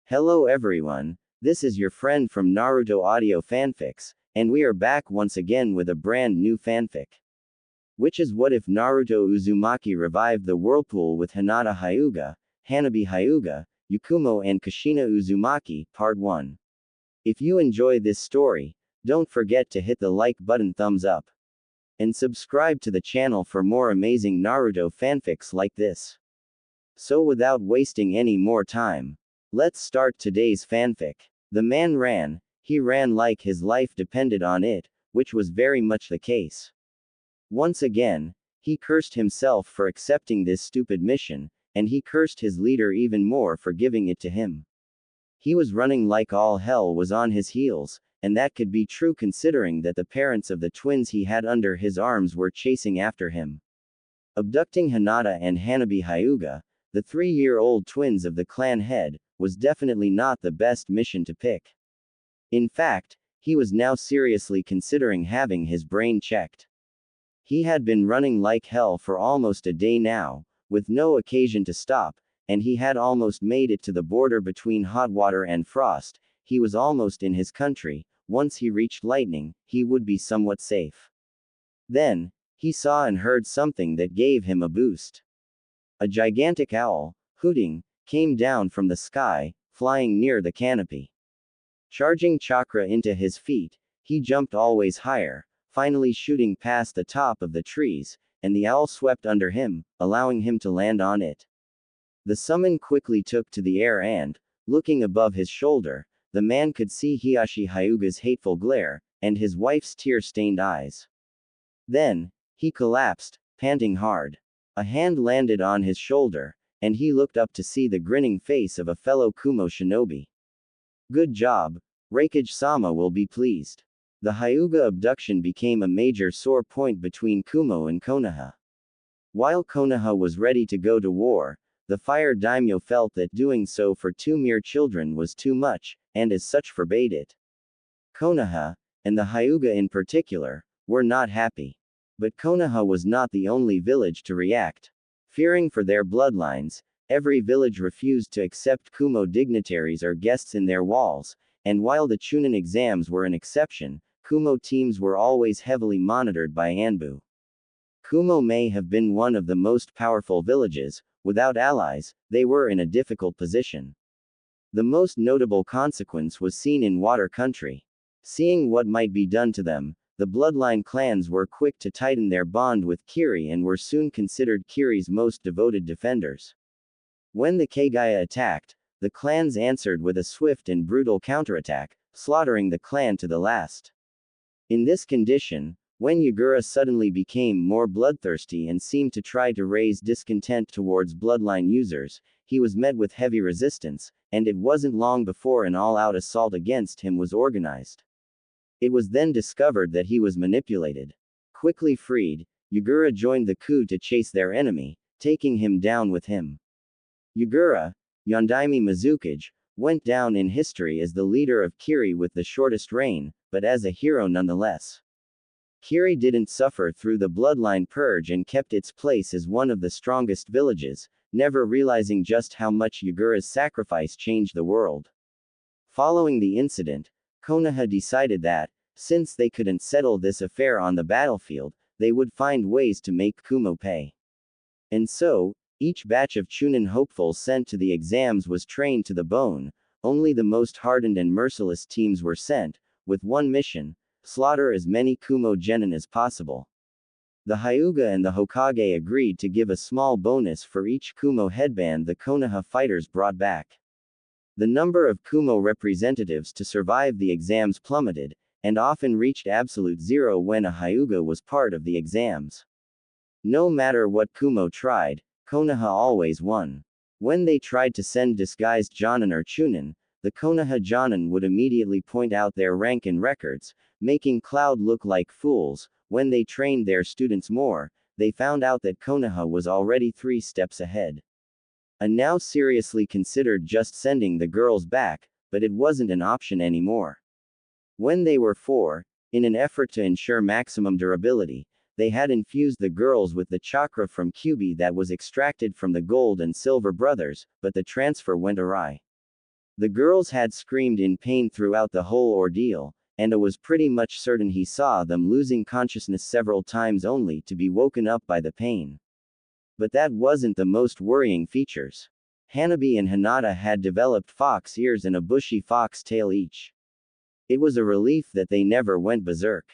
Hello everyone, this is your friend from Naruto Audio Fanfics, and we are back once again with a brand new fanfic. Which is what if Naruto Uzumaki revived the Whirlpool with Hinata Hyuga, Hanabi Hyuga, Yakumo and Kushina Uzumaki, Part 1. If you enjoy this story, don't forget to hit the like button, thumbs up, and subscribe to the channel for more amazing Naruto fanfics like this. So without wasting any more time, let's start today's fanfic. The man ran, he ran like his life depended on it, which was very much the case. Once again, he cursed himself for accepting this stupid mission, and he cursed his leader even more for giving it to him. He was running like all hell was on his heels, and that could be true considering that the parents of the twins he had under his arms were chasing after him. Abducting Hinata and Hanabi Hyuga, the 3-year-old twins of the clan head, was definitely not the best mission to pick. In fact, he was now seriously considering having his brain checked. He had been running like hell for almost a day now, with no occasion to stop, and he had almost made it to the border between hot water and frost. He was almost in his country. Once he reached lightning, he would be somewhat safe. Then, he saw and heard something that gave him a boost. A gigantic owl, hooting, came down from the sky, flying near the canopy. Charging chakra into his feet, he jumped always higher, finally shooting past the top of the trees, and the owl swept under him, allowing him to land on it. The summon quickly took to the air and, looking above his shoulder, the man could see Hiashi Hyuga's hateful glare, and his wife's tear-stained eyes. Then, he collapsed, panting hard. A hand landed on his shoulder, and he looked up to see the grinning face of a fellow Kumo shinobi. Good job, Raikage-sama will be pleased. The Hyuga abduction became a major sore point between Kumo and Konoha. While Konoha was ready to go to war, the fire daimyo felt that doing so for 2 mere children was too much, and as such forbade it. Konoha, and the Hyuga in particular, were not happy. But Konoha was not the only village to react. Fearing for their bloodlines, every village refused to accept Kumo dignitaries or guests in their walls, and while the Chunin exams were an exception, Kumo teams were always heavily monitored by Anbu. Kumo may have been one of the most powerful villages. Without allies, they were in a difficult position. The most notable consequence was seen in Water Country. Seeing what might be done to them, the bloodline clans were quick to tighten their bond with Kiri and were soon considered Kiri's most devoted defenders. When the Kagaya attacked, the clans answered with a swift and brutal counterattack, slaughtering the clan to the last. In this condition, when Yagura suddenly became more bloodthirsty and seemed to try to raise discontent towards bloodline users, he was met with heavy resistance, and it wasn't long before an all-out assault against him was organized. It was then discovered that he was manipulated. Quickly freed, Yagura joined the coup to chase their enemy, taking him down with him. Yagura, Yondaime Mizukage, went down in history as the leader of Kiri with the shortest reign, but as a hero nonetheless. Kiri didn't suffer through the bloodline purge and kept its place as one of the strongest villages, never realizing just how much Yagura's sacrifice changed the world. Following the incident, Konoha decided that, since they couldn't settle this affair on the battlefield, they would find ways to make Kumo pay. And so, each batch of Chunin hopefuls sent to the exams was trained to the bone. Only the most hardened and merciless teams were sent, with one mission: slaughter as many Kumo genin as possible. The Hyuga and the Hokage agreed to give a small bonus for each Kumo headband the Konoha fighters brought back. The number of Kumo representatives to survive the exams plummeted, and often reached absolute zero when a Hyuga was part of the exams. No matter what Kumo tried, Konoha always won. When they tried to send disguised Jonin or Chunin, the Konoha Jonin would immediately point out their rank and records, making Cloud look like fools. When they trained their students more, they found out that Konoha was already 3 steps ahead. And now seriously considered just sending the girls back, but it wasn't an option anymore. When they were 4, in an effort to ensure maximum durability, they had infused the girls with the chakra from Kyubi that was extracted from the gold and silver brothers, but the transfer went awry. The girls had screamed in pain throughout the whole ordeal, and I was pretty much certain he saw them losing consciousness several times only to be woken up by the pain. But that wasn't the most worrying features. Hanabi and Hinata had developed fox ears and a bushy fox tail each. It was a relief that they never went berserk.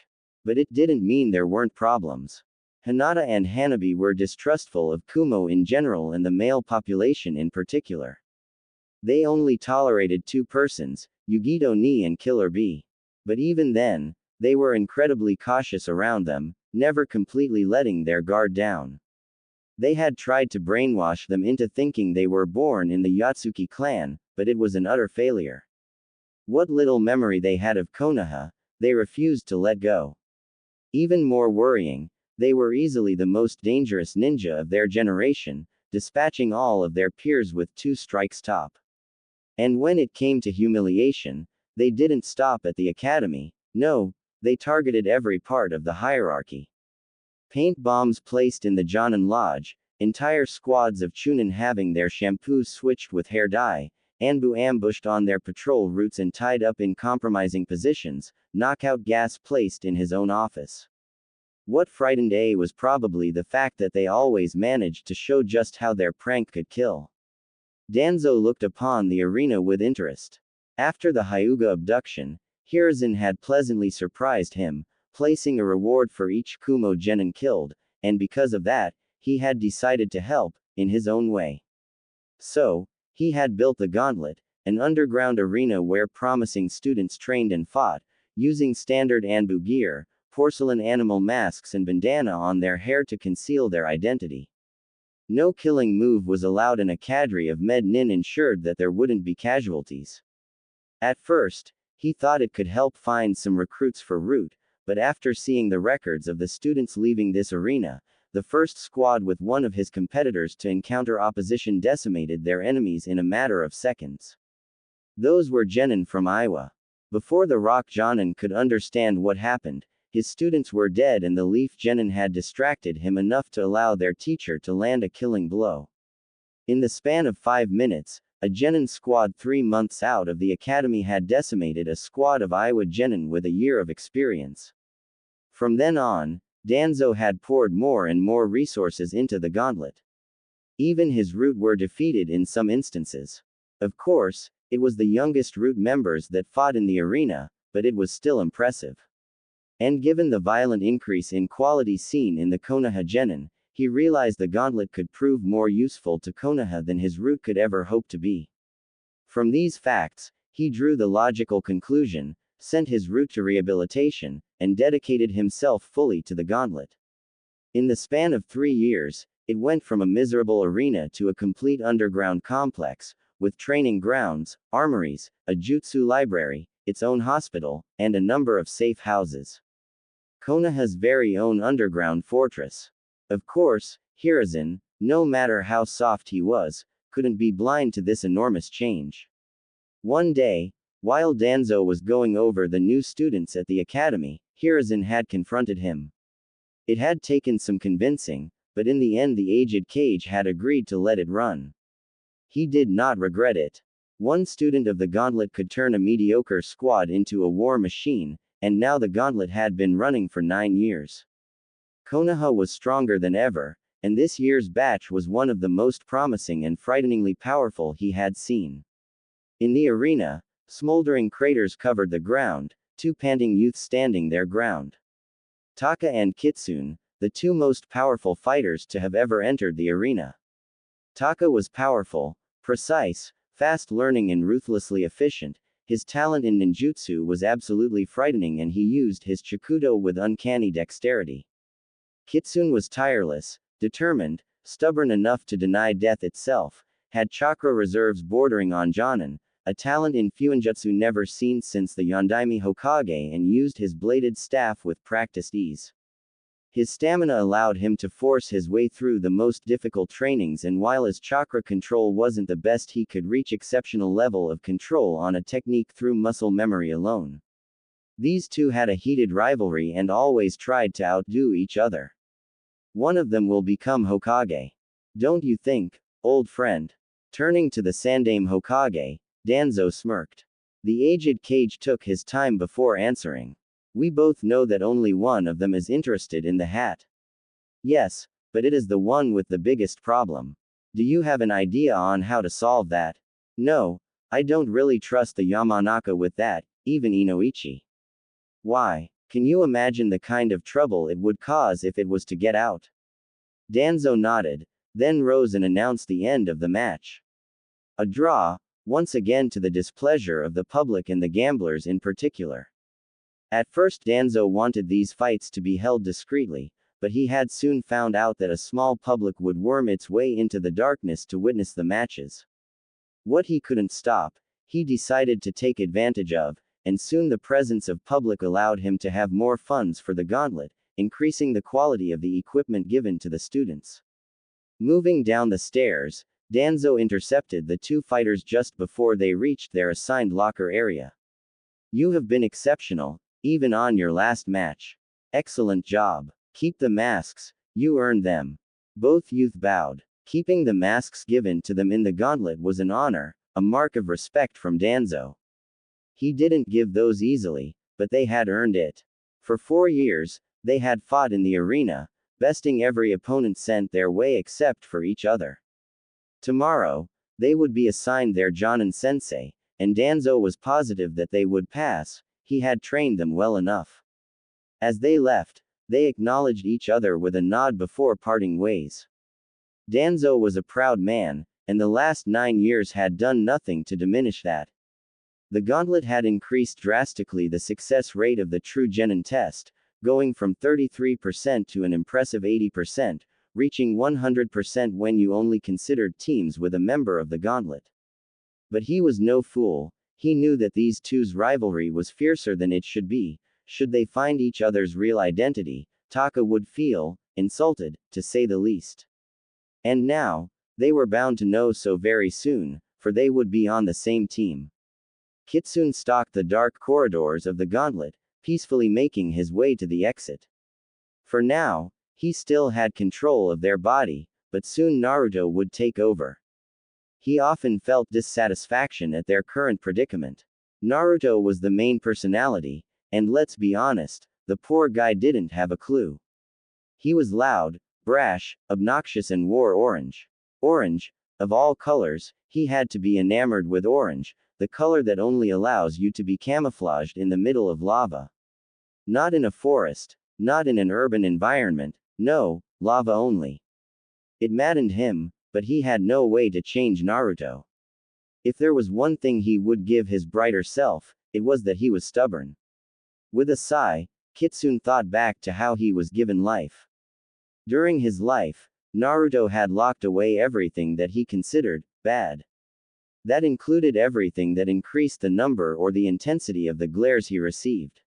But it didn't mean there weren't problems. Hinata and Hanabi were distrustful of Kumo in general and the male population in particular. They only tolerated two persons, Yugito Ni and Killer Bee. But even then, they were incredibly cautious around them, never completely letting their guard down. They had tried to brainwash them into thinking they were born in the Yatsuki clan, but it was an utter failure. What little memory they had of Konoha, they refused to let go. Even more worrying, they were easily the most dangerous ninja of their generation, dispatching all of their peers with 2 strikes top. And when it came to humiliation, they didn't stop at the academy, no, they targeted every part of the hierarchy. Paint bombs placed in the Jonin Lodge, entire squads of Chunin having their shampoos switched with hair dye, Anbu ambushed on their patrol routes and tied up in compromising positions, knockout gas placed in his own office. What frightened A was probably the fact that they always managed to show just how their prank could kill. Danzo looked upon the arena with interest. After the Hyuga abduction, Hiruzen had pleasantly surprised him, placing a reward for each Kumo genin killed, and because of that, he had decided to help, in his own way. So, he had built the Gauntlet, an underground arena where promising students trained and fought, using standard Anbu gear, porcelain animal masks and bandana on their hair to conceal their identity. No killing move was allowed and a cadre of med nin ensured that there wouldn't be casualties. At first, he thought it could help find some recruits for Root, but after seeing the records of the students leaving this arena, the first squad with one of his competitors to encounter opposition decimated their enemies in a matter of seconds. Those were genin from Iowa. Before the Rock Jonin could understand what happened, his students were dead and the Leaf genin had distracted him enough to allow their teacher to land a killing blow. In the span of 5 minutes, a genin squad 3 months out of the academy had decimated a squad of Iowa genin with a year of experience. From then on, Danzo had poured more and more resources into the gauntlet. Even his Root were defeated in some instances. Of course, it was the youngest Root members that fought in the arena, but it was still impressive. And given the violent increase in quality seen in the Konoha genin, he realized the gauntlet could prove more useful to Konoha than his Root could ever hope to be. From these facts, he drew the logical conclusion, sent his Root to rehabilitation, and dedicated himself fully to the gauntlet. In the span of 3 years, it went from a miserable arena to a complete underground complex, with training grounds, armories, a jutsu library, its own hospital, and a number of safe houses. Konoha's very own underground fortress. Of course, Hiruzen, no matter how soft he was, couldn't be blind to this enormous change. One day, while Danzo was going over the new students at the academy, Hiruzen had confronted him. It had taken some convincing, but in the end the aged Kage had agreed to let it run. He did not regret it. One student of the gauntlet could turn a mediocre squad into a war machine, and now the gauntlet had been running for 9 years. Konoha was stronger than ever, and this year's batch was one of the most promising and frighteningly powerful he had seen. In the arena, smoldering craters covered the ground, 2 panting youths standing their ground. Taka and Kitsune, the 2 most powerful fighters to have ever entered the arena. Taka was powerful, precise, fast learning and ruthlessly efficient. His talent in ninjutsu was absolutely frightening and he used his chikudo with uncanny dexterity. Kitsune was tireless, determined, stubborn enough to deny death itself, had chakra reserves bordering on Jonin, a talent in Fuinjutsu never seen since the Yondaime Hokage, and used his bladed staff with practiced ease. His stamina allowed him to force his way through the most difficult trainings, and while his chakra control wasn't the best, he could reach exceptional level of control on a technique through muscle memory alone. These 2 had a heated rivalry and always tried to outdo each other. One of them will become Hokage. Don't you think, old friend? Turning to the Sandaime Hokage, Danzo smirked. The aged Cage took his time before answering. We both know that only one of them is interested in the hat. Yes, but it is the one with the biggest problem. Do you have an idea on how to solve that? No, I don't really trust the Yamanaka with that, even Inoichi. Why? Can you imagine the kind of trouble it would cause if it was to get out? Danzo nodded, then rose and announced the end of the match. A draw, once again to the displeasure of the public and the gamblers in particular. At first Danzo wanted these fights to be held discreetly, but he had soon found out that a small public would worm its way into the darkness to witness the matches. What he couldn't stop, he decided to take advantage of, and soon the presence of public allowed him to have more funds for the gauntlet, increasing the quality of the equipment given to the students. Moving down the stairs, Danzo intercepted the two fighters just before they reached their assigned locker area. You have been exceptional, even on your last match. Excellent job. Keep the masks, you earned them. Both youth bowed. Keeping the masks given to them in the gauntlet was an honor, a mark of respect from Danzo. He didn't give those easily, but they had earned it. For 4 years, they had fought in the arena, besting every opponent sent their way except for each other. Tomorrow, they would be assigned their Jonin sensei, and Danzo was positive that they would pass, he had trained them well enough. As they left, they acknowledged each other with a nod before parting ways. Danzo was a proud man, and the last 9 years had done nothing to diminish that. The gauntlet had increased drastically the success rate of the true genin test, going from 33% to an impressive 80%, reaching 100% when you only considered teams with a member of the gauntlet. But he was no fool, he knew that these two's rivalry was fiercer than it should be. Should they find each other's real identity, Taka would feel insulted, to say the least. And now, they were bound to know so very soon, for they would be on the same team. Kitsune stalked the dark corridors of the gauntlet, peacefully making his way to the exit. For now, he still had control of their body, but soon Naruto would take over. He often felt dissatisfaction at their current predicament. Naruto was the main personality, and let's be honest, the poor guy didn't have a clue. He was loud, brash, obnoxious and wore orange. Orange, of all colors, he had to be enamored with orange, the color that only allows you to be camouflaged in the middle of lava. Not in a forest, not in an urban environment, no, lava only. It maddened him, but he had no way to change Naruto. If there was one thing he would give his brighter self, it was that he was stubborn. With a sigh, Kitsune thought back to how he was given life. During his life, Naruto had locked away everything that he considered bad. That included everything that increased the number or the intensity of the glares he received.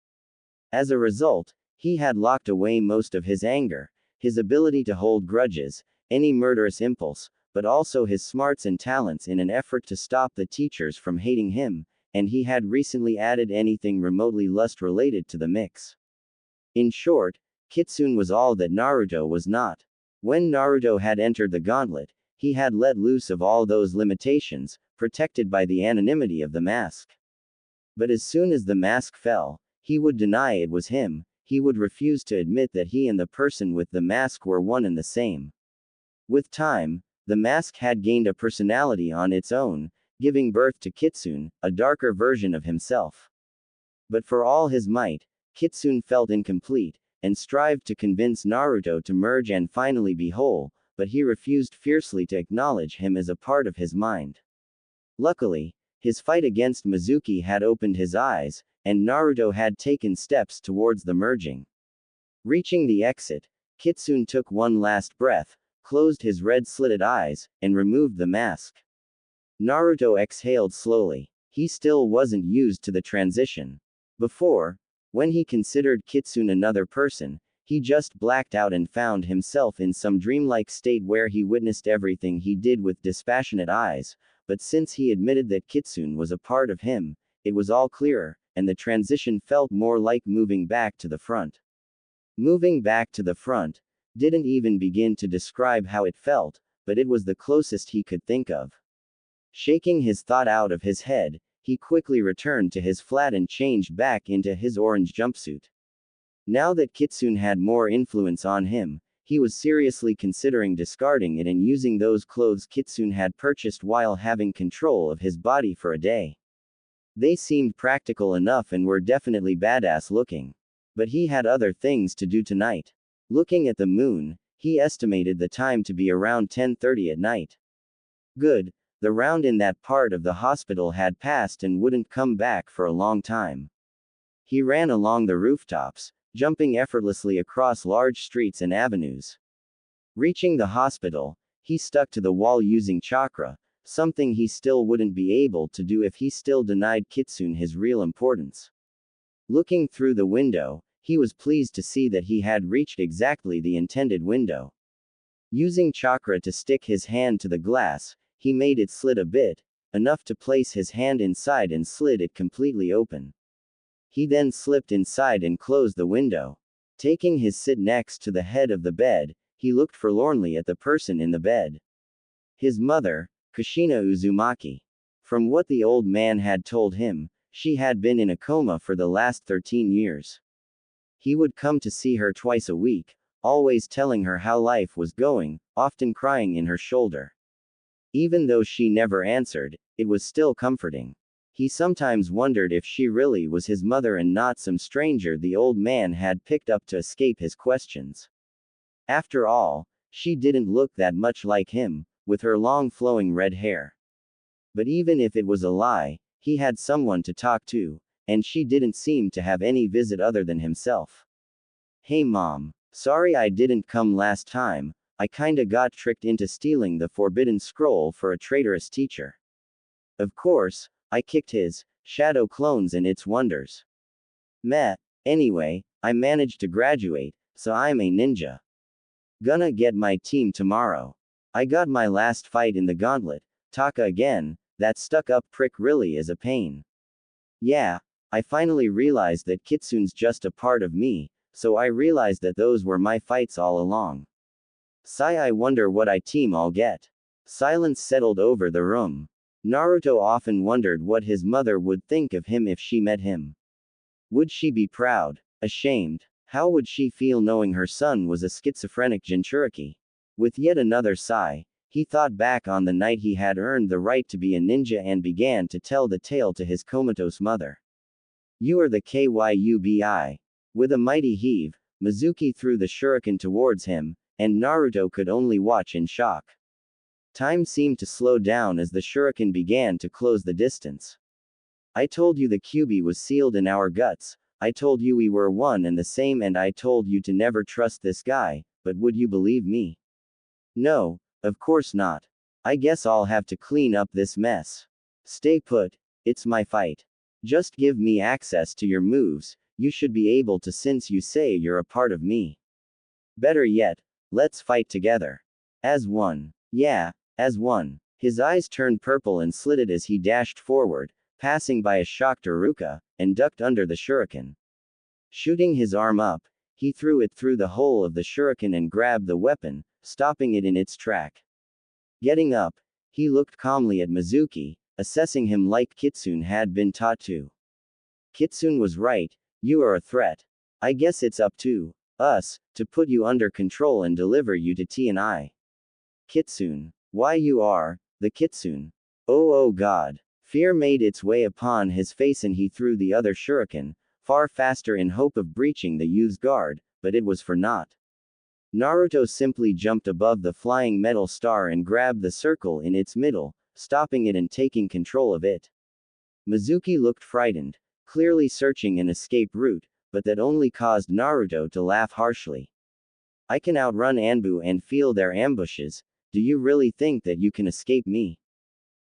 As a result, he had locked away most of his anger, his ability to hold grudges, any murderous impulse, but also his smarts and talents in an effort to stop the teachers from hating him, and he had recently added anything remotely lust-related to the mix. In short, Kitsune was all that Naruto was not. When Naruto had entered the gauntlet, he had let loose of all those limitations, protected by the anonymity of the mask. But as soon as the mask fell, he would deny it was him, he would refuse to admit that he and the person with the mask were one and the same. With time, the mask had gained a personality on its own, giving birth to Kitsune, a darker version of himself. But for all his might, Kitsune felt incomplete, and strived to convince Naruto to merge and finally be whole, but he refused fiercely to acknowledge him as a part of his mind. Luckily, his fight against Mizuki had opened his eyes, and Naruto had taken steps towards the merging. Reaching the exit, Kitsune took one last breath, closed his red-slitted eyes, and removed the mask. Naruto exhaled slowly. He still wasn't used to the transition. Before, when he considered Kitsune another person, he just blacked out and found himself in some dreamlike state where he witnessed everything he did with dispassionate eyes, but since he admitted that Kitsune was a part of him, it was all clearer, and the transition felt more like moving back to the front. Moving back to the front didn't even begin to describe how it felt, but it was the closest he could think of. Shaking his thought out of his head, he quickly returned to his flat and changed back into his orange jumpsuit. Now that Kitsune had more influence on him, he was seriously considering discarding it and using those clothes Kitsune had purchased while having control of his body for a day. They seemed practical enough and were definitely badass looking. But he had other things to do tonight. Looking at the moon, he estimated the time to be around 10:30 at night. Good, the round in that part of the hospital had passed and wouldn't come back for a long time. He ran along the rooftops, jumping effortlessly across large streets and avenues. Reaching the hospital, he stuck to the wall using chakra, something he still wouldn't be able to do if he still denied Kitsune his real importance. Looking through the window, he was pleased to see that he had reached exactly the intended window. Using chakra to stick his hand to the glass, he made it slid a bit, enough to place his hand inside and slid it completely open. He then slipped inside and closed the window. Taking his seat next to the head of the bed, he looked forlornly at the person in the bed. His mother, Kushina Uzumaki. From what the old man had told him, she had been in a coma for the last 13 years. He would come to see her twice a week, always telling her how life was going, often crying in her shoulder. Even though she never answered, it was still comforting. He sometimes wondered if she really was his mother and not some stranger the old man had picked up to escape his questions. After all, she didn't look that much like him, with her long flowing red hair. But even if it was a lie, he had someone to talk to, and she didn't seem to have any visit other than himself. Hey mom, sorry I didn't come last time, I kinda got tricked into stealing the forbidden scroll for a traitorous teacher. Of course, I kicked his shadow clones and its wonders. Meh, anyway, I managed to graduate, so I'm a ninja. Gonna get my team tomorrow. I got my last fight in the gauntlet, Taka again, that stuck-up prick really is a pain. Yeah, I finally realized that Kitsune's just a part of me, so I realized that those were my fights all along. Sigh, I wonder what I team I'll get. Silence settled over the room. Naruto often wondered what his mother would think of him if she met him. Would she be proud? Ashamed? How would she feel knowing her son was a schizophrenic Jinchuriki? With yet another sigh, he thought back on the night he had earned the right to be a ninja and began to tell the tale to his comatose mother. You are the Kyubi. With a mighty heave, Mizuki threw the shuriken towards him, and Naruto could only watch in shock. Time seemed to slow down as the shuriken began to close the distance. I told you the Kyubi was sealed in our guts, I told you we were one and the same, and I told you to never trust this guy, but would you believe me? No, of course not. I guess I'll have to clean up this mess. Stay put, it's my fight. Just give me access to your moves, you should be able to since you say you're a part of me. Better yet, let's fight together. As one. Yeah, as one. His eyes turned purple and slitted as he dashed forward, passing by a shocked Iruka, and ducked under the shuriken. Shooting his arm up, he threw it through the hole of the shuriken and grabbed the weapon, stopping it in its track. Getting up, he looked calmly at Mizuki, assessing him like Kitsune had been taught to. Kitsune was right, you are a threat. I guess it's up to us to put you under control and deliver you to T&I. Kitsune. Why you are the Kitsune. Oh god. Fear made its way upon his face and he threw the other shuriken, far faster in hope of breaching the youth's guard, but it was for naught. Naruto simply jumped above the flying metal star and grabbed the circle in its middle, stopping it and taking control of it. Mizuki looked frightened, clearly searching an escape route, but that only caused Naruto to laugh harshly. I can outrun Anbu and feel their ambushes, do you really think that you can escape me?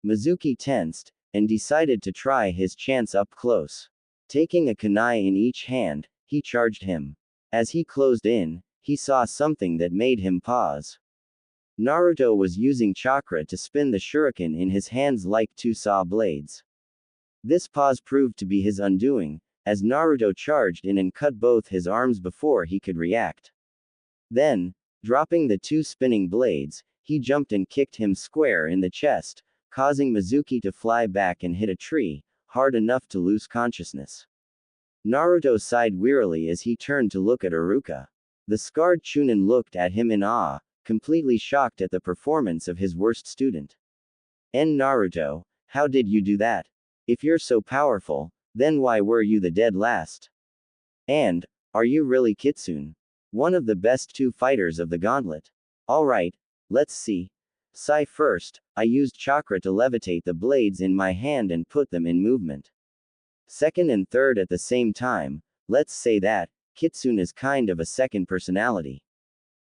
Mizuki tensed, and decided to try his chance up close. Taking a kunai in each hand, he charged him. As he closed in, he saw something that made him pause. Naruto was using chakra to spin the shuriken in his hands like two saw blades. This pause proved to be his undoing, as Naruto charged in and cut both his arms before he could react. Then, dropping the two spinning blades, he jumped and kicked him square in the chest, causing Mizuki to fly back and hit a tree, hard enough to lose consciousness. Naruto sighed wearily as he turned to look at Iruka. The scarred Chunin looked at him in awe, completely shocked at the performance of his worst student. Naruto, how did you do that? If you're so powerful, then why were you the dead last? And, are you really Kitsune? One of the best two fighters of the gauntlet. Alright, let's see. Sigh first, I used chakra to levitate the blades in my hand and put them in movement. Second and third at the same time, let's say that, Kitsune is kind of a second personality.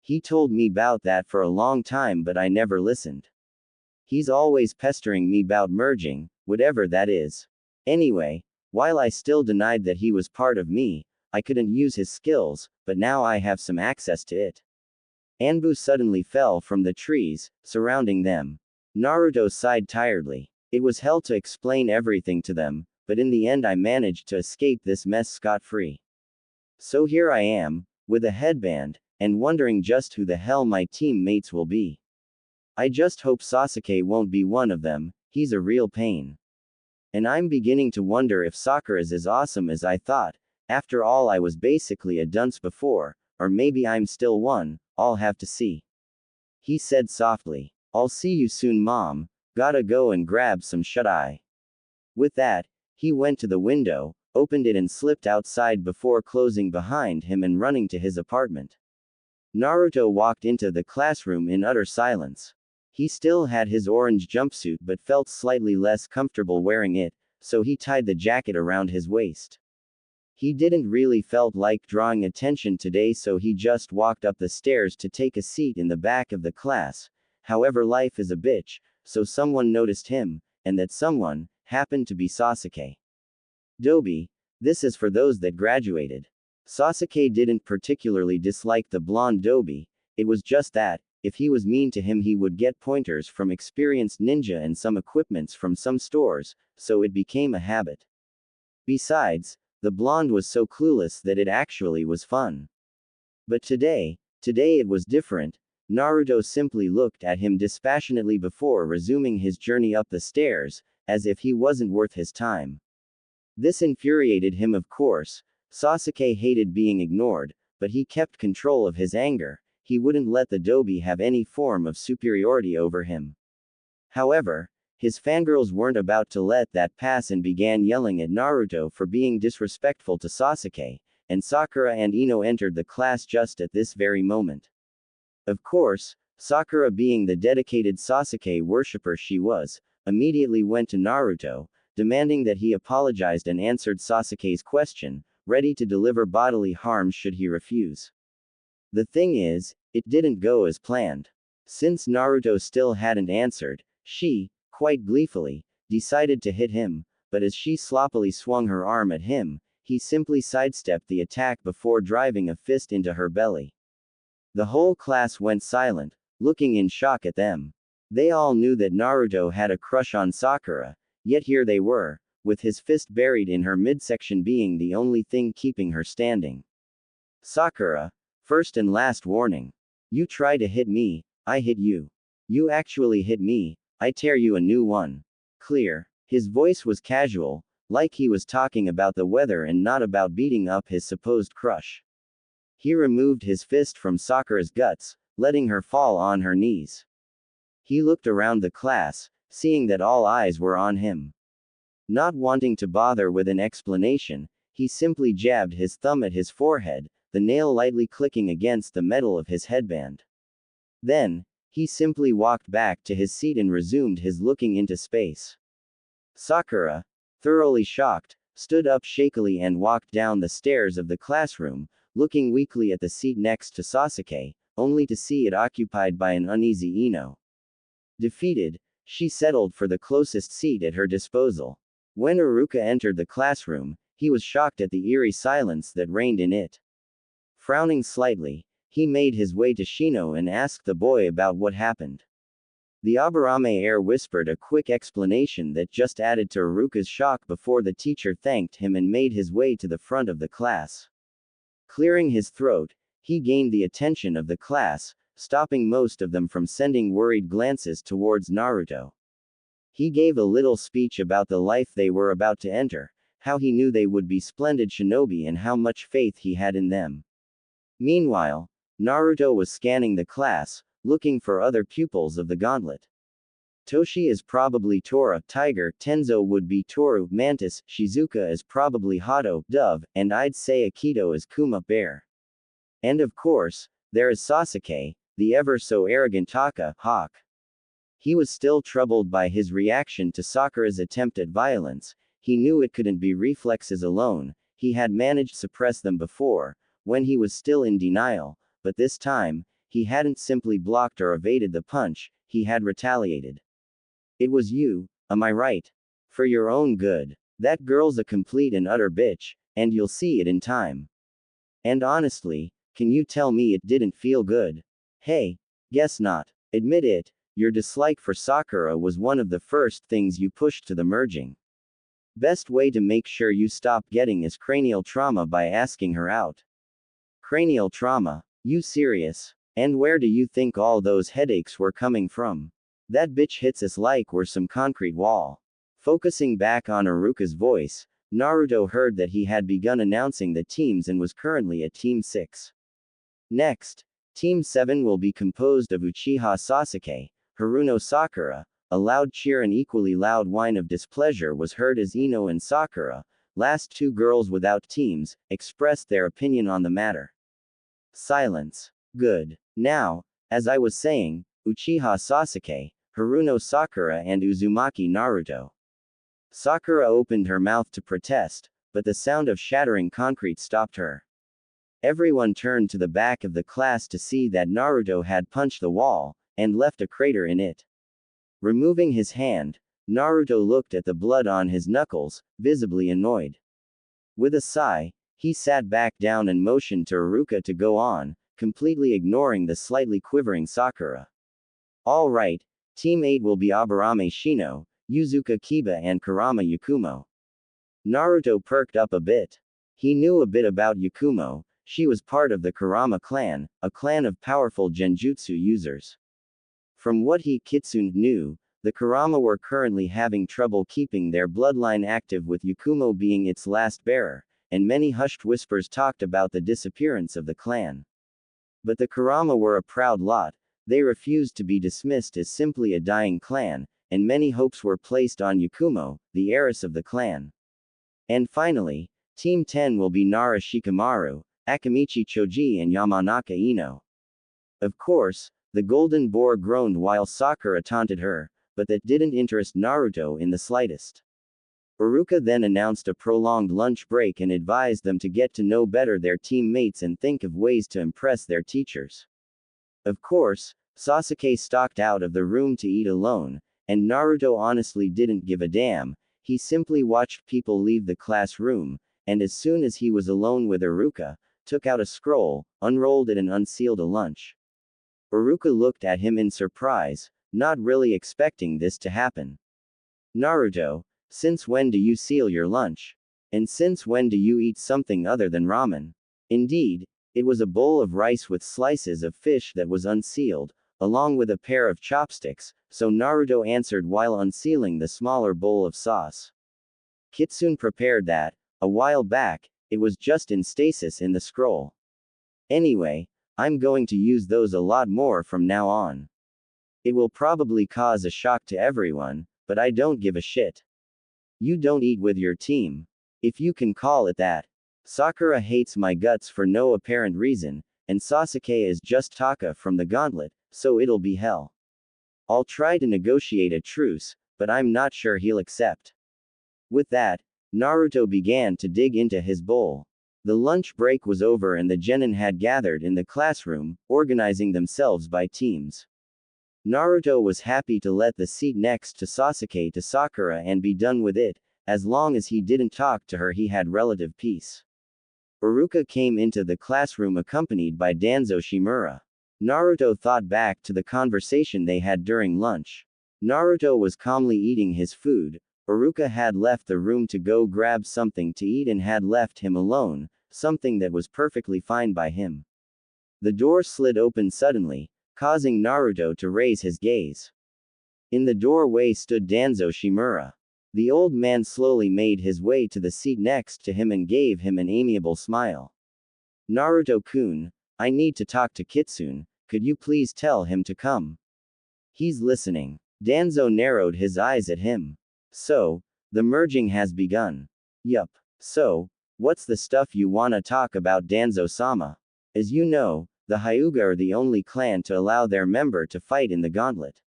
He told me about that for a long time but I never listened. He's always pestering me about merging, whatever that is. Anyway, while I still denied that he was part of me, I couldn't use his skills, but now I have some access to it. Anbu suddenly fell from the trees, surrounding them. Naruto sighed tiredly. It was hell to explain everything to them, but in the end I managed to escape this mess scot-free. So here I am, with a headband, and wondering just who the hell my teammates will be. I just hope Sasuke won't be one of them, he's a real pain. And I'm beginning to wonder if Sakura's as awesome as I thought. After all, I was basically a dunce before, or maybe I'm still one, I'll have to see. He said softly. I'll see you soon, Mom, gotta go and grab some shut-eye. With that, he went to the window, opened it and slipped outside before closing behind him and running to his apartment. Naruto walked into the classroom in utter silence. He still had his orange jumpsuit but felt slightly less comfortable wearing it, so he tied the jacket around his waist. He didn't really felt like drawing attention today, so he just walked up the stairs to take a seat in the back of the class. However, life is a bitch, so someone noticed him, and that someone happened to be Sasuke. Dobi, this is for those that graduated. Sasuke didn't particularly dislike the blonde Dobi, it was just that, if he was mean to him he would get pointers from experienced ninja and some equipments from some stores, so it became a habit. Besides, the blonde was so clueless that it actually was fun. But today it was different. Naruto simply looked at him dispassionately before resuming his journey up the stairs, as if he wasn't worth his time. This infuriated him, of course. Sasuke hated being ignored, but he kept control of his anger. He wouldn't let the Dobi have any form of superiority over him. However, his fangirls weren't about to let that pass and began yelling at Naruto for being disrespectful to Sasuke, and Sakura and Ino entered the class just at this very moment. Of course, Sakura, being the dedicated Sasuke worshipper she was, immediately went to Naruto, demanding that he apologized and answered Sasuke's question, ready to deliver bodily harm should he refuse. The thing is, it didn't go as planned. Since Naruto still hadn't answered, she, quite gleefully, decided to hit him, but as she sloppily swung her arm at him, he simply sidestepped the attack before driving a fist into her belly. The whole class went silent, looking in shock at them. They all knew that Naruto had a crush on Sakura, yet here they were, with his fist buried in her midsection being the only thing keeping her standing. Sakura, first and last warning. You try to hit me, I hit you. You actually hit me, I tear you a new one. Clear. His voice was casual, like he was talking about the weather and not about beating up his supposed crush. He removed his fist from Sakura's guts, letting her fall on her knees. He looked around the class, seeing that all eyes were on him. Not wanting to bother with an explanation, he simply jabbed his thumb at his forehead, the nail lightly clicking against the metal of his headband. Then, he simply walked back to his seat and resumed his looking into space. Sakura, thoroughly shocked, stood up shakily and walked down the stairs of the classroom, looking weakly at the seat next to Sasuke, only to see it occupied by an uneasy Ino. Defeated, she settled for the closest seat at her disposal. When Iruka entered the classroom, he was shocked at the eerie silence that reigned in it. Frowning slightly, he made his way to Shino and asked the boy about what happened. The Aburame heir whispered a quick explanation that just added to Iruka's shock before the teacher thanked him and made his way to the front of the class. Clearing his throat, he gained the attention of the class, stopping most of them from sending worried glances towards Naruto. He gave a little speech about the life they were about to enter, how he knew they would be splendid shinobi and how much faith he had in them. Meanwhile, Naruto was scanning the class, looking for other pupils of the gauntlet. Toshi is probably Tora, Tiger, Tenzo would be Toru, Mantis, Shizuka is probably Hato, Dove, and I'd say Akito is Kuma, Bear. And of course, there is Sasuke, the ever so arrogant Taka, Hawk. He was still troubled by his reaction to Sakura's attempt at violence. He knew it couldn't be reflexes alone, he had managed to suppress them before, when he was still in denial, but this time, he hadn't simply blocked or evaded the punch, he had retaliated. It was you, am I right? For your own good. That girl's a complete and utter bitch, and you'll see it in time. And honestly, can you tell me it didn't feel good? Hey, guess not. Admit it, your dislike for Sakura was one of the first things you pushed to the merging. Best way to make sure you stop getting is cranial trauma by asking her out. Cranial trauma? You serious? And where do you think all those headaches were coming from? That bitch hits us like we're some concrete wall. Focusing back on Iruka's voice, Naruto heard that he had begun announcing the teams and was currently at Team 6. Next, Team 7 will be composed of Uchiha Sasuke, Haruno Sakura. A loud cheer and equally loud whine of displeasure was heard as Ino and Sakura, last two girls without teams, expressed their opinion on the matter. Silence. Good. Now, as I was saying, Uchiha Sasuke, Haruno Sakura and Uzumaki Naruto. Sakura opened her mouth to protest, but the sound of shattering concrete stopped her. Everyone turned to the back of the class to see that Naruto had punched the wall, and left a crater in it. Removing his hand, Naruto looked at the blood on his knuckles, visibly annoyed. With a sigh, he sat back down and motioned to Iruka to go on, completely ignoring the slightly quivering Sakura. All right, Team 8 will be Aburame Shino, Yuzuka Kiba and Kurama Yakumo. Naruto perked up a bit. He knew a bit about Yakumo, she was part of the Kurama clan, a clan of powerful genjutsu users. From what he Kitsune knew, the Kurama were currently having trouble keeping their bloodline active with Yakumo being its last bearer, and many hushed whispers talked about the disappearance of the clan. But the Kurama were a proud lot, they refused to be dismissed as simply a dying clan, and many hopes were placed on Yakumo, the heiress of the clan. And finally, Team 10 will be Nara Shikamaru, Akamichi Choji and Yamanaka Ino. Of course, the golden boar groaned while Sakura taunted her, but that didn't interest Naruto in the slightest. Iruka then announced a prolonged lunch break and advised them to get to know better their teammates and think of ways to impress their teachers. Of course, Sasuke stalked out of the room to eat alone, and Naruto honestly didn't give a damn, he simply watched people leave the classroom, and as soon as he was alone with Iruka, took out a scroll, unrolled it and unsealed a lunch. Iruka looked at him in surprise, not really expecting this to happen. Naruto, since when do you seal your lunch? And since when do you eat something other than ramen? Indeed, it was a bowl of rice with slices of fish that was unsealed, along with a pair of chopsticks, so Naruto answered while unsealing the smaller bowl of sauce. Kitsune prepared that, a while back, it was just in stasis in the scroll. Anyway, I'm going to use those a lot more from now on. It will probably cause a shock to everyone, but I don't give a shit. You don't eat with your team. If you can call it that. Sakura hates my guts for no apparent reason, and Sasuke is just Taka from the gauntlet, so it'll be hell. I'll try to negotiate a truce, but I'm not sure he'll accept. With that, Naruto began to dig into his bowl. The lunch break was over and the genin had gathered in the classroom, organizing themselves by teams. Naruto was happy to let the seat next to Sasuke to Sakura and be done with it, as long as he didn't talk to her he had relative peace. Iruka came into the classroom accompanied by Danzo Shimura. Naruto thought back to the conversation they had during lunch. Naruto was calmly eating his food, Iruka had left the room to go grab something to eat and had left him alone, something that was perfectly fine by him. The door slid open suddenly, causing Naruto to raise his gaze. In the doorway stood Danzo Shimura. The old man slowly made his way to the seat next to him and gave him an amiable smile. Naruto-kun, I need to talk to Kitsune, could you please tell him to come? He's listening. Danzo narrowed his eyes at him. So, the merging has begun. Yup. So, what's the stuff you wanna talk about, Danzo-sama? As you know, the Hyuga are the only clan to allow their member to fight in the gauntlet.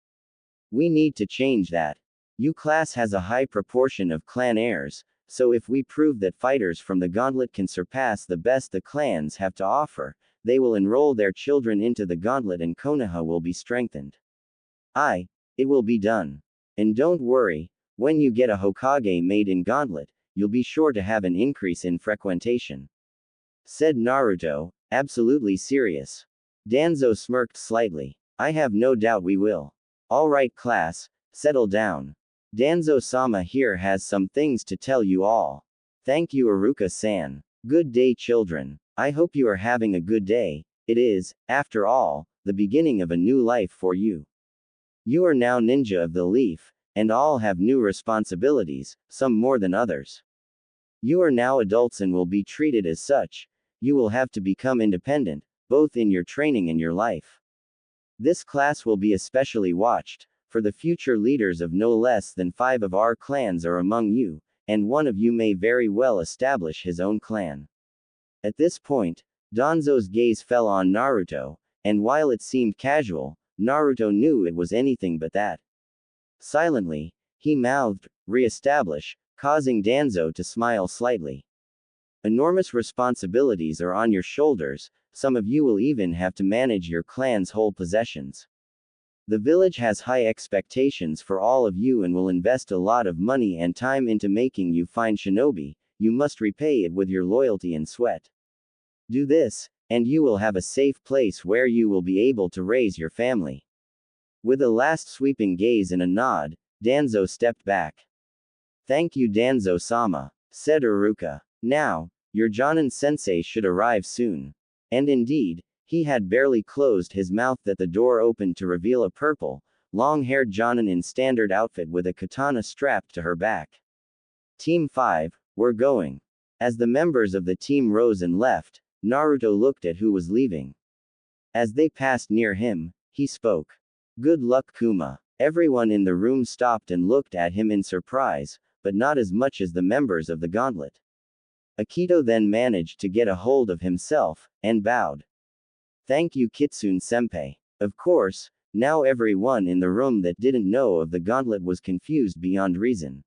We need to change that. U class has a high proportion of clan heirs, so if we prove that fighters from the gauntlet can surpass the best the clans have to offer, they will enroll their children into the gauntlet and Konoha will be strengthened. It will be done. And don't worry, when you get a Hokage made in gauntlet, you'll be sure to have an increase in frequentation. Said Naruto, absolutely serious. Danzo smirked slightly. I have no doubt we will. Alright class, settle down. Danzo-sama here has some things to tell you all. Thank you Iruka-san. Good day children. I hope you are having a good day. It is, after all, the beginning of a new life for you. You are now ninja of the leaf, and all have new responsibilities, some more than others. You are now adults and will be treated as such. You will have to become independent, both in your training and your life. This class will be especially watched, for the future leaders of no less than 5 of our clans are among you, and one of you may very well establish his own clan. At this point, Danzo's gaze fell on Naruto, and while it seemed casual, Naruto knew it was anything but that. Silently, he mouthed, "Re-establish," causing Danzo to smile slightly. Enormous responsibilities are on your shoulders, some of you will even have to manage your clan's whole possessions. The village has high expectations for all of you and will invest a lot of money and time into making you fine shinobi, you must repay it with your loyalty and sweat. Do this, and you will have a safe place where you will be able to raise your family. With a last sweeping gaze and a nod, Danzo stepped back. Thank you Danzo-sama, said Iruka. Now, your Jonin-sensei should arrive soon. And indeed, he had barely closed his mouth that the door opened to reveal a purple, long-haired Jonin in standard outfit with a katana strapped to her back. Team 5, we're going. As the members of the team rose and left, Naruto looked at who was leaving. As they passed near him, he spoke. Good luck Kuma. Everyone in the room stopped and looked at him in surprise, but not as much as the members of the gauntlet. Akito then managed to get a hold of himself, and bowed. Thank you Kitsune-senpai. Of course, now everyone in the room that didn't know of the gauntlet was confused beyond reason.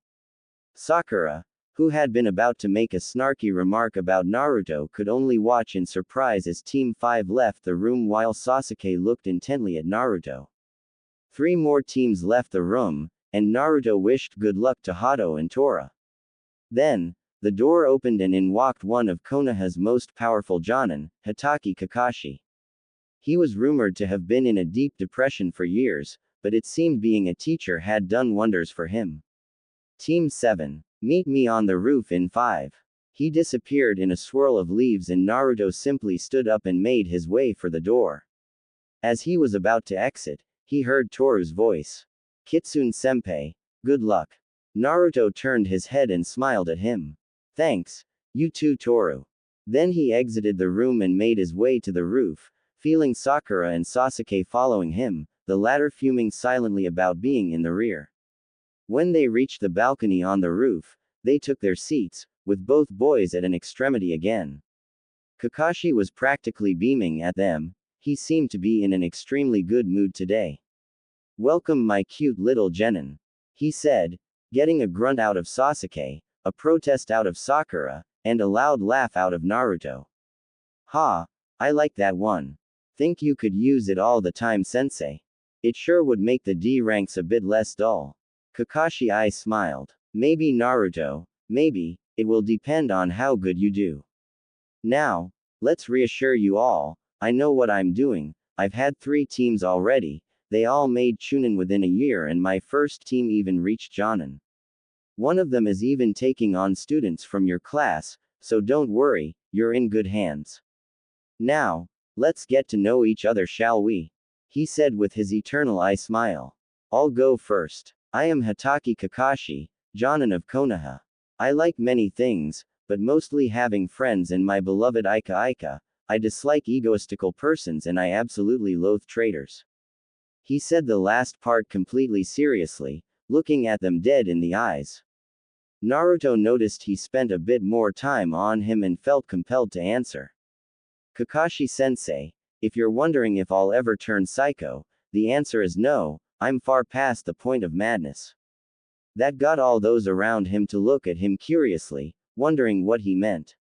Sakura, who had been about to make a snarky remark about Naruto, could only watch in surprise as Team 5 left the room while Sasuke looked intently at Naruto. 3 more teams left the room, and Naruto wished good luck to Hato and Tora. Then, the door opened and in walked one of Konoha's most powerful Jonin, Hitaki Kakashi. He was rumored to have been in a deep depression for years, but it seemed being a teacher had done wonders for him. Team 7. Meet me on the roof in 5. He disappeared in a swirl of leaves and Naruto simply stood up and made his way for the door. As he was about to exit, he heard Toru's voice. Kitsune-senpai, good luck. Naruto turned his head and smiled at him. Thanks. You too Toru. Then he exited the room and made his way to the roof, feeling Sakura and Sasuke following him, the latter fuming silently about being in the rear. When they reached the balcony on the roof, they took their seats, with both boys at an extremity again. Kakashi was practically beaming at them, he seemed to be in an extremely good mood today. Welcome my cute little genin, he said, getting a grunt out of Sasuke, a protest out of Sakura, and a loud laugh out of Naruto. Ha, I like that one. Think you could use it all the time sensei? It sure would make the D ranks a bit less dull. Kakashi I smiled. Maybe Naruto, maybe, it will depend on how good you do. Now, let's reassure you all, I know what I'm doing, I've had 3 teams already, they all made Chunin within a year and my first team even reached Jonin. One of them is even taking on students from your class, so don't worry, you're in good hands. Now, let's get to know each other shall we? He said with his eternal eye smile. I'll go first. I am Hatake Kakashi, Jonin of Konoha. I like many things, but mostly having friends and my beloved Ika Ika. I dislike egoistical persons and I absolutely loathe traitors. He said the last part completely seriously, looking at them dead in the eyes. Naruto noticed he spent a bit more time on him and felt compelled to answer. Kakashi-sensei, if you're wondering if I'll ever turn psycho, the answer is no, I'm far past the point of madness. That got all those around him to look at him curiously, wondering what he meant.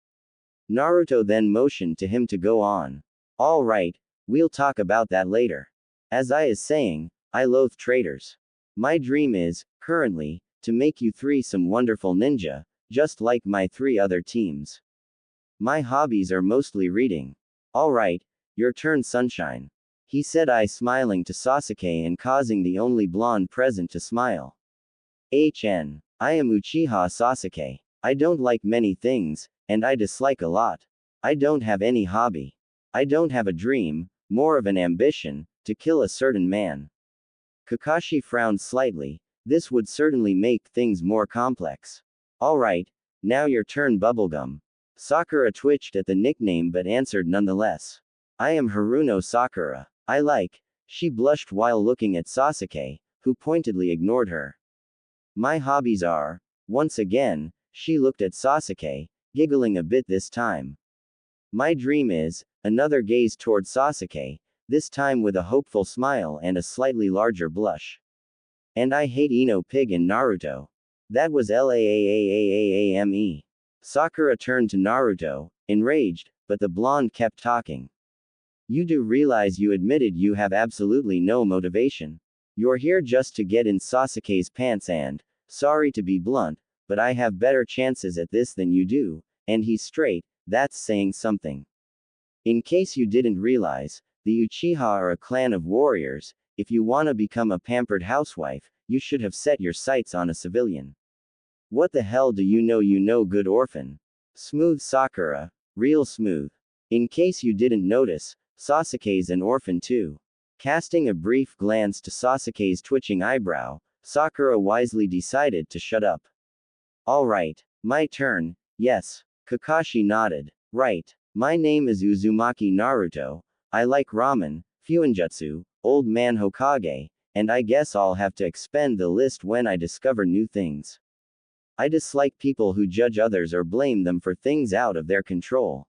Naruto then motioned to him to go on. All right, we'll talk about that later. As I is saying, I loathe traitors. My dream is, currently, to make you three some wonderful ninja, just like my three other teams. My hobbies are mostly reading. All right, your turn, sunshine. He said, I smiling to Sasuke and causing the only blonde present to smile. I am Uchiha Sasuke. I don't like many things, and I dislike a lot. I don't have any hobby. I don't have a dream, more of an ambition, to kill a certain man. Kakashi frowned slightly. This would certainly make things more complex. Alright, now your turn, Bubblegum. Sakura twitched at the nickname but answered nonetheless. I am Haruno Sakura. I like. She blushed while looking at Sasuke, who pointedly ignored her. My hobbies are. Once again, she looked at Sasuke, giggling a bit this time. My dream is. Another gaze toward Sasuke, this time with a hopeful smile and a slightly larger blush. And I hate Ino Pig and Naruto. That was LAAAAAAME. Sakura turned to Naruto, enraged, but the blonde kept talking. You do realize you admitted you have absolutely no motivation. You're here just to get in Sasuke's pants and, sorry to be blunt, but I have better chances at this than you do, and he's straight, that's saying something. In case you didn't realize, the Uchiha are a clan of warriors. If you wanna become a pampered housewife, you should have set your sights on a civilian. What the hell do you know, good orphan? Smooth Sakura, real smooth. In case you didn't notice, Sasuke's an orphan too. Casting a brief glance to Sasuke's twitching eyebrow, Sakura wisely decided to shut up. Alright, my turn, yes. Kakashi nodded. Right. My name is Uzumaki Naruto. I like ramen, fuinjutsu, old man Hokage, and I guess I'll have to expand the list when I discover new things. I dislike people who judge others or blame them for things out of their control.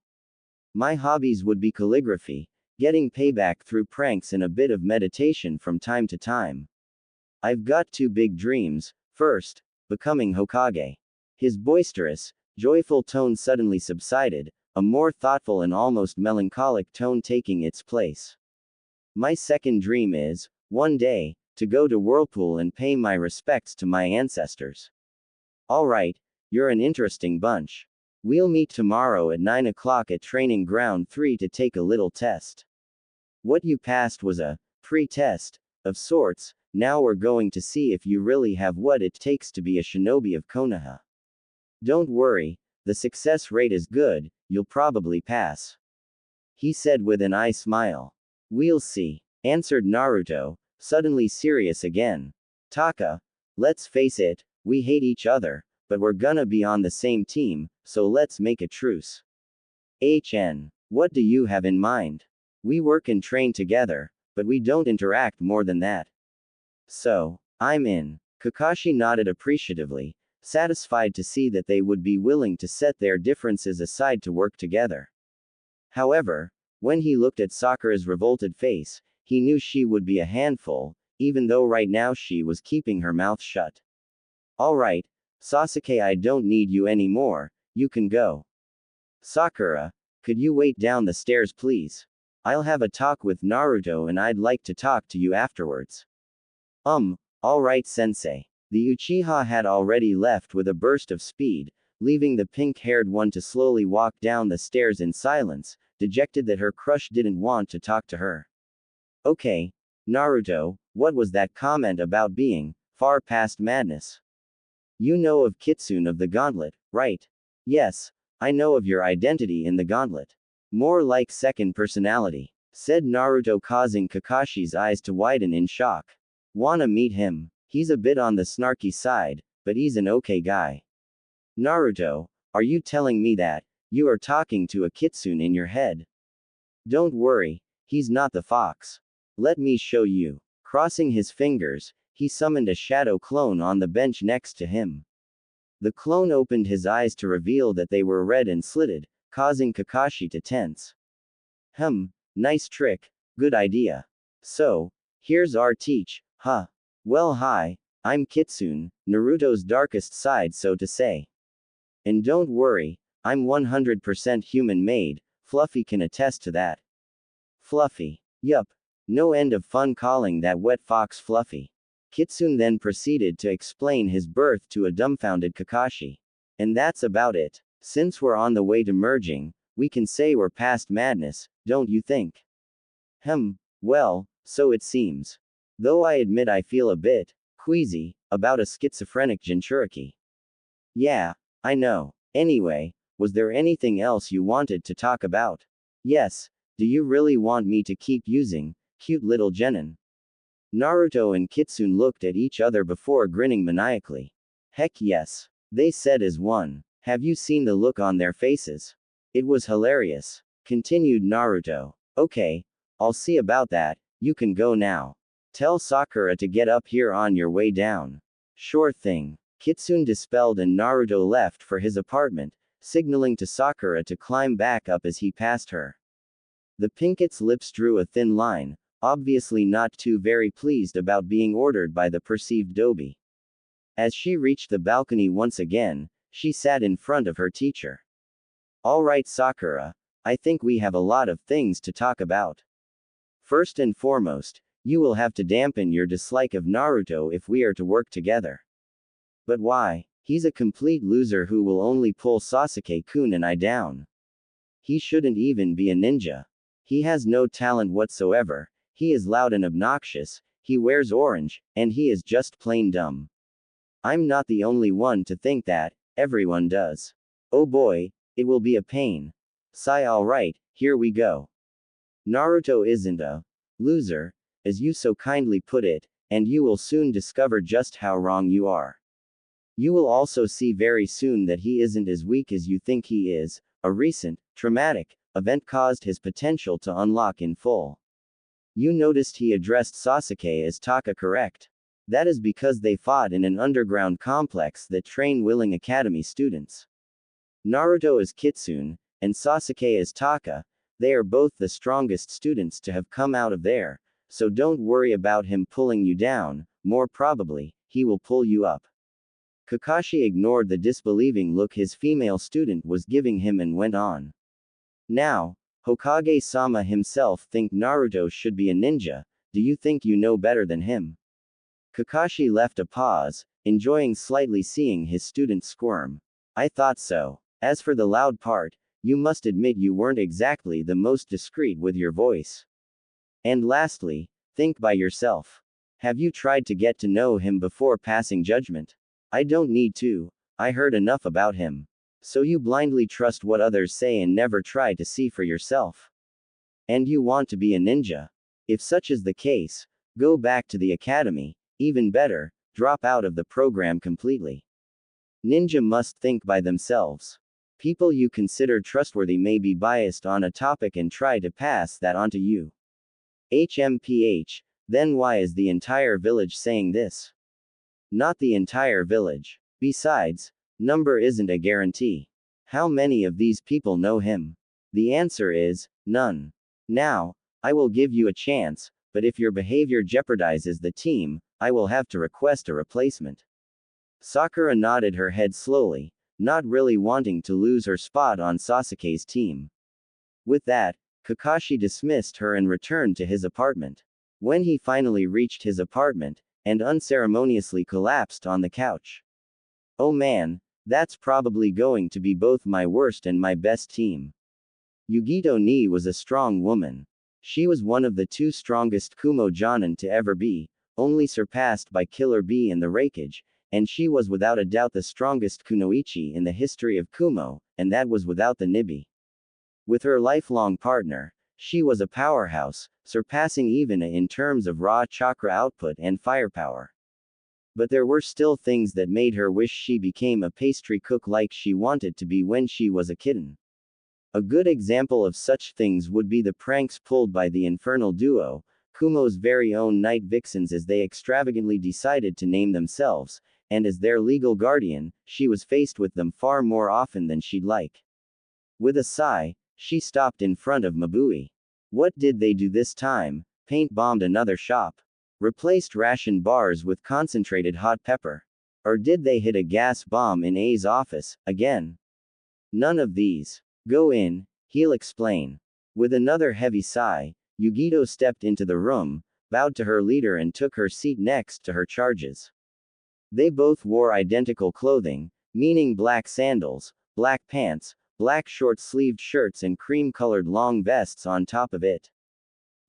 My hobbies would be calligraphy, getting payback through pranks and a bit of meditation from time to time. I've got two big dreams. First, becoming Hokage. His boisterous, joyful tone suddenly subsided, a more thoughtful and almost melancholic tone taking its place. My second dream is, one day, to go to Whirlpool and pay my respects to my ancestors. Alright, you're an interesting bunch. We'll meet tomorrow at 9 o'clock at Training Ground 3 to take a little test. What you passed was a pre-test, of sorts. Now we're going to see if you really have what it takes to be a shinobi of Konoha. Don't worry, the success rate is good, you'll probably pass. He said with an eye smile. We'll see, answered Naruto, suddenly serious again. Taka, let's face it, we hate each other, but we're gonna be on the same team, so let's make a truce. What do you have in mind? We work and train together, but we don't interact more than that. So, I'm in. Kakashi nodded appreciatively, satisfied to see that they would be willing to set their differences aside to work together. However, when he looked at Sakura's revolted face, he knew she would be a handful, even though right now she was keeping her mouth shut. Alright, Sasuke, I don't need you anymore, you can go. Sakura, could you wait down the stairs please? I'll have a talk with Naruto and I'd like to talk to you afterwards. Alright sensei. The Uchiha had already left with a burst of speed, leaving the pink-haired one to slowly walk down the stairs in silence, dejected that her crush didn't want to talk to her. Okay, Naruto, what was that comment about being far past madness? You know of Kitsune of the Gauntlet, right? Yes, I know of your identity in the Gauntlet. More like second personality, said Naruto, causing Kakashi's eyes to widen in shock. Wanna meet him? He's a bit on the snarky side, but he's an okay guy. Naruto, are you telling me that you are talking to a kitsune in your head? Don't worry, he's not the fox. Let me show you. Crossing his fingers, he summoned a shadow clone on the bench next to him. The clone opened his eyes to reveal that they were red and slitted, causing Kakashi to tense. Nice trick, good idea. So, here's our teach, huh? Well hi, I'm Kitsune, Naruto's darkest side so to say. And don't worry, I'm 100% human-made, Fluffy can attest to that. Fluffy. Yup. No end of fun calling that wet fox Fluffy. Kitsune then proceeded to explain his birth to a dumbfounded Kakashi. And that's about it. Since we're on the way to merging, we can say we're past madness, don't you think? Well, so it seems. Though I admit I feel a bit queasy about a schizophrenic Jinchuriki. Yeah, I know. Anyway, was there anything else you wanted to talk about? Yes, do you really want me to keep using cute little genin? Naruto and Kitsune looked at each other before grinning maniacally. Heck yes. They said as one. Have you seen the look on their faces? It was hilarious. Continued Naruto. Okay, I'll see about that, you can go now. Tell Sakura to get up here on your way down. Sure thing. Kitsune dispelled and Naruto left for his apartment, signaling to Sakura to climb back up as he passed her. The Pinket's lips drew a thin line, obviously not too very pleased about being ordered by the perceived Doby. As she reached the balcony once again, she sat in front of her teacher. Alright Sakura, I think we have a lot of things to talk about. First and foremost, you will have to dampen your dislike of Naruto if we are to work together. But why? He's a complete loser who will only pull Sasuke-kun and I down. He shouldn't even be a ninja. He has no talent whatsoever, he is loud and obnoxious, he wears orange, and he is just plain dumb. I'm not the only one to think that, everyone does. Oh boy, it will be a pain. Sigh alright, here we go. Naruto isn't a loser, as you so kindly put it, and you will soon discover just how wrong you are. You will also see very soon that he isn't as weak as you think he is. A recent, traumatic event caused his potential to unlock in full. You noticed he addressed Sasuke as Taka, correct? That is because they fought in an underground complex that train willing academy students. Naruto is Kitsune, and Sasuke is Taka. They are both the strongest students to have come out of there, so don't worry about him pulling you down, more probably, he will pull you up. Kakashi ignored the disbelieving look his female student was giving him and went on. Now, Hokage-sama himself think Naruto should be a ninja, do you think you know better than him? Kakashi left a pause, enjoying slightly seeing his student squirm. I thought so. As for the loud part, you must admit you weren't exactly the most discreet with your voice. And lastly, think by yourself. Have you tried to get to know him before passing judgment? I don't need to, I heard enough about him. So you blindly trust what others say and never try to see for yourself. And you want to be a ninja? If such is the case, go back to the academy, even better, drop out of the program completely. Ninja must think by themselves. People you consider trustworthy may be biased on a topic and try to pass that on to you. HMPH, then why is the entire village saying this? Not the entire village. Besides, number isn't a guarantee. How many of these people know him? The answer is, none. Now, I will give you a chance, but if your behavior jeopardizes the team, I will have to request a replacement. Sakura nodded her head slowly, not really wanting to lose her spot on Sasuke's team. With that, Kakashi dismissed her and returned to his apartment. When he finally reached his apartment, and unceremoniously collapsed on the couch. Oh man, that's probably going to be both my worst and my best team. Yugito Ni was a strong woman. She was one of the two strongest Kumo Jonin to ever be, only surpassed by Killer Bee and the Raikage, and she was without a doubt the strongest kunoichi in the history of Kumo, and that was without the Nibi. With her lifelong partner, she was a powerhouse, surpassing even in terms of raw chakra output and firepower. But there were still things that made her wish she became a pastry cook like she wanted to be when she was a kitten. A good example of such things would be the pranks pulled by the infernal duo, Kumo's very own night vixens, as they extravagantly decided to name themselves, and as their legal guardian, she was faced with them far more often than she'd like. With a sigh, she stopped in front of Mabui. What did they do this time? Paint bombed another shop? Replaced ration bars with concentrated hot pepper? Or did they hit a gas bomb in A's office, again? None of these. Go in, he'll explain. With another heavy sigh, Yugito stepped into the room, bowed to her leader and took her seat next to her charges. They both wore identical clothing, meaning black sandals, black pants, black short-sleeved shirts and cream-colored long vests on top of it.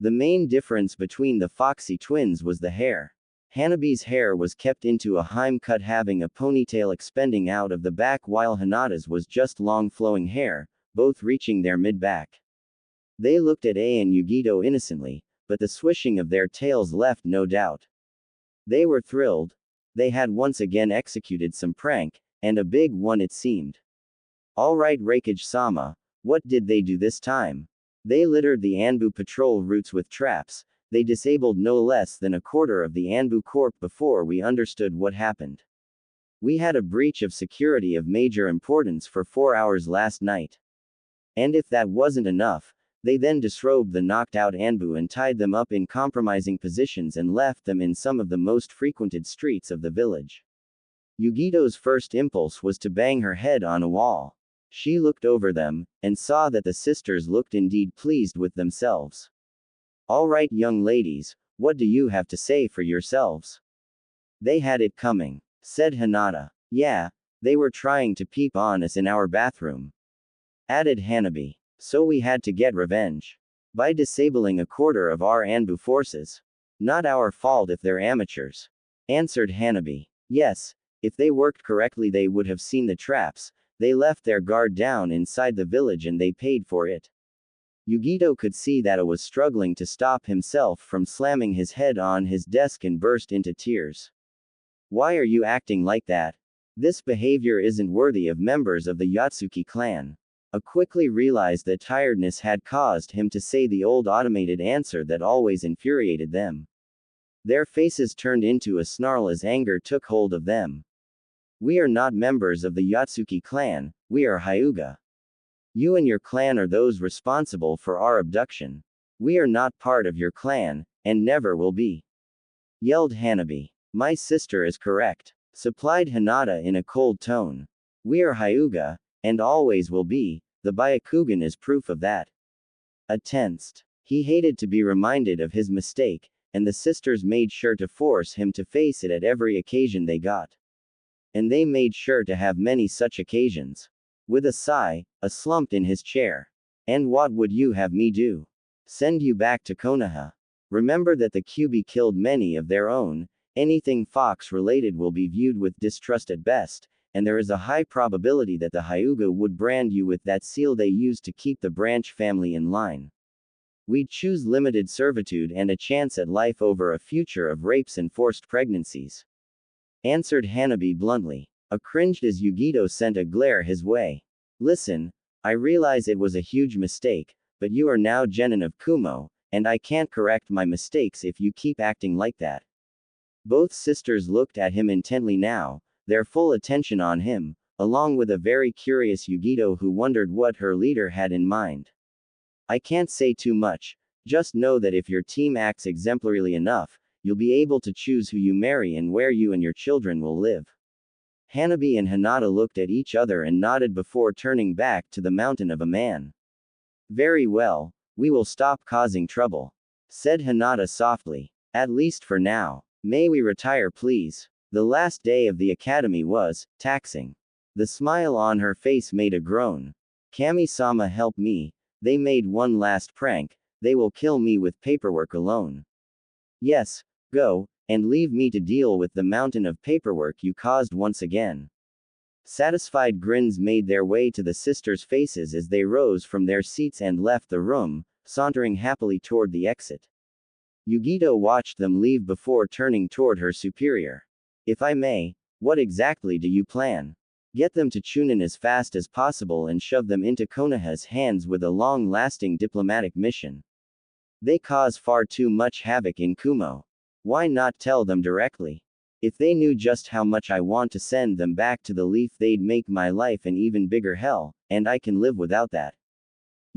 The main difference between the Foxy twins was the hair. Hanabi's hair was kept into a Heim cut, having a ponytail extending out of the back, while Hinata's was just long flowing hair, both reaching their mid-back. They looked at A and Yugito innocently, but the swishing of their tails left no doubt. They were thrilled. They had once again executed some prank, and a big one it seemed. All right, Raikage-sama, what did they do this time? They littered the Anbu patrol routes with traps. They disabled no less than a quarter of the Anbu Corp before we understood what happened. We had a breach of security of major importance for 4 hours last night. And if that wasn't enough, they then disrobed the knocked out Anbu and tied them up in compromising positions and left them in some of the most frequented streets of the village. Yugito's first impulse was to bang her head on a wall. She looked over them, and saw that the sisters looked indeed pleased with themselves. All right, young ladies, what do you have to say for yourselves? They had it coming, said Hinata. Yeah, they were trying to peep on us in our bathroom, added Hanabi. So we had to get revenge by disabling a quarter of our Anbu forces. Not our fault if they're amateurs, answered Hanabi. Yes, if they worked correctly they would have seen the traps. They left their guard down inside the village and they paid for it. Yugito could see that A was struggling to stop himself from slamming his head on his desk and burst into tears. Why are you acting like that? This behavior isn't worthy of members of the Yatsuki clan. A quickly realized that tiredness had caused him to say the old automated answer that always infuriated them. Their faces turned into a snarl as anger took hold of them. We are not members of the Yatsuki clan, we are Hyuga. You and your clan are those responsible for our abduction. We are not part of your clan, and never will be, yelled Hanabi. My sister is correct, supplied Hinata in a cold tone. We are Hyuga, and always will be. The Byakugan is proof of that. A tensed. He hated to be reminded of his mistake, and the sisters made sure to force him to face it at every occasion they got. And they made sure to have many such occasions. With a sigh, A slumped in his chair. And what would you have me do? Send you back to Konoha? Remember that the Kyubi killed many of their own. Anything Fox related will be viewed with distrust at best, and there is a high probability that the Hyuga would brand you with that seal they used to keep the branch family in line. We'd choose limited servitude and a chance at life over a future of rapes and forced pregnancies, answered Hanabi bluntly. A cringed as Yugito sent a glare his way. Listen, I realize it was a huge mistake, but you are now Genin of Kumo, and I can't correct my mistakes if you keep acting like that. Both sisters looked at him intently now, their full attention on him, along with a very curious Yugito who wondered what her leader had in mind. I can't say too much, just know that if your team acts exemplarily enough, you'll be able to choose who you marry and where you and your children will live. Hanabi and Hinata looked at each other and nodded before turning back to the mountain of a man. Very well, we will stop causing trouble, said Hinata softly. At least for now. May we retire please? The last day of the academy was taxing. The smile on her face made a groan. Kami-sama help me, they made one last prank, they will kill me with paperwork alone. Yes, go, and leave me to deal with the mountain of paperwork you caused once again. Satisfied grins made their way to the sisters' faces as they rose from their seats and left the room, sauntering happily toward the exit. Yugito watched them leave before turning toward her superior. If I may, what exactly do you plan? Get them to Chunin as fast as possible and shove them into Konoha's hands with a long-lasting diplomatic mission. They cause far too much havoc in Kumo. Why not tell them directly? If they knew just how much I want to send them back to the leaf, they'd make my life an even bigger hell, and I can live without that.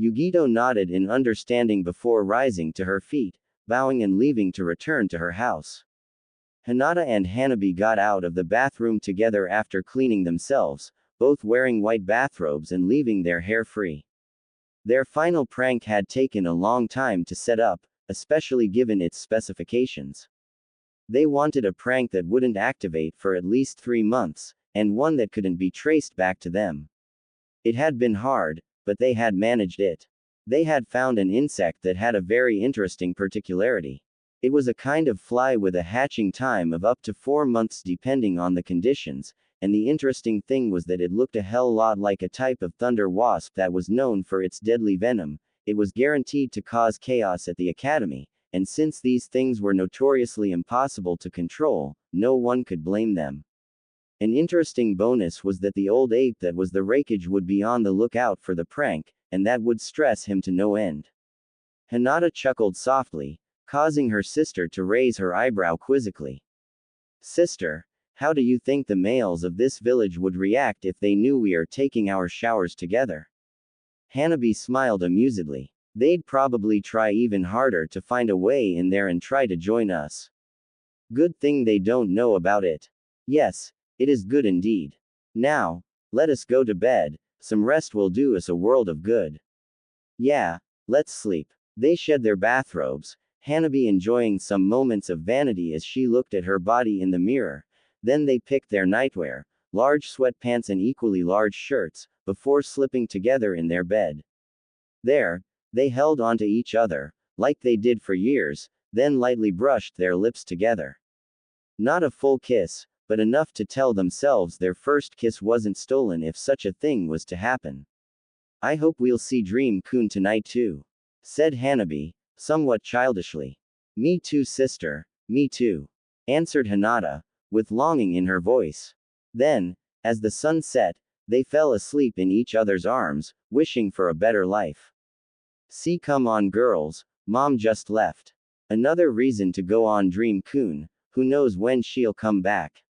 Yugito nodded in understanding before rising to her feet, bowing and leaving to return to her house. Hinata and Hanabi got out of the bathroom together after cleaning themselves, both wearing white bathrobes and leaving their hair free. Their final prank had taken a long time to set up, especially given its specifications. They wanted a prank that wouldn't activate for at least 3 months, and one that couldn't be traced back to them. It had been hard, but they had managed it. They had found an insect that had a very interesting particularity. It was a kind of fly with a hatching time of up to 4 months depending on the conditions, and the interesting thing was that it looked a hell lot like a type of thunder wasp that was known for its deadly venom. It was guaranteed to cause chaos at the academy, and since these things were notoriously impossible to control, no one could blame them. An interesting bonus was that the old ape that was the Raikage would be on the lookout for the prank, and that would stress him to no end. Hinata chuckled softly, causing her sister to raise her eyebrow quizzically. Sister, how do you think the males of this village would react if they knew we are taking our showers together? Hanabi smiled amusedly. They'd probably try even harder to find a way in there and try to join us. Good thing they don't know about it. Yes, it is good indeed. Now, let us go to bed, some rest will do us a world of good. Yeah, let's sleep. They shed their bathrobes, Hanabi enjoying some moments of vanity as she looked at her body in the mirror. Then they picked their nightwear, large sweatpants and equally large shirts, before slipping together in their bed. There, they held onto each other, like they did for years, then lightly brushed their lips together. Not a full kiss, but enough to tell themselves their first kiss wasn't stolen if such a thing was to happen. I hope we'll see Dream-kun tonight too, said Hanabi, somewhat childishly. Me too, sister, me too, answered Hinata, with longing in her voice. Then, as the sun set, they fell asleep in each other's arms, wishing for a better life. See, come on girls, mom just left. Another reason to go on Dream-kun, who knows when she'll come back.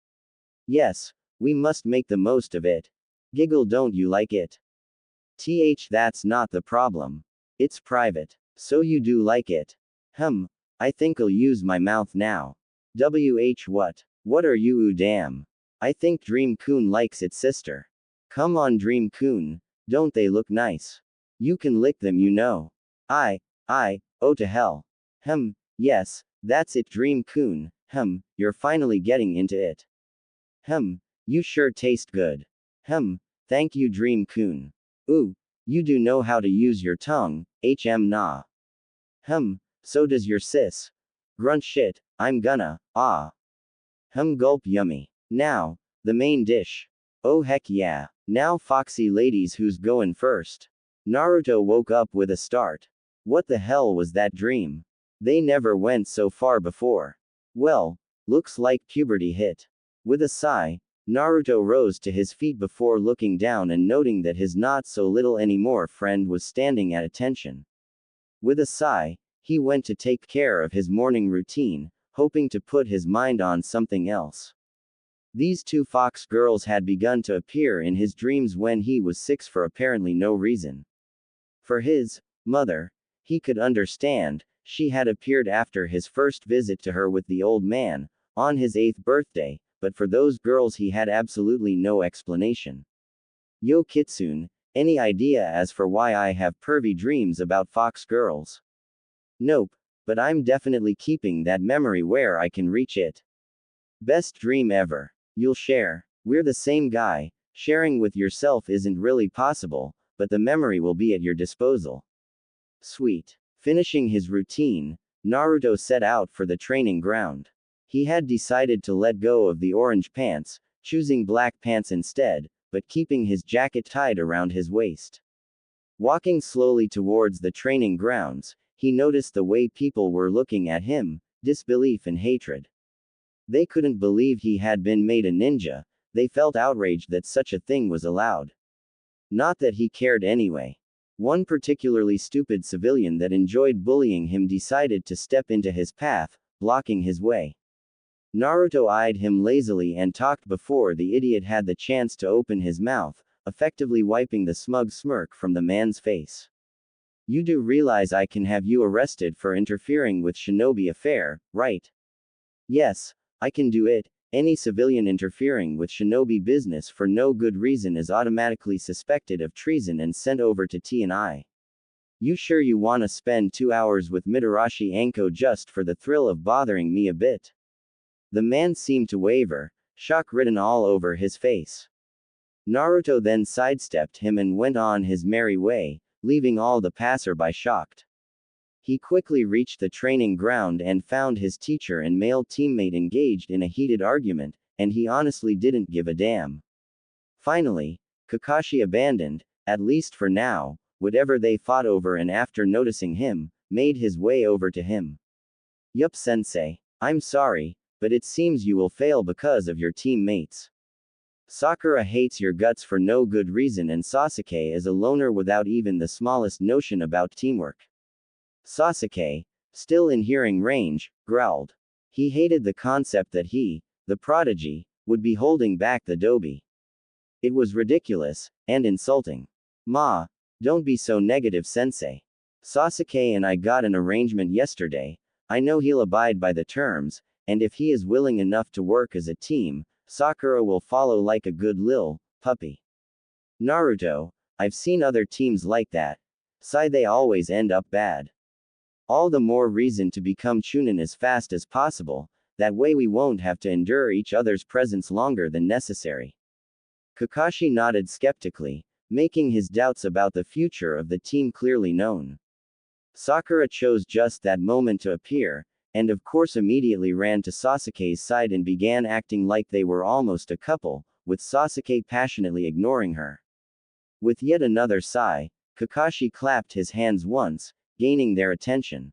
Yes, we must make the most of it. Giggle, don't you like it? That's not the problem. It's private. So you do like it. I think I'll use my mouth now. What? What are you, damn? I think Dream-kun likes it, sister. Come on Dream-kun, don't they look nice? You can lick them, you know. Oh to hell. Yes, that's it Dream-kun, you're finally getting into it. You sure taste good. Thank you Dream-kun. Ooh, you do know how to use your tongue, nah. So does your sis. Grunt shit, I'm gonna, gulp yummy. Now, the main dish. Oh heck yeah. Now foxy ladies, who's goin' first? Naruto woke up with a start. What the hell was that dream? They never went so far before. Well, looks like puberty hit. With a sigh, Naruto rose to his feet before looking down and noting that his not so little anymore friend was standing at attention. With a sigh, he went to take care of his morning routine, hoping to put his mind on something else. These two fox girls had begun to appear in his dreams when he was 6 for apparently no reason. For his mother, he could understand, she had appeared after his first visit to her with the old man, on his 8th birthday, but for those girls he had absolutely no explanation. Yo Kitsune, any idea as for why I have pervy dreams about fox girls? Nope, but I'm definitely keeping that memory where I can reach it. Best dream ever. You'll share. We're the same guy, sharing with yourself isn't really possible, but the memory will be at your disposal. Sweet. Finishing his routine, Naruto set out for the training ground. He had decided to let go of the orange pants, choosing black pants instead, but keeping his jacket tied around his waist. Walking slowly towards the training grounds, he noticed the way people were looking at him, disbelief and hatred. They couldn't believe he had been made a ninja, they felt outraged that such a thing was allowed. Not that he cared anyway. One particularly stupid civilian that enjoyed bullying him decided to step into his path, blocking his way. Naruto eyed him lazily and talked before the idiot had the chance to open his mouth, effectively wiping the smug smirk from the man's face. You do realize I can have you arrested for interfering with shinobi affair, right? Yes, I can do it. Any civilian interfering with shinobi business for no good reason is automatically suspected of treason and sent over to T&I. You sure you wanna spend 2 hours with Mitarashi Anko just for the thrill of bothering me a bit? The man seemed to waver, shock written all over his face. Naruto then sidestepped him and went on his merry way, leaving all the passerby shocked. He quickly reached the training ground and found his teacher and male teammate engaged in a heated argument, and he honestly didn't give a damn. Finally, Kakashi abandoned, at least for now, whatever they fought over and after noticing him, made his way over to him. Yup, sensei. I'm sorry, but it seems you will fail because of your teammates. Sakura hates your guts for no good reason and Sasuke is a loner without even the smallest notion about teamwork. Sasuke, still in hearing range, growled. He hated the concept that he, the prodigy, would be holding back the dobi. It was ridiculous, and insulting. Ma, don't be so negative, sensei. Sasuke and I got an arrangement yesterday. I know he'll abide by the terms, and if he is willing enough to work as a team, Sakura will follow like a good lil puppy. Naruto, I've seen other teams like that. They always end up bad. All the more reason to become Chunin as fast as possible, that way we won't have to endure each other's presence longer than necessary. Kakashi nodded skeptically, making his doubts about the future of the team clearly known. Sakura chose just that moment to appear, and of course immediately ran to Sasuke's side and began acting like they were almost a couple, with Sasuke passionately ignoring her. With yet another sigh, Kakashi clapped his hands once, gaining their attention.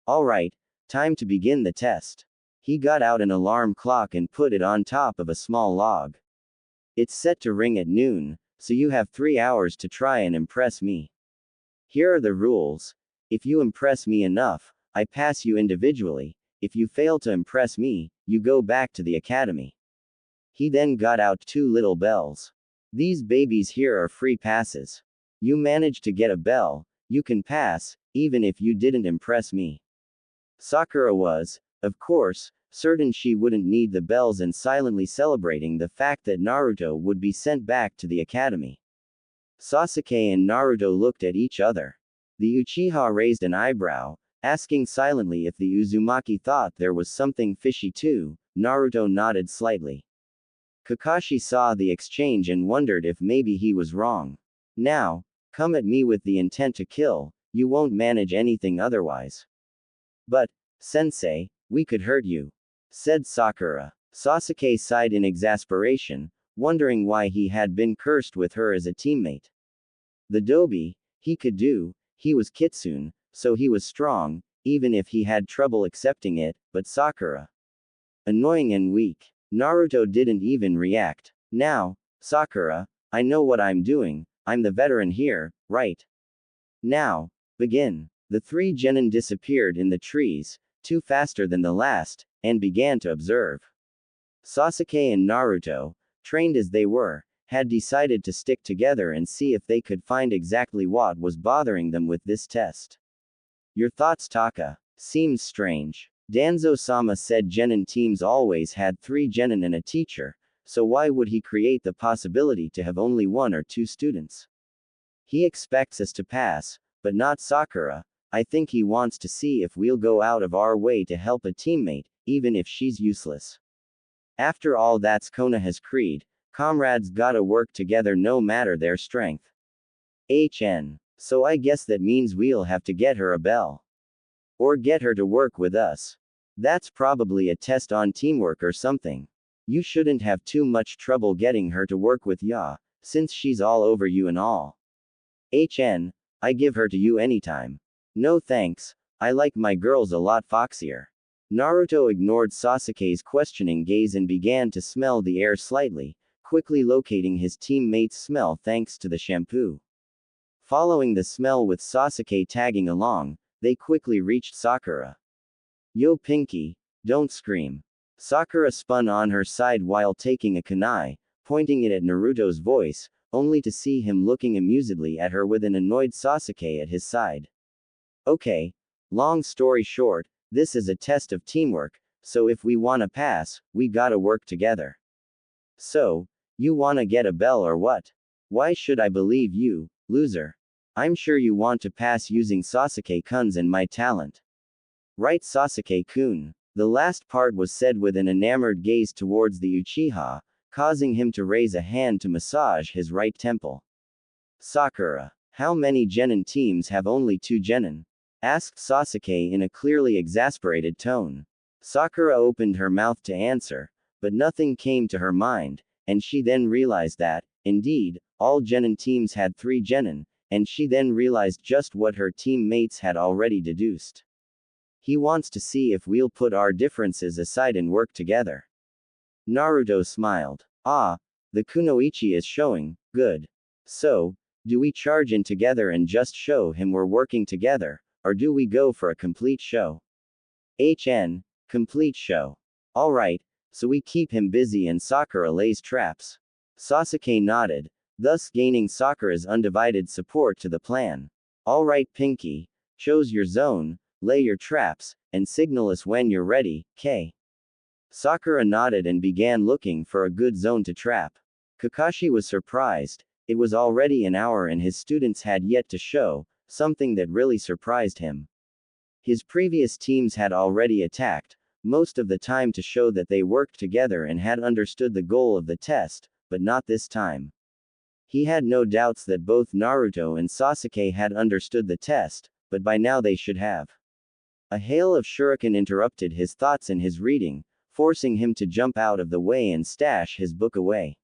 Alright, time to begin the test. He got out an alarm clock and put it on top of a small log. It's set to ring at noon, so you have 3 hours to try and impress me. Here are the rules. If you impress me enough, I pass you individually. If you fail to impress me, you go back to the academy. He then got out 2 little bells. These babies here are free passes. You manage to get a bell, you can pass, even if you didn't impress me. Sakura was, of course, certain she wouldn't need the bells and silently celebrating the fact that Naruto would be sent back to the academy. Sasuke and Naruto looked at each other. The Uchiha raised an eyebrow, asking silently if the Uzumaki thought there was something fishy too. Naruto nodded slightly. Kakashi saw the exchange and wondered if maybe he was wrong. Now, come at me with the intent to kill, you won't manage anything otherwise. But, sensei, we could hurt you, said Sakura. Sasuke sighed in exasperation, wondering why he had been cursed with her as a teammate. The dobi, he could do, he was Kitsune, so he was strong, even if he had trouble accepting it, but Sakura. Annoying and weak. Naruto didn't even react. Now, Sakura, I know what I'm doing, I'm the veteran here, right? Now, begin. The 3 genin disappeared in the trees, 2 faster than the last, and began to observe. Sasuke and Naruto, trained as they were, had decided to stick together and see if they could find exactly what was bothering them with this test. Your thoughts, Taka? Seems strange. Danzo-sama said genin teams always had 3 genin and a teacher, so why would he create the possibility to have only 1 or 2 students? He expects us to pass, but not Sakura. I think he wants to see if we'll go out of our way to help a teammate, even if she's useless. After all, that's Konoha's creed. Comrades gotta work together no matter their strength. So I guess that means we'll have to get her a bell. Or get her to work with us. That's probably a test on teamwork or something. You shouldn't have too much trouble getting her to work with ya, since she's all over you and all. I give her to you anytime. No thanks, I like my girls a lot foxier. Naruto ignored Sasuke's questioning gaze and began to smell the air slightly, quickly locating his teammate's smell thanks to the shampoo. Following the smell with Sasuke tagging along, they quickly reached Sakura. Yo Pinky, don't scream. Sakura spun on her side while taking a kunai, pointing it at Naruto's voice, only to see him looking amusedly at her with an annoyed Sasuke at his side. Okay. Long story short, this is a test of teamwork, so if we wanna pass, we gotta work together. So, you wanna get a bell or what? Why should I believe you, loser? I'm sure you want to pass using Sasuke-kun's and my talent. Right, Sasuke-kun. The last part was said with an enamored gaze towards the Uchiha, causing him to raise a hand to massage his right temple. Sakura. How many genin teams have only 2 genin? Asked Sasuke in a clearly exasperated tone. Sakura opened her mouth to answer, but nothing came to her mind, and she then realized that, indeed, all genin teams had 3 genin, and she then realized just what her teammates had already deduced. He wants to see if we'll put our differences aside and work together. Naruto smiled. Ah, the kunoichi is showing, good. So, do we charge in together and just show him we're working together, or do we go for a complete show? Complete show. Alright, so we keep him busy and Sakura lays traps. Sasuke nodded, thus gaining Sakura's undivided support to the plan. Alright Pinky, choose your zone, lay your traps, and signal us when you're ready, K. Sakura nodded and began looking for a good zone to trap. Kakashi was surprised, it was already an hour and his students had yet to show, something that really surprised him. His previous teams had already attacked, most of the time to show that they worked together and had understood the goal of the test, but not this time. He had no doubts that both Naruto and Sasuke had understood the test, but by now they should have. A hail of shuriken interrupted his thoughts and his reading, forcing him to jump out of the way and stash his book away.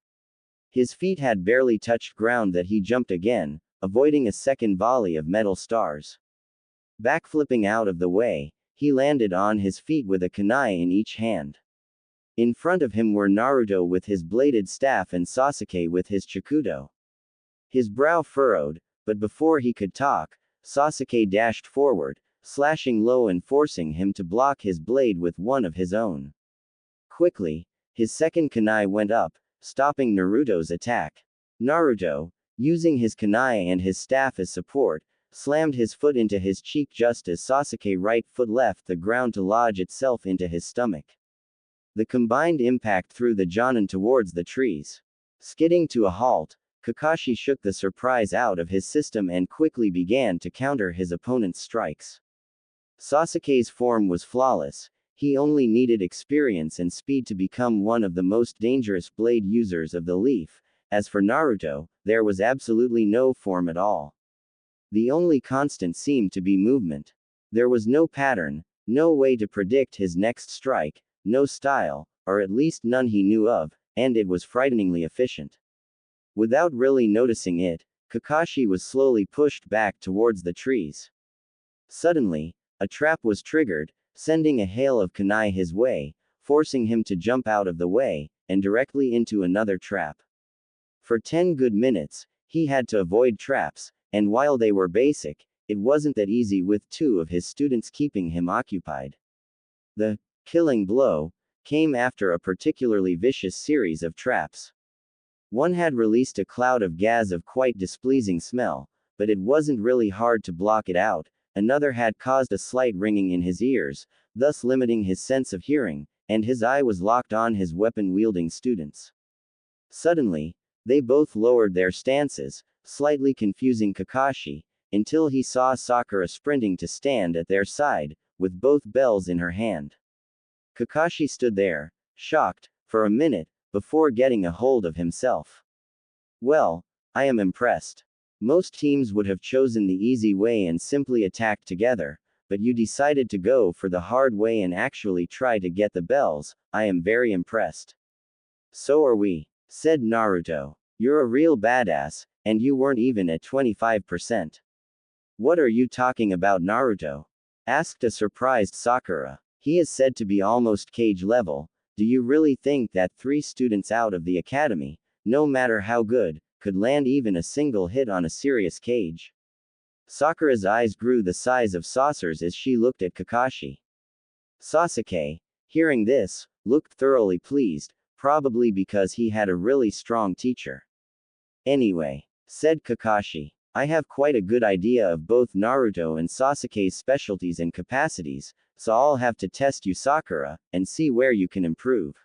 His feet had barely touched ground that he jumped again, avoiding a second volley of metal stars. Backflipping out of the way, he landed on his feet with a kunai in each hand. In front of him were Naruto with his bladed staff and Sasuke with his chikudo. His brow furrowed, but before he could talk, Sasuke dashed forward, slashing low and forcing him to block his blade with one of his own. Quickly, his second kunai went up, stopping Naruto's attack. Naruto, using his kunai and his staff as support, slammed his foot into his cheek just as Sasuke's right foot left the ground to lodge itself into his stomach. The combined impact threw the Jonin towards the trees. Skidding to a halt, Kakashi shook the surprise out of his system and quickly began to counter his opponent's strikes. Sasuke's form was flawless, he only needed experience and speed to become one of the most dangerous blade users of the leaf. As for Naruto, there was absolutely no form at all. The only constant seemed to be movement. There was no pattern, no way to predict his next strike, no style, or at least none he knew of, and it was frighteningly efficient. Without really noticing it, Kakashi was slowly pushed back towards the trees. Suddenly, a trap was triggered, sending a hail of kunai his way, forcing him to jump out of the way, and directly into another trap. For 10 good minutes, he had to avoid traps, and while they were basic, it wasn't that easy with 2 of his students keeping him occupied. The killing blow came after a particularly vicious series of traps. One had released a cloud of gas of quite displeasing smell, but it wasn't really hard to block it out. Another had caused a slight ringing in his ears, thus limiting his sense of hearing, and his eye was locked on his weapon-wielding students. Suddenly, they both lowered their stances, slightly confusing Kakashi, until he saw Sakura sprinting to stand at their side, with both bells in her hand. Kakashi stood there, shocked, for a minute, before getting a hold of himself. Well, I am impressed. Most teams would have chosen the easy way and simply attacked together, but you decided to go for the hard way and actually try to get the bells. I am very impressed. So are we, said Naruto. You're a real badass, And you weren't even at 25%. What are you talking about, Naruto? Asked a surprised Sakura. He is said to be almost cage level. Do you really think that 3 students out of the academy, no matter how good, could land even a single hit on a serious cage? Sakura's eyes grew the size of saucers as she looked at Kakashi. Sasuke, hearing this, looked thoroughly pleased, probably because he had a really strong teacher. Anyway, said Kakashi, I have quite a good idea of both Naruto and Sasuke's specialties and capacities, so I'll have to test you, Sakura, and see where you can improve.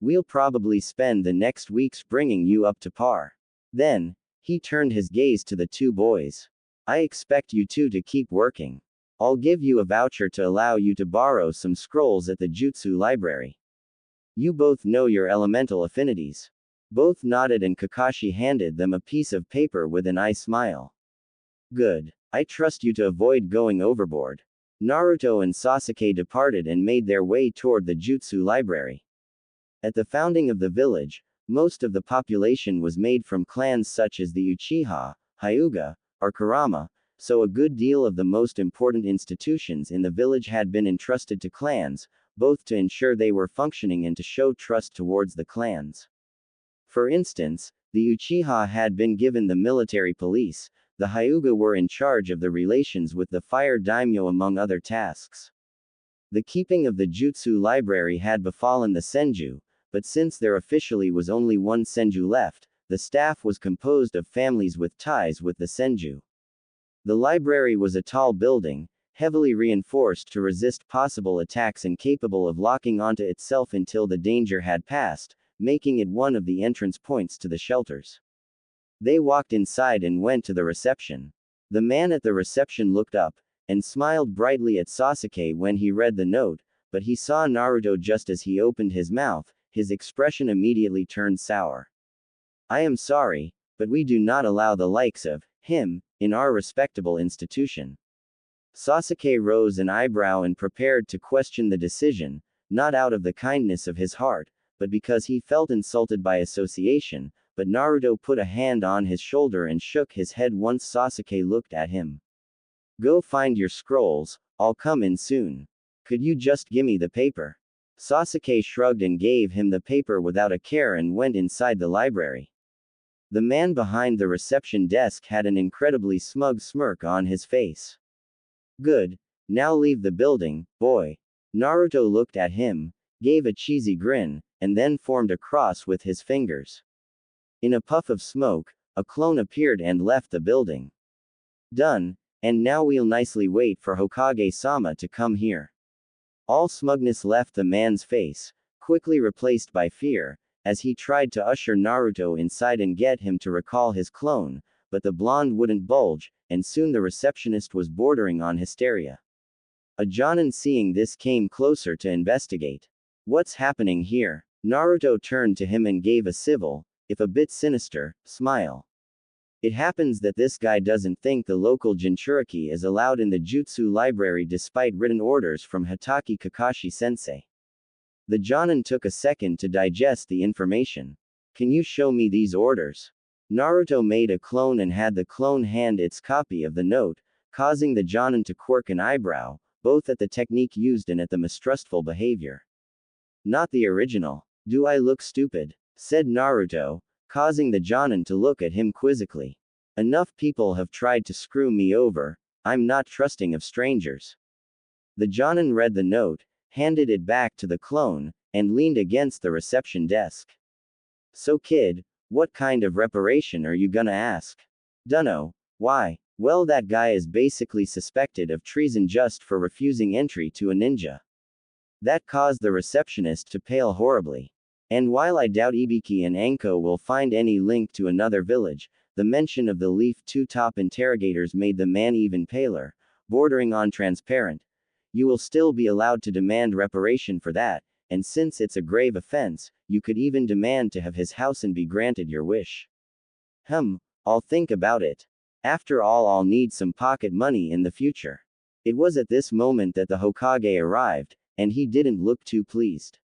We'll probably spend the next weeks bringing you up to par. Then, he turned his gaze to the 2 boys. I expect you two to keep working. I'll give you a voucher to allow you to borrow some scrolls at the Jutsu library. You both know your elemental affinities. Both nodded and Kakashi handed them a piece of paper with an eye smile. Good. I trust you to avoid going overboard. Naruto and Sasuke departed and made their way toward the Jutsu library. At the founding of the village, most of the population was made from clans such as the Uchiha, Hyuga, or Kurama, so a good deal of the most important institutions in the village had been entrusted to clans, both to ensure they were functioning and to show trust towards the clans. For instance, the Uchiha had been given the military police, the Hyuga were in charge of the relations with the fire daimyo among other tasks. The keeping of the Jutsu library had befallen the Senju, but since there officially was only one Senju left, the staff was composed of families with ties with the Senju. The library was a tall building, heavily reinforced to resist possible attacks and capable of locking onto itself until the danger had passed, making it one of the entrance points to the shelters. They walked inside and went to the reception. The man at the reception looked up, and smiled brightly at Sasuke when he read the note, but he saw Naruto just as he opened his mouth, his expression immediately turned sour. I am sorry, but we do not allow the likes of him in our respectable institution. Sasuke rose an eyebrow and prepared to question the decision, not out of the kindness of his heart, but because he felt insulted by association, but Naruto put a hand on his shoulder and shook his head once Sasuke looked at him. Go find your scrolls, I'll come in soon. Could you just gimme the paper? Sasuke shrugged and gave him the paper without a care and went inside the library. The man behind the reception desk had an incredibly smug smirk on his face. Good, now leave the building, boy. Naruto looked at him, gave a cheesy grin, and then formed a cross with his fingers. In a puff of smoke, a clone appeared and left the building. Done, and now we'll nicely wait for Hokage-sama to come here. All smugness left the man's face, quickly replaced by fear, as he tried to usher Naruto inside and get him to recall his clone, but the blonde wouldn't budge, and soon the receptionist was bordering on hysteria. A Jonin seeing this came closer to investigate. What's happening here? Naruto turned to him and gave a civil, if a bit sinister, smile. It happens that this guy doesn't think the local Jinchuriki is allowed in the Jutsu library despite written orders from Hatake Kakashi-sensei. The Jonin took a second to digest the information. Can you show me these orders? Naruto made a clone and had the clone hand its copy of the note, causing the Jonin to quirk an eyebrow, both at the technique used and at the mistrustful behavior. Not the original. Do I look stupid? Said Naruto, causing the Jonin to look at him quizzically. Enough people have tried to screw me over, I'm not trusting of strangers. The Jonin read the note, handed it back to the clone, and leaned against the reception desk. So kid, what kind of reparation are you gonna ask? Dunno. Why? Well, that guy is basically suspected of treason just for refusing entry to a ninja. That caused the receptionist to pale horribly. And while I doubt Ibiki and Anko will find any link to another village, the mention of the Leaf 2 top interrogators made the man even paler, bordering on transparent. You will still be allowed to demand reparation for that, and since it's a grave offense, you could even demand to have his house and be granted your wish. I'll think about it. After all, I'll need some pocket money in the future. It was at this moment that the Hokage arrived, and he didn't look too pleased.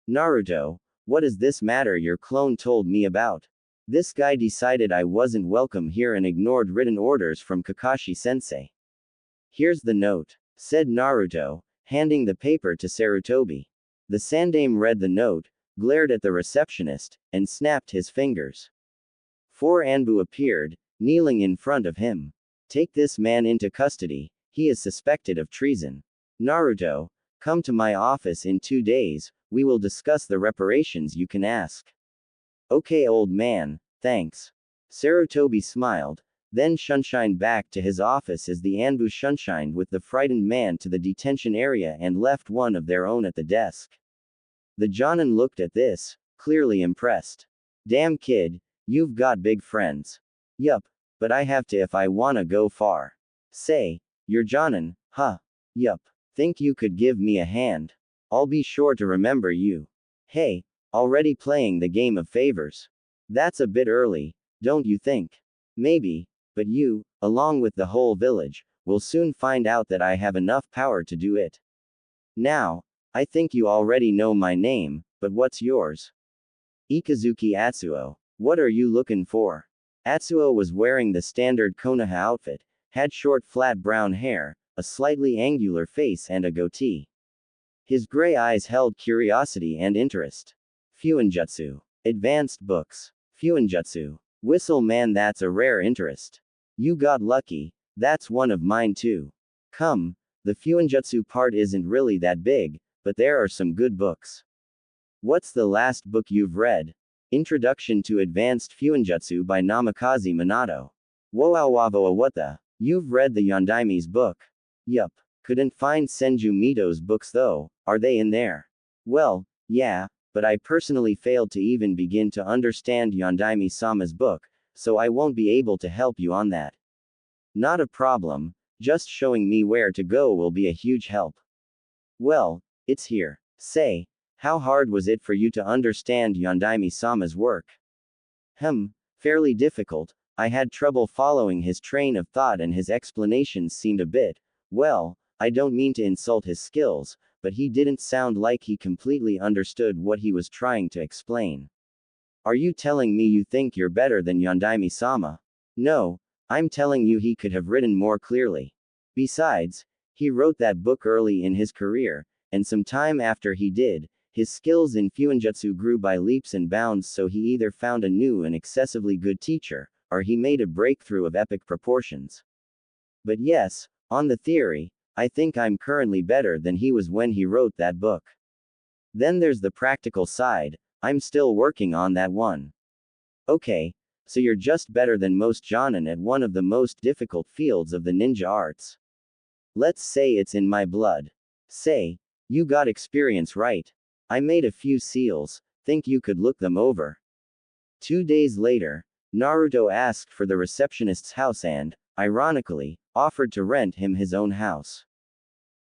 Naruto, what is this matter your clone told me about? This guy decided I wasn't welcome here and ignored written orders from Kakashi-sensei. Here's the note, said Naruto, handing the paper to Sarutobi. The Sandaime read the note, glared at the receptionist, and snapped his fingers. 4 Anbu appeared, kneeling in front of him. Take this man into custody, he is suspected of treason. Naruto, come to my office in 2 days, we will discuss the reparations you can ask. Okay old man, thanks. Sarutobi smiled, then shunshined back to his office as the Anbu shunshined with the frightened man to the detention area and left one of their own at the desk. The Jonin looked at this, clearly impressed. Damn kid, you've got big friends. Yup, but I have to if I wanna go far. Say, you're Jonin, huh? Yup. Think you could give me a hand? I'll be sure to remember you. Hey, already playing the game of favors. That's a bit early, don't you think? Maybe, but you, along with the whole village, will soon find out that I have enough power to do it. Now, I think you already know my name, but what's yours? Ikazuki Atsuo. What are you looking for? Atsuo was wearing the standard Konoha outfit, had short flat brown hair, a slightly angular face and a goatee. His gray eyes held curiosity and interest. Fuinjutsu. Advanced books. Fuinjutsu. Whistle man, that's a rare interest. You got lucky, that's one of mine too. Come, the Fuinjutsu part isn't really that big, but there are some good books. What's the last book you've read? Introduction to Advanced Fuinjutsu by Namikaze Minato. Whoa, what the? You've read the Yondaime's book? Yup. Couldn't find Senju Mito's books though, are they in there? Well, yeah, but I personally failed to even begin to understand Yondaime-sama's book, so I won't be able to help you on that. Not a problem, just showing me where to go will be a huge help. Well, it's here. Say, how hard was it for you to understand Yondaime-sama's work? Fairly difficult. I had trouble following his train of thought and his explanations seemed a bit, well, I don't mean to insult his skills, but he didn't sound like he completely understood what he was trying to explain. Are you telling me you think you're better than Yondaime-sama? No, I'm telling you he could have written more clearly. Besides, he wrote that book early in his career, and some time after he did, his skills in Fuinjutsu grew by leaps and bounds, so he either found a new and excessively good teacher, or he made a breakthrough of epic proportions. But yes, on the theory, I think I'm currently better than he was when he wrote that book. Then there's the practical side, I'm still working on that one. Okay, so you're just better than most Jonin at one of the most difficult fields of the ninja arts. Let's say it's in my blood. Say, you got experience right. I made a few seals, think you could look them over. 2 days later, Naruto asked for the receptionist's house and, ironically, offered to rent him his own house.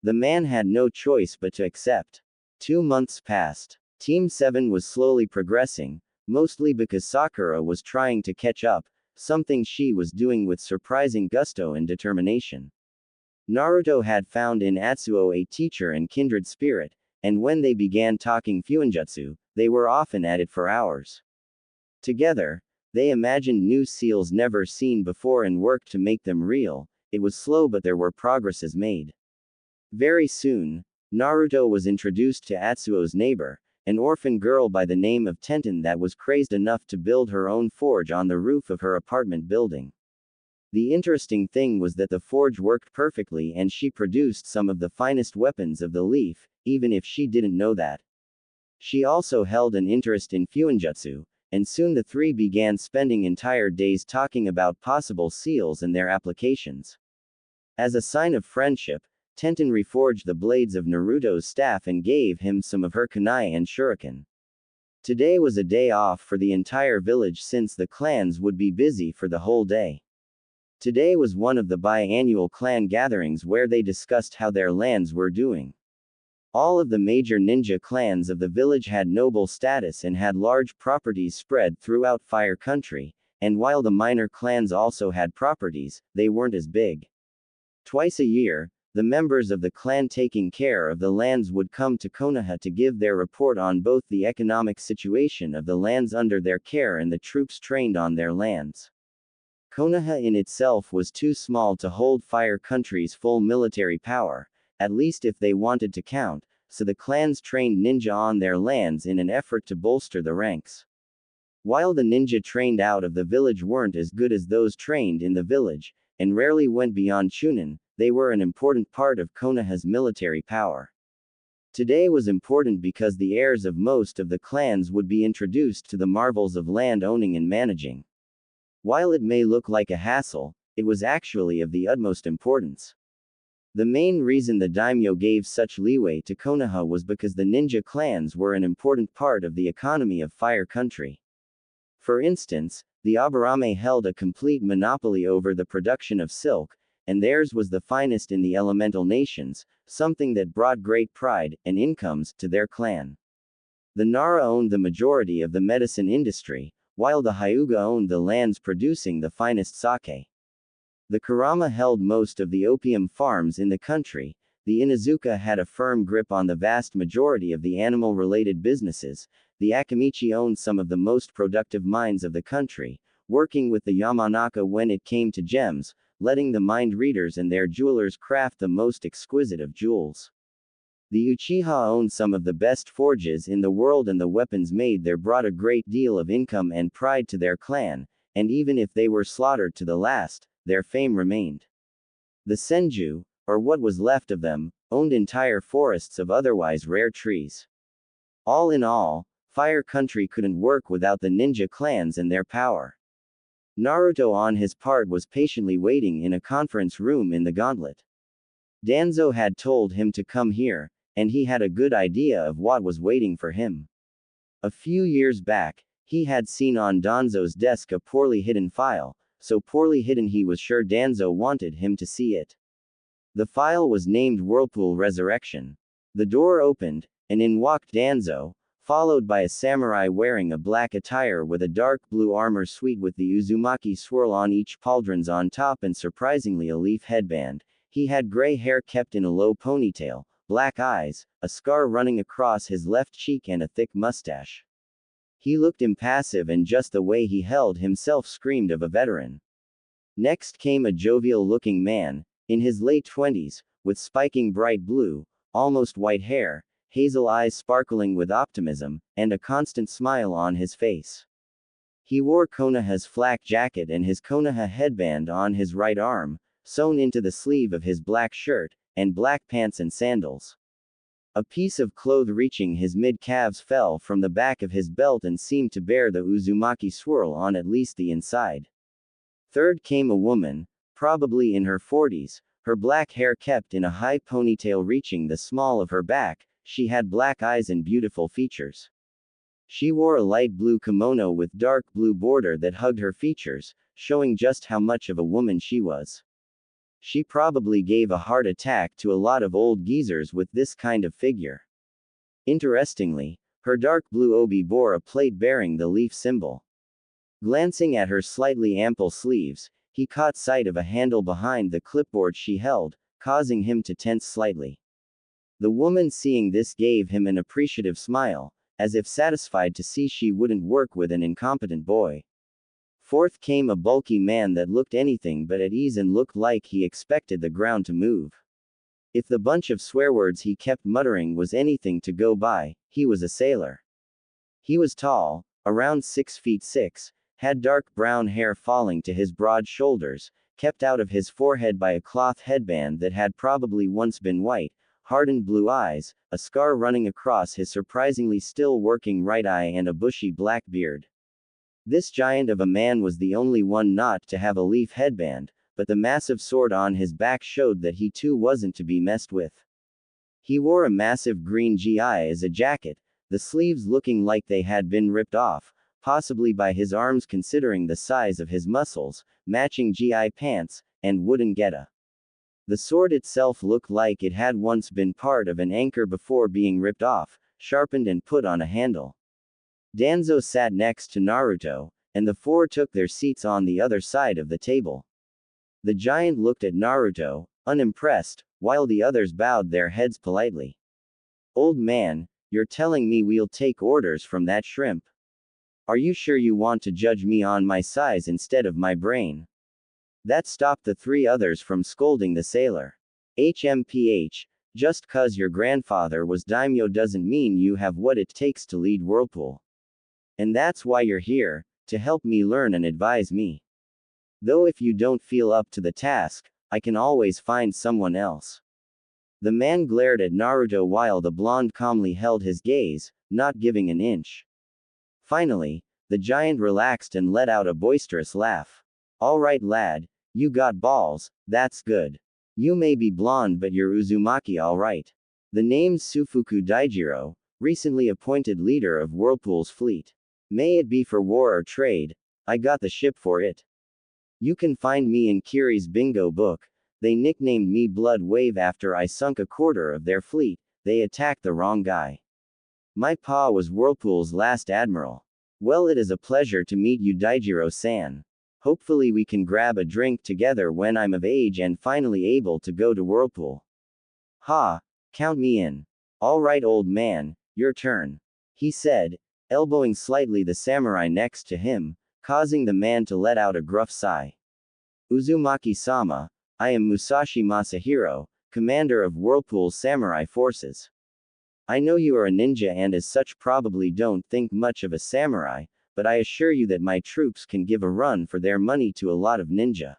The man had no choice but to accept. 2 months passed. Team 7 was slowly progressing, mostly because Sakura was trying to catch up, something she was doing with surprising gusto and determination. Naruto had found in Atsuo a teacher and kindred spirit, and when they began talking Fuinjutsu, they were often at it for hours. Together, they imagined new seals never seen before and worked to make them real. It was slow but there were progresses made. Very soon, Naruto was introduced to Atsuo's neighbor, an orphan girl by the name of Tenten that was crazed enough to build her own forge on the roof of her apartment building. The interesting thing was that the forge worked perfectly and she produced some of the finest weapons of the leaf, even if she didn't know that. She also held an interest in Fuinjutsu, and soon the three began spending entire days talking about possible seals and their applications. As a sign of friendship, Tenten reforged the blades of Naruto's staff and gave him some of her kunai and shuriken. Today was a day off for the entire village since the clans would be busy for the whole day. Today was one of the biannual clan gatherings where they discussed how their lands were doing. All of the major ninja clans of the village had noble status and had large properties spread throughout Fire Country, and while the minor clans also had properties, they weren't as big. Twice a year, the members of the clan taking care of the lands would come to Konoha to give their report on both the economic situation of the lands under their care and the troops trained on their lands. Konoha in itself was too small to hold Fire Country's full military power, at least if they wanted to count, so the clans trained ninja on their lands in an effort to bolster the ranks. While the ninja trained out of the village weren't as good as those trained in the village, and rarely went beyond Chunin, they were an important part of Konoha's military power. Today was important because the heirs of most of the clans would be introduced to the marvels of land owning and managing. While it may look like a hassle, it was actually of the utmost importance. The main reason the daimyo gave such leeway to Konoha was because the ninja clans were an important part of the economy of Fire Country. For instance, the Aburame held a complete monopoly over the production of silk, and theirs was the finest in the elemental nations, something that brought great pride and incomes to their clan. The Nara owned the majority of the medicine industry, while the Hyuga owned the lands producing the finest sake. The Kurama held most of the opium farms in the country. The Inuzuka had a firm grip on the vast majority of the animal-related businesses. The Akimichi owned some of the most productive mines of the country, working with the Yamanaka when it came to gems, letting the mind readers and their jewelers craft the most exquisite of jewels. The Uchiha owned some of the best forges in the world, and the weapons made there brought a great deal of income and pride to their clan, and even if they were slaughtered to the last, their fame remained. The Senju, or what was left of them, owned entire forests of otherwise rare trees. All in all, Fire Country couldn't work without the ninja clans and their power. Naruto on his part was patiently waiting in a conference room in the gauntlet. Danzo had told him to come here, and he had a good idea of what was waiting for him. A few years back, he had seen on Danzo's desk a poorly hidden file, so poorly hidden he was sure Danzo wanted him to see it. The file was named Whirlpool Resurrection. The door opened, and in walked Danzo, followed by a samurai wearing a black attire with a dark blue armor suite with the Uzumaki swirl on each pauldrons on top and surprisingly a leaf headband. He had gray hair kept in a low ponytail, black eyes, a scar running across his left cheek and a thick mustache. He looked impassive, and just the way he held himself screamed of a veteran. Next came a jovial-looking man, in his late 20s, with spiking bright blue, almost white hair, hazel eyes sparkling with optimism, and a constant smile on his face. He wore Konoha's flak jacket and his Konoha headband on his right arm, sewn into the sleeve of his black shirt, and black pants and sandals. A piece of cloth reaching his mid-calves fell from the back of his belt and seemed to bear the Uzumaki swirl on at least the inside. Third came a woman, probably in her 40s, her black hair kept in a high ponytail reaching the small of her back. She had black eyes and beautiful features. She wore a light blue kimono with dark blue border that hugged her features, showing just how much of a woman she was. She probably gave a heart attack to a lot of old geezers with this kind of figure. Interestingly, her dark blue obi bore a plate bearing the leaf symbol. Glancing at her slightly ample sleeves, he caught sight of a handle behind the clipboard she held, causing him to tense slightly. The woman seeing this gave him an appreciative smile, as if satisfied to see she wouldn't work with an incompetent boy. Fourth came a bulky man that looked anything but at ease and looked like he expected the ground to move. If the bunch of swear words he kept muttering was anything to go by, he was a sailor. He was tall, around 6 feet 6, had dark brown hair falling to his broad shoulders, kept out of his forehead by a cloth headband that had probably once been white, hardened blue eyes, a scar running across his surprisingly still working right eye, and a bushy black beard. This giant of a man was the only one not to have a leaf headband, but the massive sword on his back showed that he too wasn't to be messed with. He wore a massive green gi as a jacket, the sleeves looking like they had been ripped off, possibly by his arms considering the size of his muscles, matching gi pants, and wooden geta. The sword itself looked like it had once been part of an anchor before being ripped off, sharpened and put on a handle. Danzo sat next to Naruto, and the four took their seats on the other side of the table. The giant looked at Naruto, unimpressed, while the others bowed their heads politely. Old man, you're telling me we'll take orders from that shrimp? Are you sure you want to judge me on my size instead of my brain? That stopped the three others from scolding the sailor. HMPH, just 'cause your grandfather was daimyo doesn't mean you have what it takes to lead Whirlpool. And that's why you're here, to help me learn and advise me. Though if you don't feel up to the task, I can always find someone else. The man glared at Naruto while the blonde calmly held his gaze, not giving an inch. Finally, the giant relaxed and let out a boisterous laugh. All right, lad, you got balls, that's good. You may be blonde, but you're Uzumaki, all right. The name's Sufuku Daijiro, recently appointed leader of Whirlpool's fleet. May it be for war or trade, I got the ship for it. You can find me in Kiri's bingo book. They nicknamed me Blood Wave after I sunk a quarter of their fleet. They attacked the wrong guy. My pa was Whirlpool's last admiral. Well, it is a pleasure to meet you, Daijiro-san. Hopefully we can grab a drink together when I'm of age and finally able to go to Whirlpool. Ha, count me in. All right, old man, your turn. He said, elbowing slightly the samurai next to him, causing the man to let out a gruff sigh. Uzumaki-sama, I am Musashi Masahiro, commander of Whirlpool's samurai forces. I know you are a ninja and as such probably don't think much of a samurai, but I assure you that my troops can give a run for their money to a lot of ninja.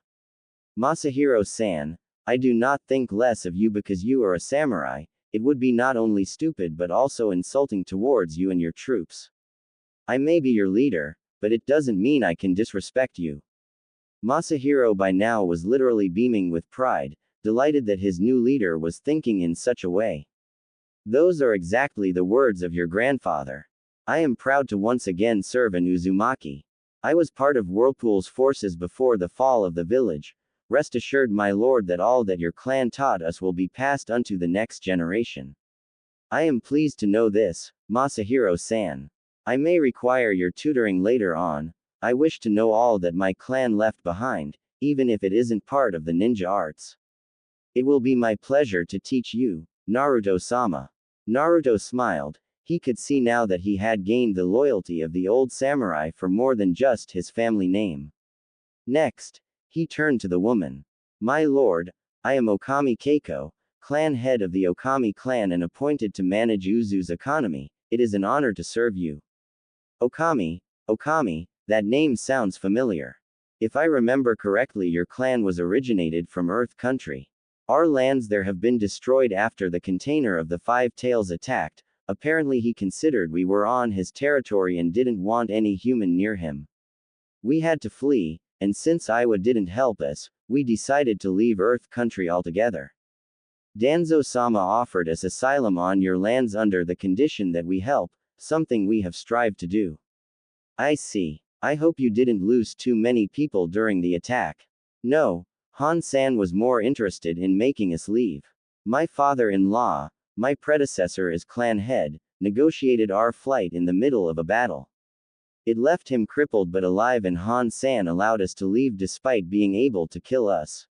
Masahiro-san, I do not think less of you because you are a samurai. It would be not only stupid but also insulting towards you and your troops. I may be your leader, but it doesn't mean I can disrespect you. Masahiro by now was literally beaming with pride, delighted that his new leader was thinking in such a way. Those are exactly the words of your grandfather. I am proud to once again serve an Uzumaki. I was part of Whirlpool's forces before the fall of the village. Rest assured, my lord, that all that your clan taught us will be passed unto the next generation. I am pleased to know this, Masahiro-san. I may require your tutoring later on. I wish to know all that my clan left behind, even if it isn't part of the ninja arts. It will be my pleasure to teach you, Naruto-sama. Naruto smiled. He could see now that he had gained the loyalty of the old samurai for more than just his family name. Next, he turned to the woman. My lord, I am Okami Keiko, clan head of the Okami clan and appointed to manage Uzu's economy. It is an honor to serve you. Okami, that name sounds familiar. If I remember correctly, your clan was originated from Earth Country. Our lands there have been destroyed after the container of the Five Tails attacked. Apparently he considered we were on his territory and didn't want any human near him. We had to flee, and since Iwa didn't help us, we decided to leave Earth Country altogether. Danzo-sama offered us asylum on your lands under the condition that we help, something we have strived to do. I see. I hope you didn't lose too many people during the attack. No, Han-san was more interested in making us leave. My father-in-law, my predecessor as clan head, negotiated our flight in the middle of a battle. It left him crippled but alive, and Han-san allowed us to leave despite being able to kill us.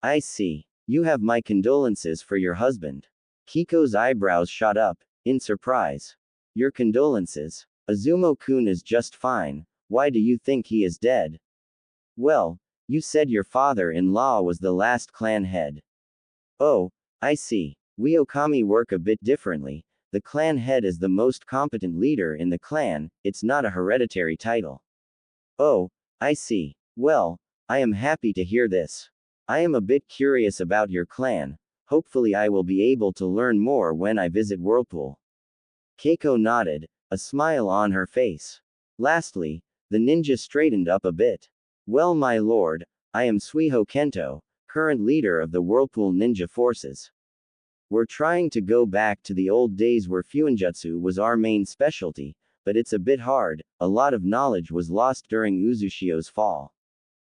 I see. You have my condolences for your husband. Kiko's eyebrows shot up, in surprise. Your condolences? Azumo-kun is just fine. Why do you think he is dead? Well, you said your father-in-law was the last clan head. Oh, I see. We Okami work a bit differently. The clan head is the most competent leader in the clan, it's not a hereditary title. Oh, I see. Well, I am happy to hear this. I am a bit curious about your clan. Hopefully I will be able to learn more when I visit Whirlpool. Keiko nodded, a smile on her face. Lastly, the ninja straightened up a bit. Well, my lord, I am Suiho Kento, current leader of the Whirlpool ninja forces. We're trying to go back to the old days where Fuinjutsu was our main specialty, but it's a bit hard. A lot of knowledge was lost during Uzushio's fall.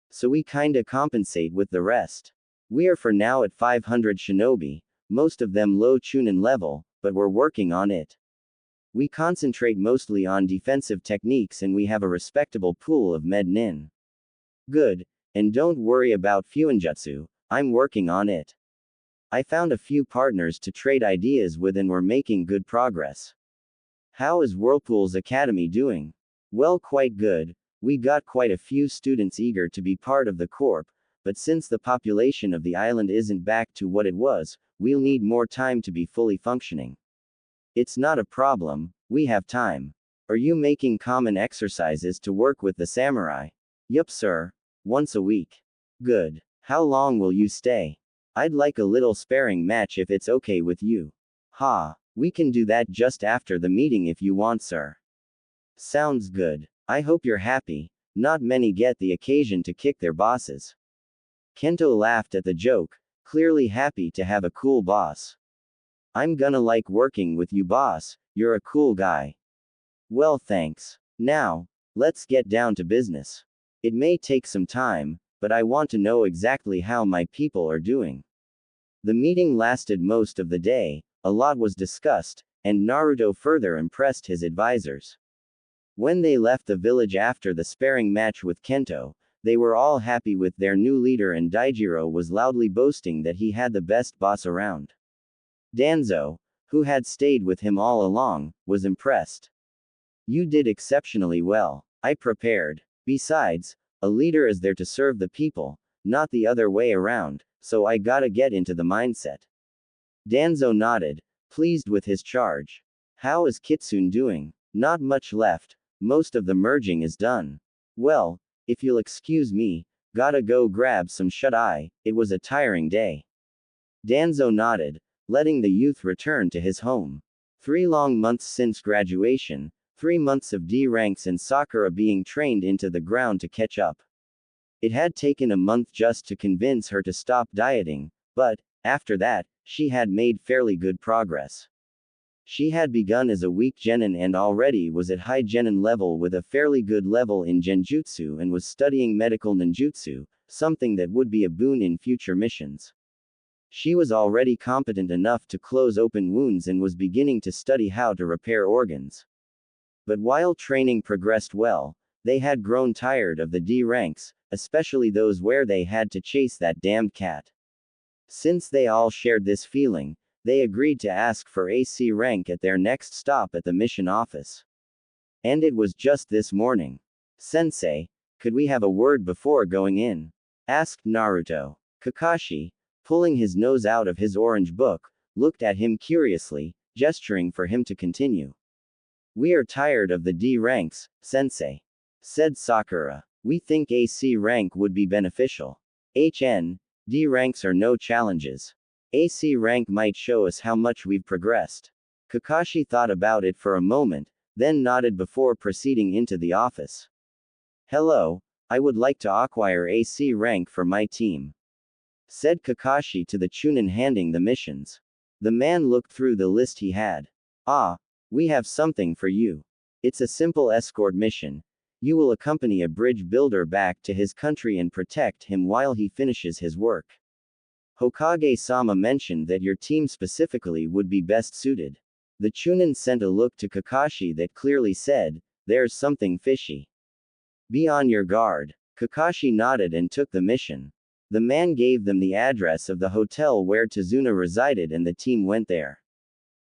So we kinda compensate with the rest. We are for now at 500 shinobi, most of them low chunin level, but we're working on it. We concentrate mostly on defensive techniques and we have a respectable pool of med nin. Good, and don't worry about Fuinjutsu, I'm working on it. I found a few partners to trade ideas with and we're making good progress. How is Whirlpool's academy doing? Well, quite good. We got quite a few students eager to be part of the corp, but since the population of the island isn't back to what it was, we'll need more time to be fully functioning. It's not a problem, we have time. Are you making common exercises to work with the samurai? Yup, sir. Once a week. Good. How long will you stay? I'd like a little sparring match if it's okay with you. Ha, we can do that just after the meeting if you want, sir. Sounds good. I hope you're happy. Not many get the occasion to kick their bosses. Kento laughed at the joke, clearly happy to have a cool boss. I'm gonna like working with you, boss. You're a cool guy. Well, thanks. Now, let's get down to business. It may take some time, but I want to know exactly how my people are doing. The meeting lasted most of the day, a lot was discussed, and Naruto further impressed his advisors. When they left the village after the sparring match with Kento, they were all happy with their new leader and Daijiro was loudly boasting that he had the best boss around. Danzo, who had stayed with him all along, was impressed. You did exceptionally well. I prepared. Besides, a leader is there to serve the people, not the other way around, so I gotta get into the mindset. Danzo nodded, pleased with his charge. How is Kitsune doing? Not much left, most of the merging is done. Well, if you'll excuse me, gotta go grab some shut-eye, it was a tiring day. Danzo nodded, letting the youth return to his home. 3 long months since graduation, 3 months of D ranks and Sakura being trained into the ground to catch up. It had taken a month just to convince her to stop dieting, but, after that, she had made fairly good progress. She had begun as a weak genin and already was at high genin level with a fairly good level in genjutsu and was studying medical ninjutsu, something that would be a boon in future missions. She was already competent enough to close open wounds and was beginning to study how to repair organs. But while training progressed well, they had grown tired of the D ranks, especially those where they had to chase that damned cat. Since they all shared this feeling, they agreed to ask for AC rank at their next stop at the mission office. And it was just this morning. Sensei, could we have a word before going in? Asked Naruto. Kakashi, pulling his nose out of his orange book, looked at him curiously, gesturing for him to continue. We are tired of the D ranks, sensei. Said Sakura. We think AC rank would be beneficial. D ranks are no challenges. AC rank might show us how much we've progressed. Kakashi thought about it for a moment, then nodded before proceeding into the office. Hello, I would like to acquire AC rank for my team. Said Kakashi to the Chunin handing the missions. The man looked through the list he had. Ah, we have something for you. It's a simple escort mission. You will accompany a bridge builder back to his country and protect him while he finishes his work. Hokage-sama mentioned that your team specifically would be best suited. The Chunin sent a look to Kakashi that clearly said, there's something fishy. Be on your guard. Kakashi nodded and took the mission. The man gave them the address of the hotel where Tazuna resided and the team went there.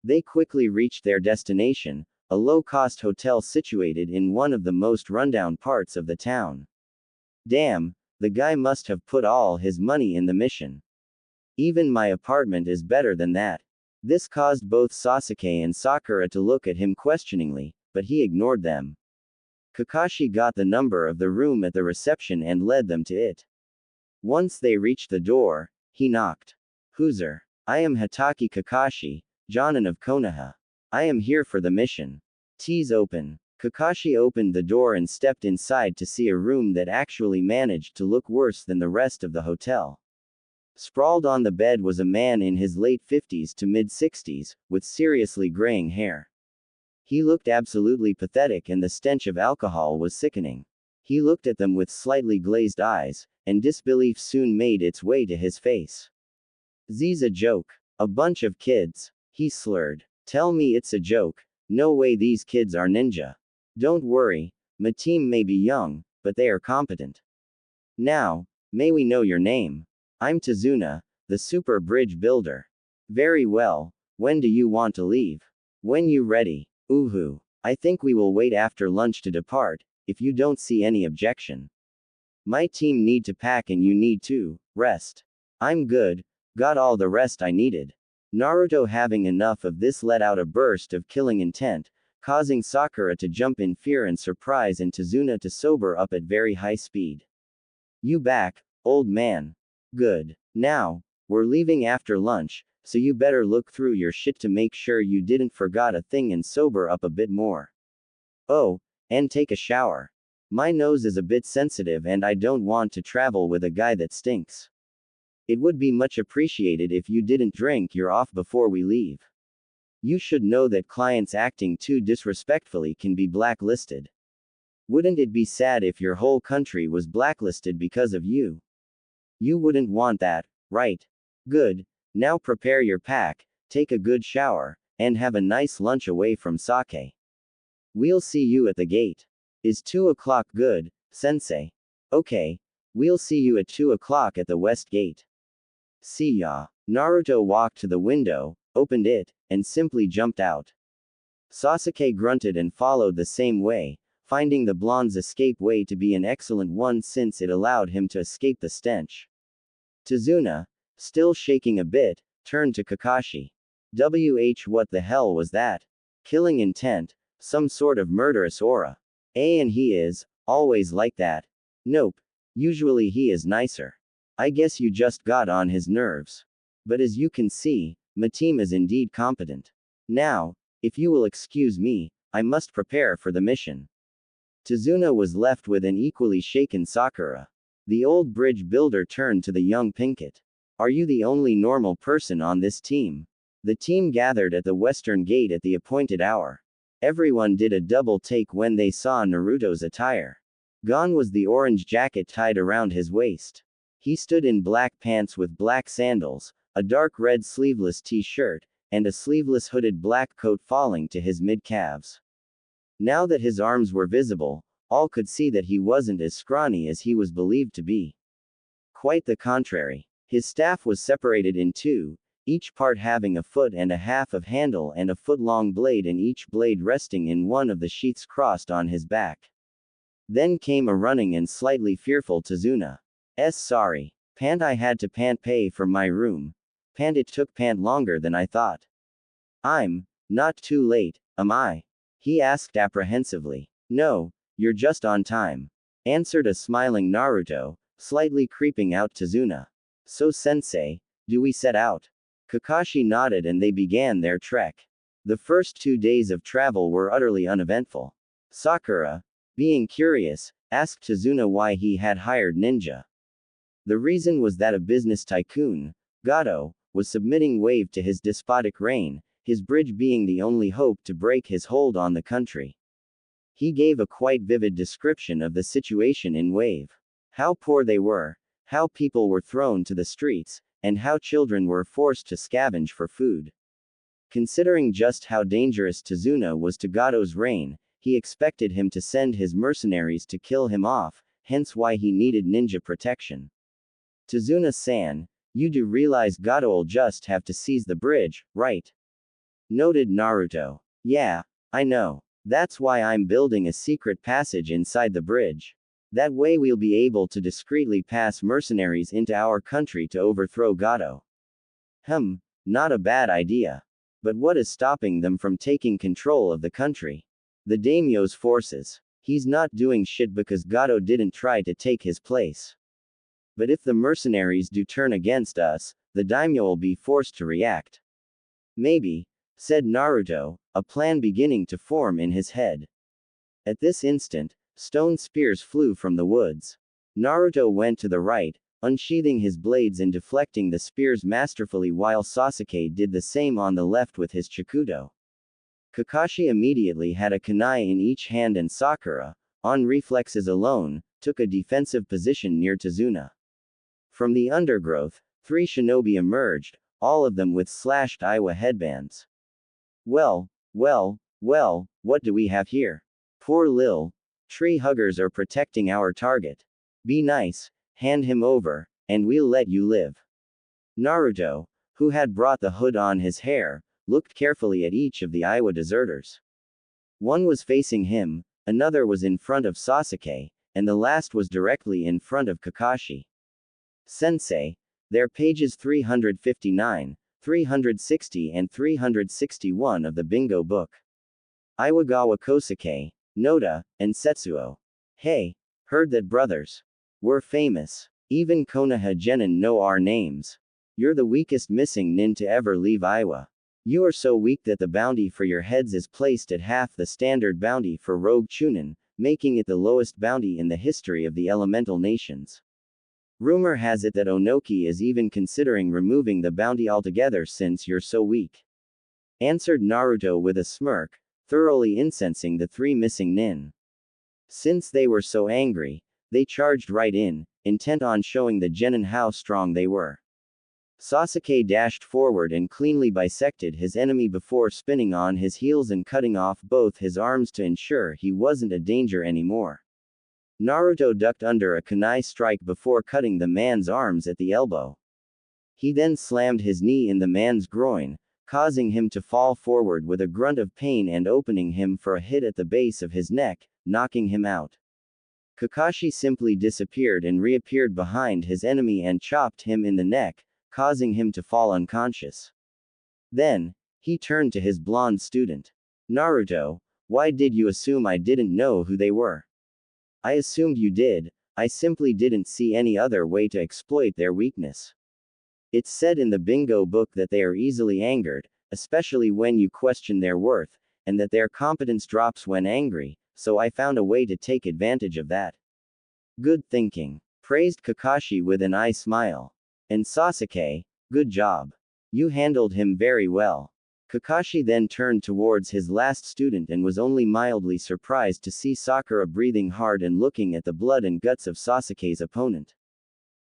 They quickly reached their destination, a low-cost hotel situated in one of the most rundown parts of the town. Damn, the guy must have put all his money in the mission. Even my apartment is better than that. This caused both Sasuke and Sakura to look at him questioningly, but he ignored them. Kakashi got the number of the room at the reception and led them to it. Once they reached the door, he knocked. Who's there? I am Hitaki Kakashi, Jonin of Konoha. I am here for the mission. Tease open. Kakashi opened the door and stepped inside to see a room that actually managed to look worse than the rest of the hotel. Sprawled on the bed was a man in his late 50s to mid-60s, with seriously graying hair. He looked absolutely pathetic and the stench of alcohol was sickening. He looked at them with slightly glazed eyes, and disbelief soon made its way to his face. Z's a joke. A bunch of kids. He slurred. Tell me it's a joke. No way these kids are ninja. Don't worry, my team may be young, but they are competent. Now, may we know your name? I'm Tazuna, the super bridge builder. Very well. When do you want to leave? When you ready. Uhu. I think we will wait after lunch to depart, if you don't see any objection. My team need to pack and you need to rest. I'm good, got all the rest I needed. Naruto, having enough of this, let out a burst of killing intent, causing Sakura to jump in fear and surprise and Tazuna to sober up at very high speed. You back, old man. Good. Now, we're leaving after lunch, so you better look through your shit to make sure you didn't forgot a thing and sober up a bit more. Oh, and take a shower. My nose is a bit sensitive and I don't want to travel with a guy that stinks. It would be much appreciated if you didn't drink your off before we leave. You should know that clients acting too disrespectfully can be blacklisted. Wouldn't it be sad if your whole country was blacklisted because of you? You wouldn't want that, right? Good. Now prepare your pack, take a good shower, and have a nice lunch away from sake. We'll see you at the gate. Is 2 o'clock good, sensei? Okay. We'll see you at 2 o'clock at the west gate. See ya. Naruto walked to the window, opened it, and simply jumped out. Sasuke grunted and followed the same way, finding the blonde's escape way to be an excellent one since it allowed him to escape the stench. Tazuna, still shaking a bit, turned to Kakashi. What the hell was that? Killing intent, some sort of murderous aura. And he is, always like that. Nope. Usually he is nicer. I guess you just got on his nerves. But as you can see, my team is indeed competent. Now, if you will excuse me, I must prepare for the mission. Tazuna was left with an equally shaken Sakura. The old bridge builder turned to the young Pinkett. Are you the only normal person on this team? The team gathered at the western gate at the appointed hour. Everyone did a double take when they saw Naruto's attire. Gone was the orange jacket tied around his waist. He stood in black pants with black sandals, a dark red sleeveless t-shirt, and a sleeveless hooded black coat falling to his mid-calves. Now that his arms were visible, all could see that he wasn't as scrawny as he was believed to be. Quite the contrary. His staff was separated in two, each part having a foot and a half of handle and a foot-long blade, and each blade resting in one of the sheaths crossed on his back. Then came a running and slightly fearful Tazuna. Sorry. Pant, I had to pay for my room. Pant, it took longer than I thought. I'm not too late, am I? He asked apprehensively. No, you're just on time, answered a smiling Naruto, slightly creeping out Tazuna. So sensei, do we set out? Kakashi nodded and they began their trek. The first 2 days of travel were utterly uneventful. Sakura, being curious, asked Tazuna why he had hired ninja. The reason was that a business tycoon, Gato, was submitting Wave to his despotic reign, his bridge being the only hope to break his hold on the country. He gave a quite vivid description of the situation in Wave. How poor they were, how people were thrown to the streets, and how children were forced to scavenge for food. Considering just how dangerous Tazuna was to Gato's reign, he expected him to send his mercenaries to kill him off, hence why he needed ninja protection. Tazuna-san, you do realize Gato'll just have to seize the bridge, right? Noted Naruto. Yeah, I know. That's why I'm building a secret passage inside the bridge. That way we'll be able to discreetly pass mercenaries into our country to overthrow Gato. Not a bad idea. But what is stopping them from taking control of the country? The daimyo's forces. He's not doing shit because Gato didn't try to take his place. But if the mercenaries do turn against us, the daimyo'll be forced to react. Maybe, said Naruto, a plan beginning to form in his head. At this instant, stone spears flew from the woods. Naruto went to the right, unsheathing his blades and deflecting the spears masterfully, while Sasuke did the same on the left with his chikudo. Kakashi immediately had a kunai in each hand and Sakura, on reflexes alone, took a defensive position near Tazuna. From the undergrowth, 3 shinobi emerged, all of them with slashed Iwa headbands. Well, what do we have here? Poor Lil. Tree huggers are protecting our target. Be nice, hand him over, and we'll let you live. Naruto, who had brought the hood on his hair, looked carefully at each of the Iowa deserters. One was facing him, another was in front of Sasuke, and the last was directly in front of Kakashi. Sensei, they're pages 359, 360 and 361 of the Bingo book. Iwagawa Kosuke, Noda, and Setsuo. Hey, heard that brothers. We're famous. Even Konoha Genin know our names. You're the weakest missing nin to ever leave Iowa. You are so weak that the bounty for your heads is placed at half the standard bounty for rogue Chunin, making it the lowest bounty in the history of the elemental nations. Rumor has it that Onoki is even considering removing the bounty altogether since you're so weak. Answered Naruto with a smirk, thoroughly incensing the three missing nin. Since they were so angry, they charged right in, intent on showing the genin how strong they were. Sasuke dashed forward and cleanly bisected his enemy before spinning on his heels and cutting off both his arms to ensure he wasn't a danger anymore. Naruto ducked under a kunai strike before cutting the man's arms at the elbow. He then slammed his knee in the man's groin, causing him to fall forward with a grunt of pain and opening him for a hit at the base of his neck, knocking him out. Kakashi simply disappeared and reappeared behind his enemy and chopped him in the neck, causing him to fall unconscious. Then, he turned to his blonde student. Naruto, why did you assume I didn't know who they were? I assumed you did, I simply didn't see any other way to exploit their weakness. It's said in the Bingo book that they are easily angered, especially when you question their worth, and that their competence drops when angry, so I found a way to take advantage of that. Good thinking. Praised Kakashi with an eye smile. And Sasuke, good job. You handled him very well. Kakashi then turned towards his last student and was only mildly surprised to see Sakura breathing hard and looking at the blood and guts of Sasuke's opponent.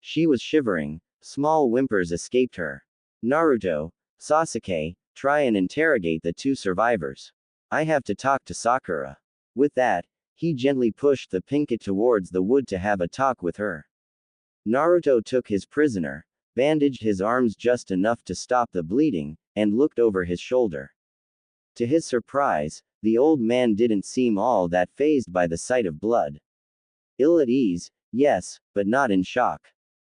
She was shivering, small whimpers escaped her. Naruto, Sasuke, try and interrogate the two survivors. I have to talk to Sakura. With that, he gently pushed the Pinkett towards the wood to have a talk with her. Naruto took his prisoner, bandaged his arms just enough to stop the bleeding, and looked over his shoulder. To his surprise, the old man didn't seem all that fazed by the sight of blood. Ill at ease, yes, but not in shock.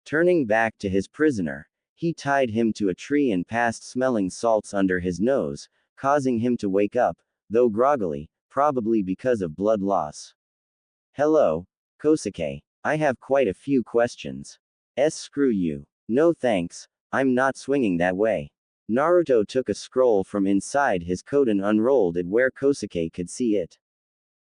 Turning back to his prisoner, he tied him to a tree and passed smelling salts under his nose, causing him to wake up, though groggily, probably because of blood loss. Hello, Kosuke. I have quite a few questions. Screw you. No thanks, I'm not swinging that way. Naruto took a scroll from inside his coat and unrolled it where Kosuke could see it.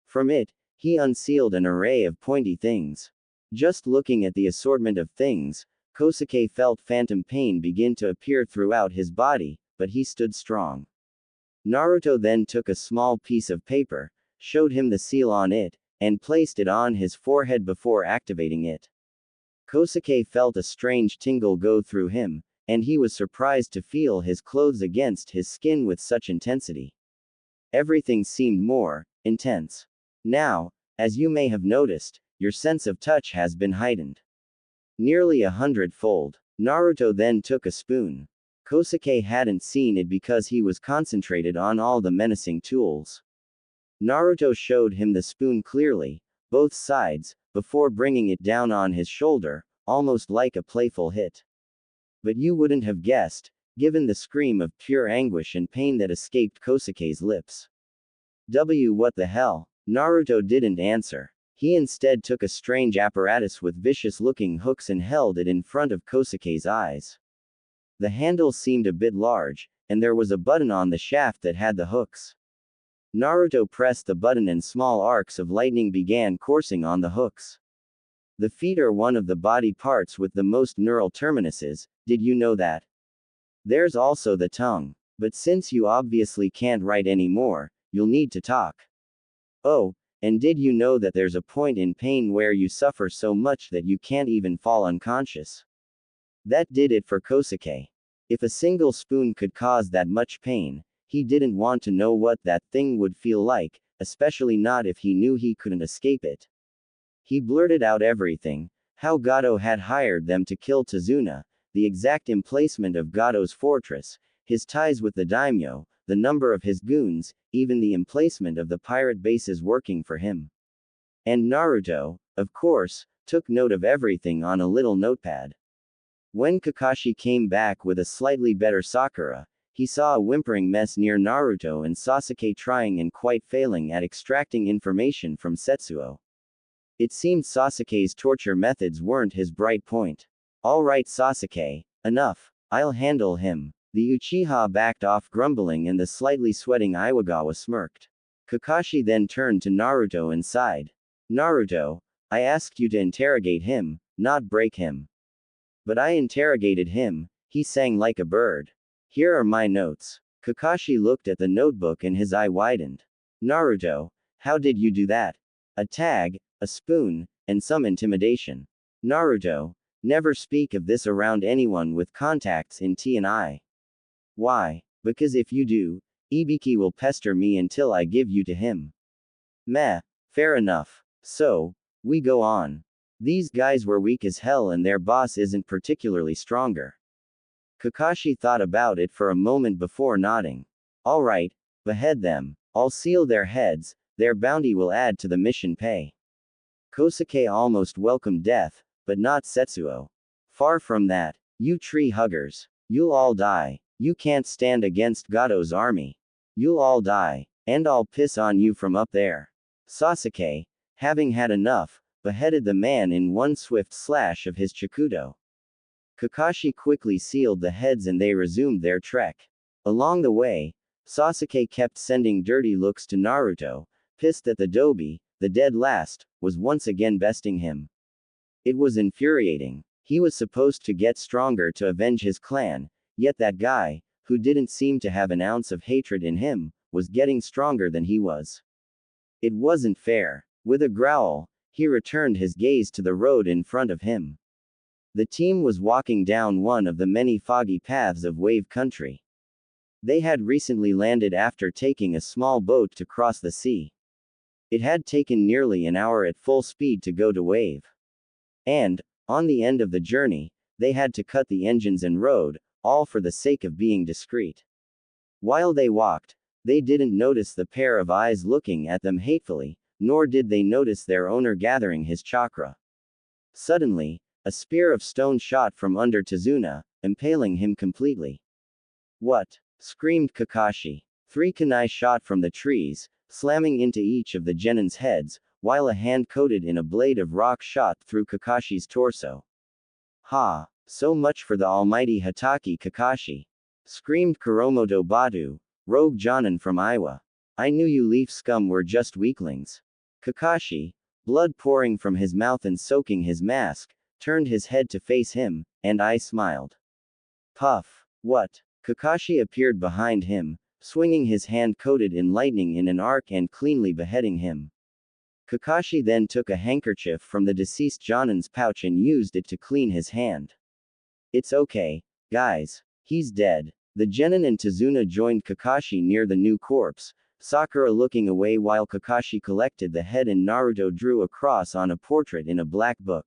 From it, he unsealed an array of pointy things. Just looking at the assortment of things, Kosuke felt phantom pain begin to appear throughout his body, but he stood strong. Naruto then took a small piece of paper, showed him the seal on it, and placed it on his forehead before activating it. Kosuke felt a strange tingle go through him, and he was surprised to feel his clothes against his skin with such intensity. Everything seemed more intense. Now, as you may have noticed, your sense of touch has been heightened. Nearly 100-fold. Naruto then took a spoon. Kosuke hadn't seen it because he was concentrated on all the menacing tools. Naruto showed him the spoon clearly, both sides, before bringing it down on his shoulder, almost like a playful hit. But you wouldn't have guessed, given the scream of pure anguish and pain that escaped Kosuke's lips. What the hell? Naruto didn't answer. He instead took a strange apparatus with vicious-looking hooks and held it in front of Kosuke's eyes. The handle seemed a bit large, and there was a button on the shaft that had the hooks. Naruto pressed the button and small arcs of lightning began coursing on the hooks. The feet are one of the body parts with the most neural terminuses, did you know that? There's also the tongue. But since you obviously can't write anymore, you'll need to talk. Oh, and did you know that there's a point in pain where you suffer so much that you can't even fall unconscious? That did it for Kosuke. If a single spoon could cause that much pain, he didn't want to know what that thing would feel like, especially not if he knew he couldn't escape it. He blurted out everything, how Gato had hired them to kill Tazuna, the exact emplacement of Gado's fortress, his ties with the daimyo, the number of his goons, even the emplacement of the pirate bases working for him. And Naruto, of course, took note of everything on a little notepad. When Kakashi came back with a slightly better Sakura, he saw a whimpering mess near Naruto and Sasuke trying and quite failing at extracting information from Setsuo. It seemed Sasuke's torture methods weren't his bright point. Alright Sasuke, enough. I'll handle him. The Uchiha backed off grumbling and the slightly sweating Iwagawa smirked. Kakashi then turned to Naruto and sighed. Naruto, I asked you to interrogate him, not break him. But I interrogated him, he sang like a bird. Here are my notes. Kakashi looked at the notebook and his eye widened. Naruto, how did you do that? A tag, a spoon, and some intimidation. Naruto, never speak of this around anyone with contacts in T&I. Why? Because if you do, Ibiki will pester me until I give you to him. Meh, fair enough. So, we go on. These guys were weak as hell and their boss isn't particularly stronger. Kakashi thought about it for a moment before nodding. Alright, behead them. I'll seal their heads, their bounty will add to the mission pay. Kosuke almost welcomed death, but not Setsuo. Far from that. You tree huggers. You'll all die. You can't stand against Gado's army. You'll all die. And I'll piss on you from up there. Sasuke, having had enough, beheaded the man in one swift slash of his Chikudo. Kakashi quickly sealed the heads and they resumed their trek. Along the way, Sasuke kept sending dirty looks to Naruto, pissed that the Dobi, the dead last, was once again besting him. It was infuriating. He was supposed to get stronger to avenge his clan, yet that guy, who didn't seem to have an ounce of hatred in him, was getting stronger than he was. It wasn't fair. With a growl, he returned his gaze to the road in front of him. The team was walking down one of the many foggy paths of Wave Country. They had recently landed after taking a small boat to cross the sea. It had taken nearly an hour at full speed to go to Wave. And, on the end of the journey, they had to cut the engines and road, all for the sake of being discreet. While they walked, they didn't notice the pair of eyes looking at them hatefully, nor did they notice their owner gathering his chakra. Suddenly, a spear of stone shot from under Tazuna, impaling him completely. What? Screamed Kakashi. 3 kunai shot from the trees, slamming into each of the genins' heads, while a hand coated in a blade of rock shot through Kakashi's torso. Ha! So much for the almighty Hatake Kakashi. Screamed Kuromoto Batu, rogue jonin from Iwa. I knew you leaf scum were just weaklings. Kakashi, blood pouring from his mouth and soaking his mask, turned his head to face him, and I smiled. Puff. What? Kakashi appeared behind him, swinging his hand coated in lightning in an arc and cleanly beheading him. Kakashi then took a handkerchief from the deceased Jonin's pouch and used it to clean his hand. It's okay, guys. He's dead. The genin and Tazuna joined Kakashi near the new corpse, Sakura looking away while Kakashi collected the head and Naruto drew a cross on a portrait in a black book.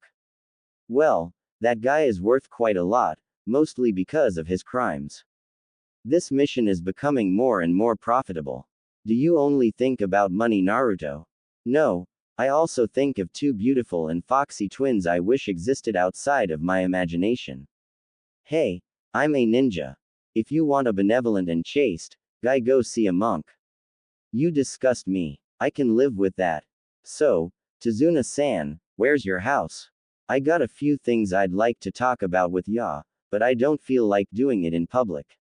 Well, that guy is worth quite a lot, mostly because of his crimes. This mission is becoming more and more profitable. Do you only think about money, Naruto? No, I also think of 2 beautiful and foxy twins I wish existed outside of my imagination. Hey, I'm a ninja. If you want a benevolent and chaste guy, go see a monk. You disgust me. I can live with that. So, Tazuna-san, where's your house? I got a few things I'd like to talk about with ya, but I don't feel like doing it in public.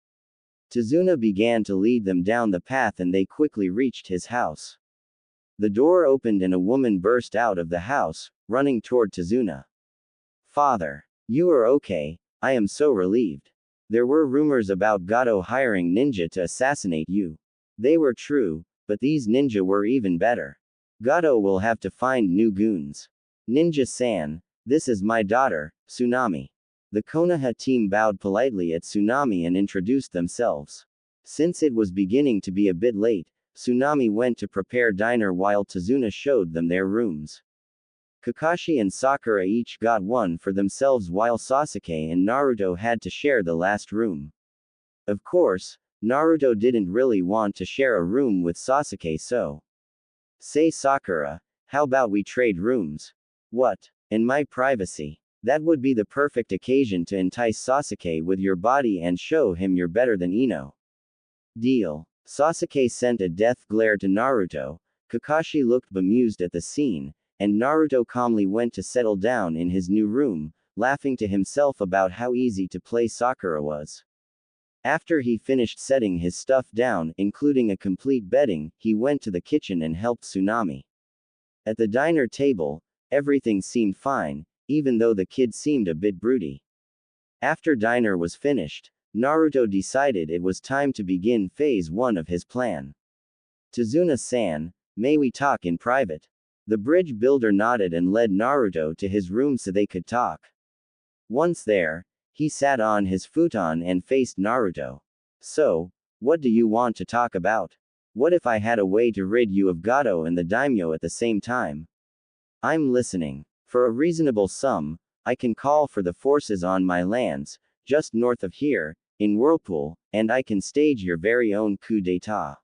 Tazuna began to lead them down the path and they quickly reached his house. The door opened and a woman burst out of the house, running toward Tazuna. Father, you are okay, I am so relieved. There were rumors about Gado hiring ninja to assassinate you. They were true, but these ninja were even better. Gado will have to find new goons. Ninja-san, this is my daughter, Tsunami. The Konoha team bowed politely at Tsunami and introduced themselves. Since it was beginning to be a bit late, Tsunami went to prepare dinner while Tazuna showed them their rooms. Kakashi and Sakura each got one for themselves while Sasuke and Naruto had to share the last room. Of course, Naruto didn't really want to share a room with Sasuke, so. Say Sakura, how about we trade rooms? What? In my privacy. That would be the perfect occasion to entice Sasuke with your body and show him you're better than Ino. Deal. Sasuke sent a death glare to Naruto, Kakashi looked bemused at the scene, and Naruto calmly went to settle down in his new room, laughing to himself about how easy to play Sakura was. After he finished setting his stuff down, including a complete bedding, he went to the kitchen and helped Tsunami. At the diner table, everything seemed fine, even though the kid seemed a bit broody. After dinner was finished, Naruto decided it was time to begin phase 1 of his plan. Tazuna-san, may we talk in private? The bridge builder nodded and led Naruto to his room so they could talk. Once there, he sat on his futon and faced Naruto. So, what do you want to talk about? What if I had a way to rid you of Gato and the daimyo at the same time? I'm listening. For a reasonable sum, I can call for the forces on my lands, just north of here, in Whirlpool, and I can stage your very own coup d'etat.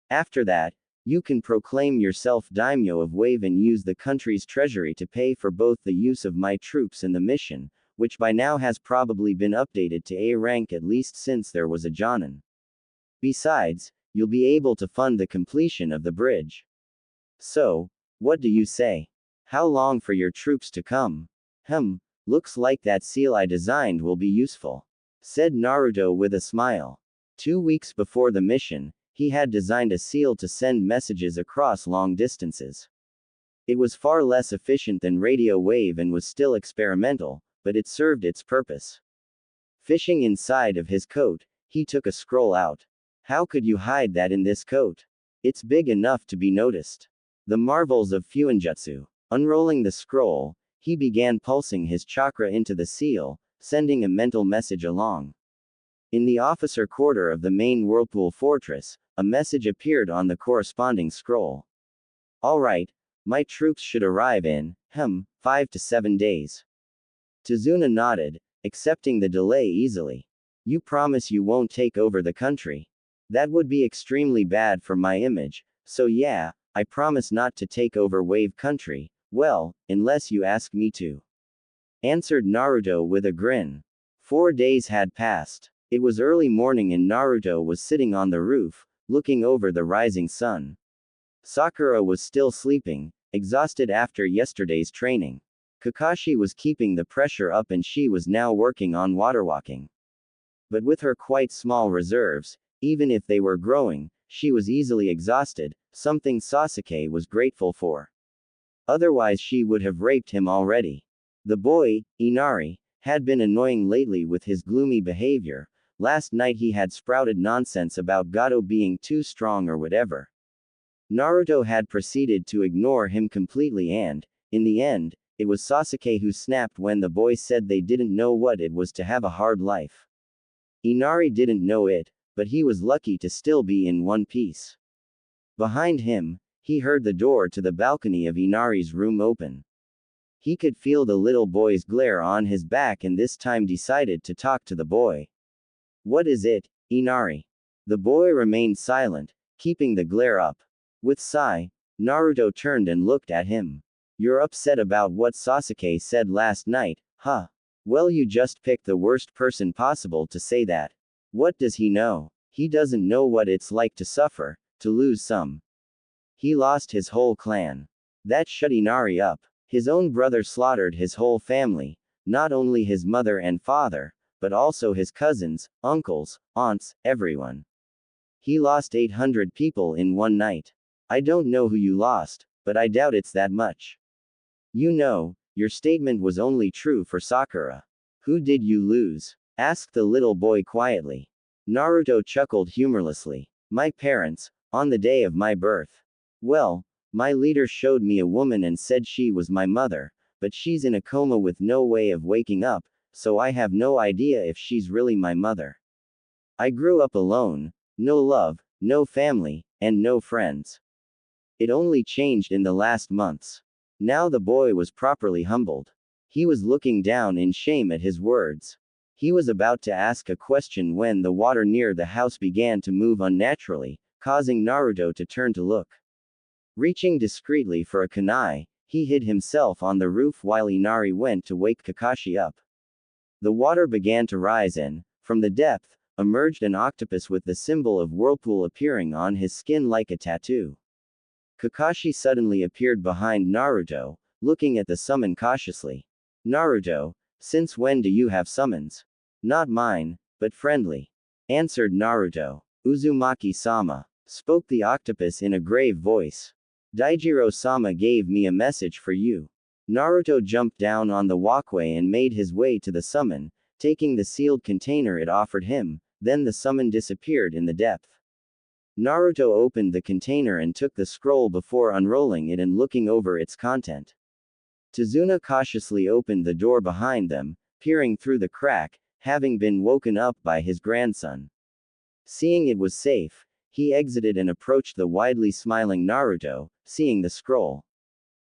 After that, you can proclaim yourself daimyo of Wave and use the country's treasury to pay for both the use of my troops and the mission, which by now has probably been updated to A rank at least since there was a Jonin. Besides, you'll be able to fund the completion of the bridge. So, what do you say? How long for your troops to come? Looks like that seal I designed will be useful, said Naruto with a smile. 2 weeks before the mission, he had designed a seal to send messages across long distances. It was far less efficient than radio wave and was still experimental, but it served its purpose. Fishing inside of his coat, he took a scroll out. How could you hide that in this coat? It's big enough to be noticed. The marvels of Fuinjutsu. Unrolling the scroll, he began pulsing his chakra into the seal, sending a mental message along. In the officer quarter of the main Whirlpool fortress, a message appeared on the corresponding scroll. Alright, my troops should arrive in, 5 to 7 days. Tazuna nodded, accepting the delay easily. You promise you won't take over the country? That would be extremely bad for my image, so yeah, I promise not to take over Wave Country, well, unless you ask me to. Answered Naruto with a grin. 4 days had passed. It was early morning and Naruto was sitting on the roof, looking over the rising sun. Sakura was still sleeping, exhausted after yesterday's training. Kakashi was keeping the pressure up and she was now working on waterwalking. But with her quite small reserves, even if they were growing, she was easily exhausted, something Sasuke was grateful for. Otherwise she would have raped him already. The boy, Inari, had been annoying lately with his gloomy behavior. Last night he had sprouted nonsense about Gato being too strong or whatever. Naruto had proceeded to ignore him completely and, in the end, it was Sasuke who snapped when the boy said they didn't know what it was to have a hard life. Inari didn't know it, but he was lucky to still be in one piece. Behind him, he heard the door to the balcony of Inari's room open. He could feel the little boy's glare on his back and this time decided to talk to the boy. What is it, Inari? The boy remained silent, keeping the glare up. With sigh, Naruto turned and looked at him. You're upset about what Sasuke said last night, huh? Well, you just picked the worst person possible to say that. What does he know? He doesn't know what it's like to suffer, to lose some. He lost his whole clan. That shut Inari up. His own brother slaughtered his whole family, not only his mother and father, but also his cousins, uncles, aunts, everyone. He lost 800 people in one night. I don't know who you lost, but I doubt it's that much. You know, your statement was only true for Sakura. Who did you lose? Asked the little boy quietly. Naruto chuckled humorlessly. My parents, on the day of my birth. Well, my leader showed me a woman and said she was my mother, but she's in a coma with no way of waking up, so I have no idea if she's really my mother. I grew up alone, no love, no family, and no friends. It only changed in the last months. Now the boy was properly humbled. He was looking down in shame at his words. He was about to ask a question when the water near the house began to move unnaturally, causing Naruto to turn to look. Reaching discreetly for a kunai, he hid himself on the roof while Inari went to wake Kakashi up. The water began to rise and, from the depth, emerged an octopus with the symbol of Whirlpool appearing on his skin like a tattoo. Kakashi suddenly appeared behind Naruto, looking at the summon cautiously. Naruto, since when do you have summons? Not mine, but friendly, answered Naruto. Uzumaki-sama, spoke the octopus in a grave voice. Daijiro-sama gave me a message for you. Naruto jumped down on the walkway and made his way to the summon, taking the sealed container it offered him, then the summon disappeared in the depth. Naruto opened the container and took the scroll before unrolling it and looking over its content. Tazuna cautiously opened the door behind them, peering through the crack, having been woken up by his grandson. Seeing it was safe, he exited and approached the widely smiling Naruto, seeing the scroll.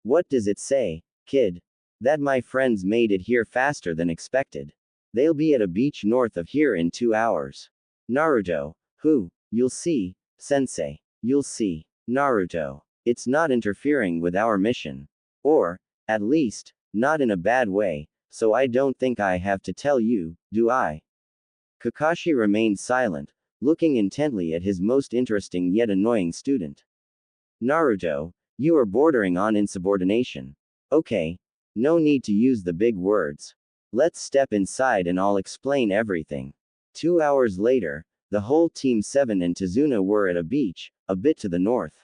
What does it say, kid? That my friends made it here faster than expected. They'll be at a beach north of here in 2 hours. Naruto, who? You'll see, sensei. You'll see. Naruto, it's not interfering with our mission. Or, at least, not in a bad way, so I don't think I have to tell you, do I? Kakashi remained silent, looking intently at his most interesting yet annoying student. Naruto, you are bordering on insubordination. Okay. No need to use the big words. Let's step inside and I'll explain everything. 2 hours later, the whole Team 7 and Tazuna were at a beach, a bit to the north.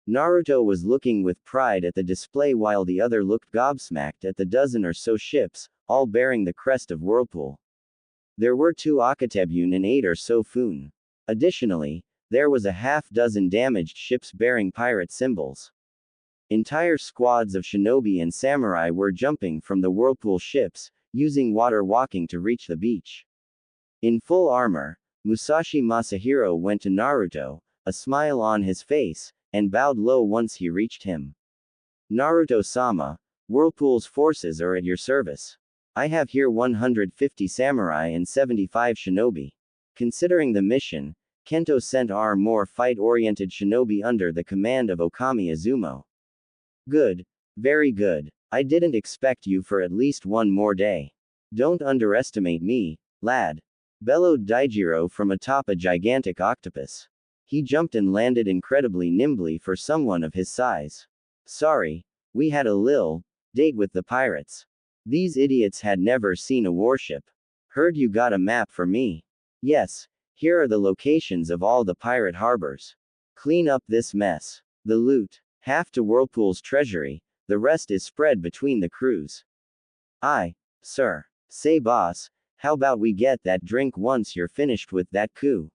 Naruto was looking with pride at the display while the other looked gobsmacked at the dozen or so ships, all bearing the crest of Whirlpool. There were 2 Akatebune and 8 or so Fun. Additionally, there was a half-dozen damaged ships bearing pirate symbols. Entire squads of shinobi and samurai were jumping from the Whirlpool ships, using water walking to reach the beach. In full armor, Musashi Masahiro went to Naruto, a smile on his face, and bowed low once he reached him. Naruto-sama, Whirlpool's forces are at your service. I have here 150 samurai and 75 shinobi. Considering the mission, Kento sent our more fight-oriented shinobi under the command of Okami Izumo. Good. Very good. I didn't expect you for at least one more day. Don't underestimate me, lad. Bellowed Daijiro from atop a gigantic octopus. He jumped and landed incredibly nimbly for someone of his size. Sorry, we had a lil date with the pirates. These idiots had never seen a warship. Heard you got a map for me. Yes, here are the locations of all the pirate harbors. Clean up this mess. The loot, half to Whirlpool's treasury, the rest is spread between the crews. Aye, sir. Say boss, how about we get that drink once you're finished with that coup?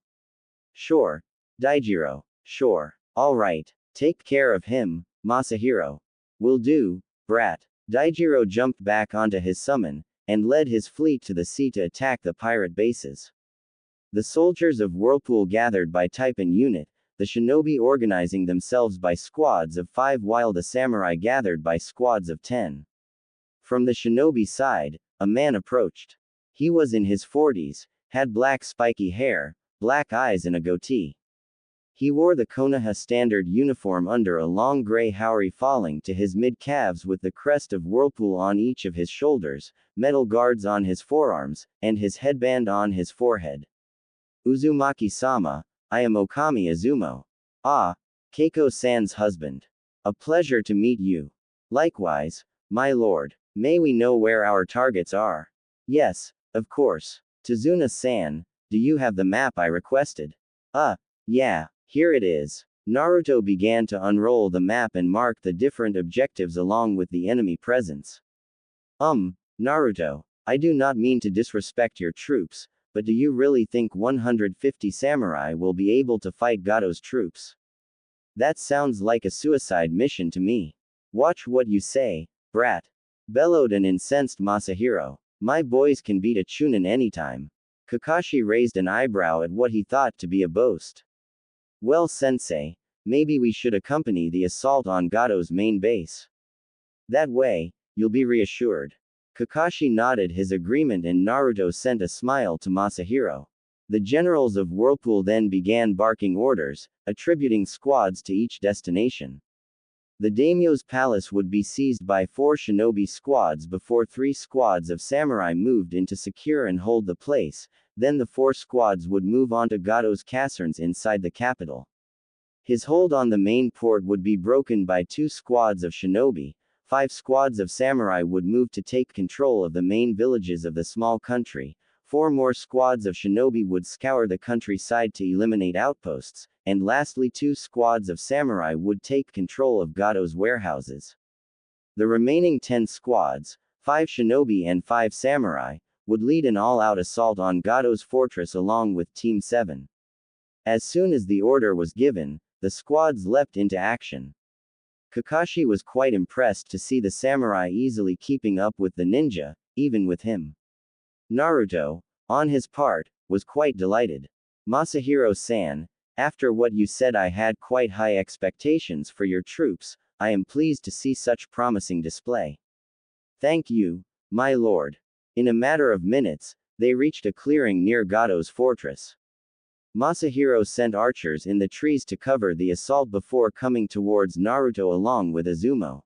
Sure. Daijiro, sure. Alright, take care of him, Masahiro. Will do, brat. Daijiro jumped back onto his summon, and led his fleet to the sea to attack the pirate bases. The soldiers of Whirlpool gathered by type and unit, the shinobi organizing themselves by squads of 5 while the samurai gathered by squads of 10. From the shinobi side, a man approached. He was in his 40s, had black spiky hair, black eyes and a goatee. He wore the Konoha standard uniform under a long gray haori falling to his mid-calves with the crest of Whirlpool on each of his shoulders, metal guards on his forearms, and his headband on his forehead. Uzumaki-sama, I am Okami Izumo. Ah, Keiko-san's husband. A pleasure to meet you. Likewise, my lord. May we know where our targets are? Yes, of course. Tazuna-san, do you have the map I requested? Yeah, here it is. Naruto began to unroll the map and mark the different objectives along with the enemy presence. Naruto, I do not mean to disrespect your troops, but do you really think 150 samurai will be able to fight Gato's troops? That sounds like a suicide mission to me. Watch what you say, brat. Bellowed an incensed Masahiro. My boys can beat a Chunin anytime. Kakashi raised an eyebrow at what he thought to be a boast. Well, sensei, maybe we should accompany the assault on Gato's main base. That way, you'll be reassured. Kakashi nodded his agreement and Naruto sent a smile to Masahiro. The generals of Whirlpool then began barking orders, attributing squads to each destination. The daimyo's palace would be seized by 4 shinobi squads before 3 squads of samurai moved in to secure and hold the place, then the 4 squads would move on to Gado's caserns inside the capital. His hold on the main port would be broken by 2 squads of shinobi. 5 squads of samurai would move to take control of the main villages of the small country. 4 more squads of shinobi would scour the countryside to eliminate outposts, and lastly 2 squads of samurai would take control of Gado's warehouses. The remaining 10 squads, 5 shinobi and 5 samurai, would lead an all-out assault on Gado's fortress along with Team 7. As soon as the order was given, the squads leapt into action. Kakashi was quite impressed to see the samurai easily keeping up with the ninja, even with him. Naruto, on his part, was quite delighted. Masahiro-san, after what you said I had quite high expectations for your troops, I am pleased to see such promising display. Thank you, my lord. In a matter of minutes, they reached a clearing near Gado's fortress. Masahiro sent archers in the trees to cover the assault before coming towards Naruto along with Izumo.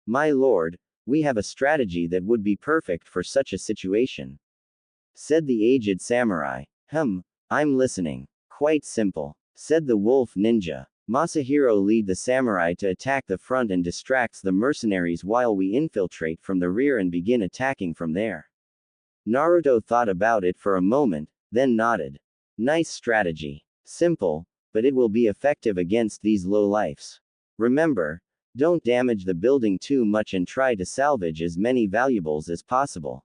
My lord, we have a strategy that would be perfect for such a situation, said the aged samurai. I'm listening. Quite simple, said the wolf ninja. Masahiro lead the samurai to attack the front and distracts the mercenaries while we infiltrate from the rear and begin attacking from there. Naruto thought about it for a moment, then nodded. Nice strategy. Simple, but it will be effective against these lowlifes. Remember, don't damage the building too much and try to salvage as many valuables as possible.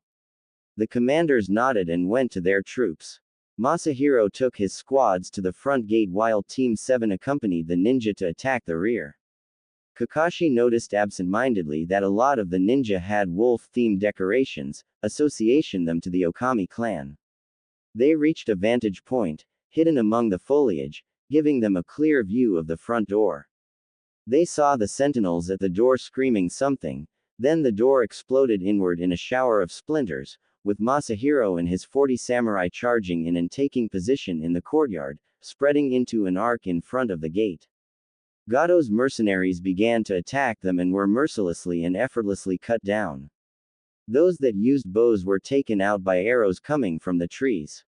The commanders nodded and went to their troops. Masahiro took his squads to the front gate while Team 7 accompanied the ninja to attack the rear. Kakashi noticed absent-mindedly that a lot of the ninja had wolf-themed decorations, association them to the Okami clan. They reached a vantage point, hidden among the foliage, giving them a clear view of the front door. They saw the sentinels at the door screaming something, then the door exploded inward in a shower of splinters, with Masahiro and his 40 samurai charging in and taking position in the courtyard, spreading into an arc in front of the gate. Gado's mercenaries began to attack them and were mercilessly and effortlessly cut down. Those that used bows were taken out by arrows coming from the trees.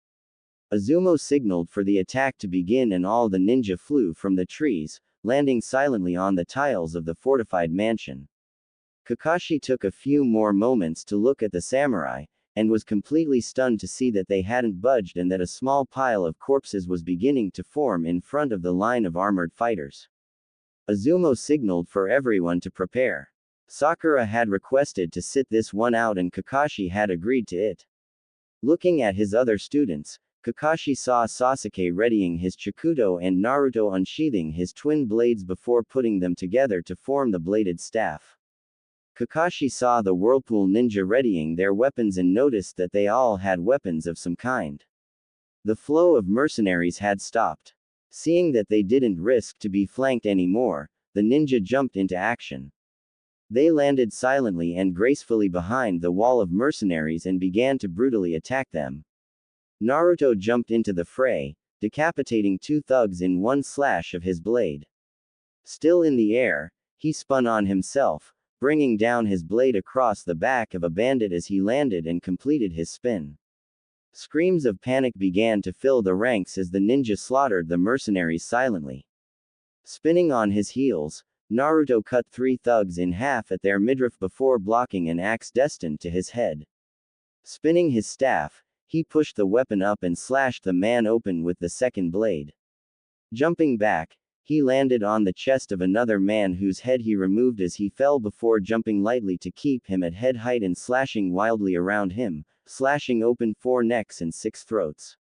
Izumo signaled for the attack to begin and all the ninja flew from the trees, landing silently on the tiles of the fortified mansion. Kakashi took a few more moments to look at the samurai, and was completely stunned to see that they hadn't budged and that a small pile of corpses was beginning to form in front of the line of armored fighters. Izumo signaled for everyone to prepare. Sakura had requested to sit this one out and Kakashi had agreed to it. Looking at his other students, Kakashi saw Sasuke readying his Chikudo and Naruto unsheathing his twin blades before putting them together to form the bladed staff. Kakashi saw the Whirlpool ninja readying their weapons and noticed that they all had weapons of some kind. The flow of mercenaries had stopped. Seeing that they didn't risk to be flanked anymore, the ninja jumped into action. They landed silently and gracefully behind the wall of mercenaries and began to brutally attack them. Naruto jumped into the fray, decapitating 2 thugs in one slash of his blade. Still in the air, he spun on himself, bringing down his blade across the back of a bandit as he landed and completed his spin. Screams of panic began to fill the ranks as the ninja slaughtered the mercenaries silently. Spinning on his heels, Naruto cut 3 thugs in half at their midriff before blocking an axe destined to his head. Spinning his staff, he pushed the weapon up and slashed the man open with the second blade. Jumping back, he landed on the chest of another man whose head he removed as he fell before jumping lightly to keep him at head height and slashing wildly around him, slashing open 4 necks and 6 throats.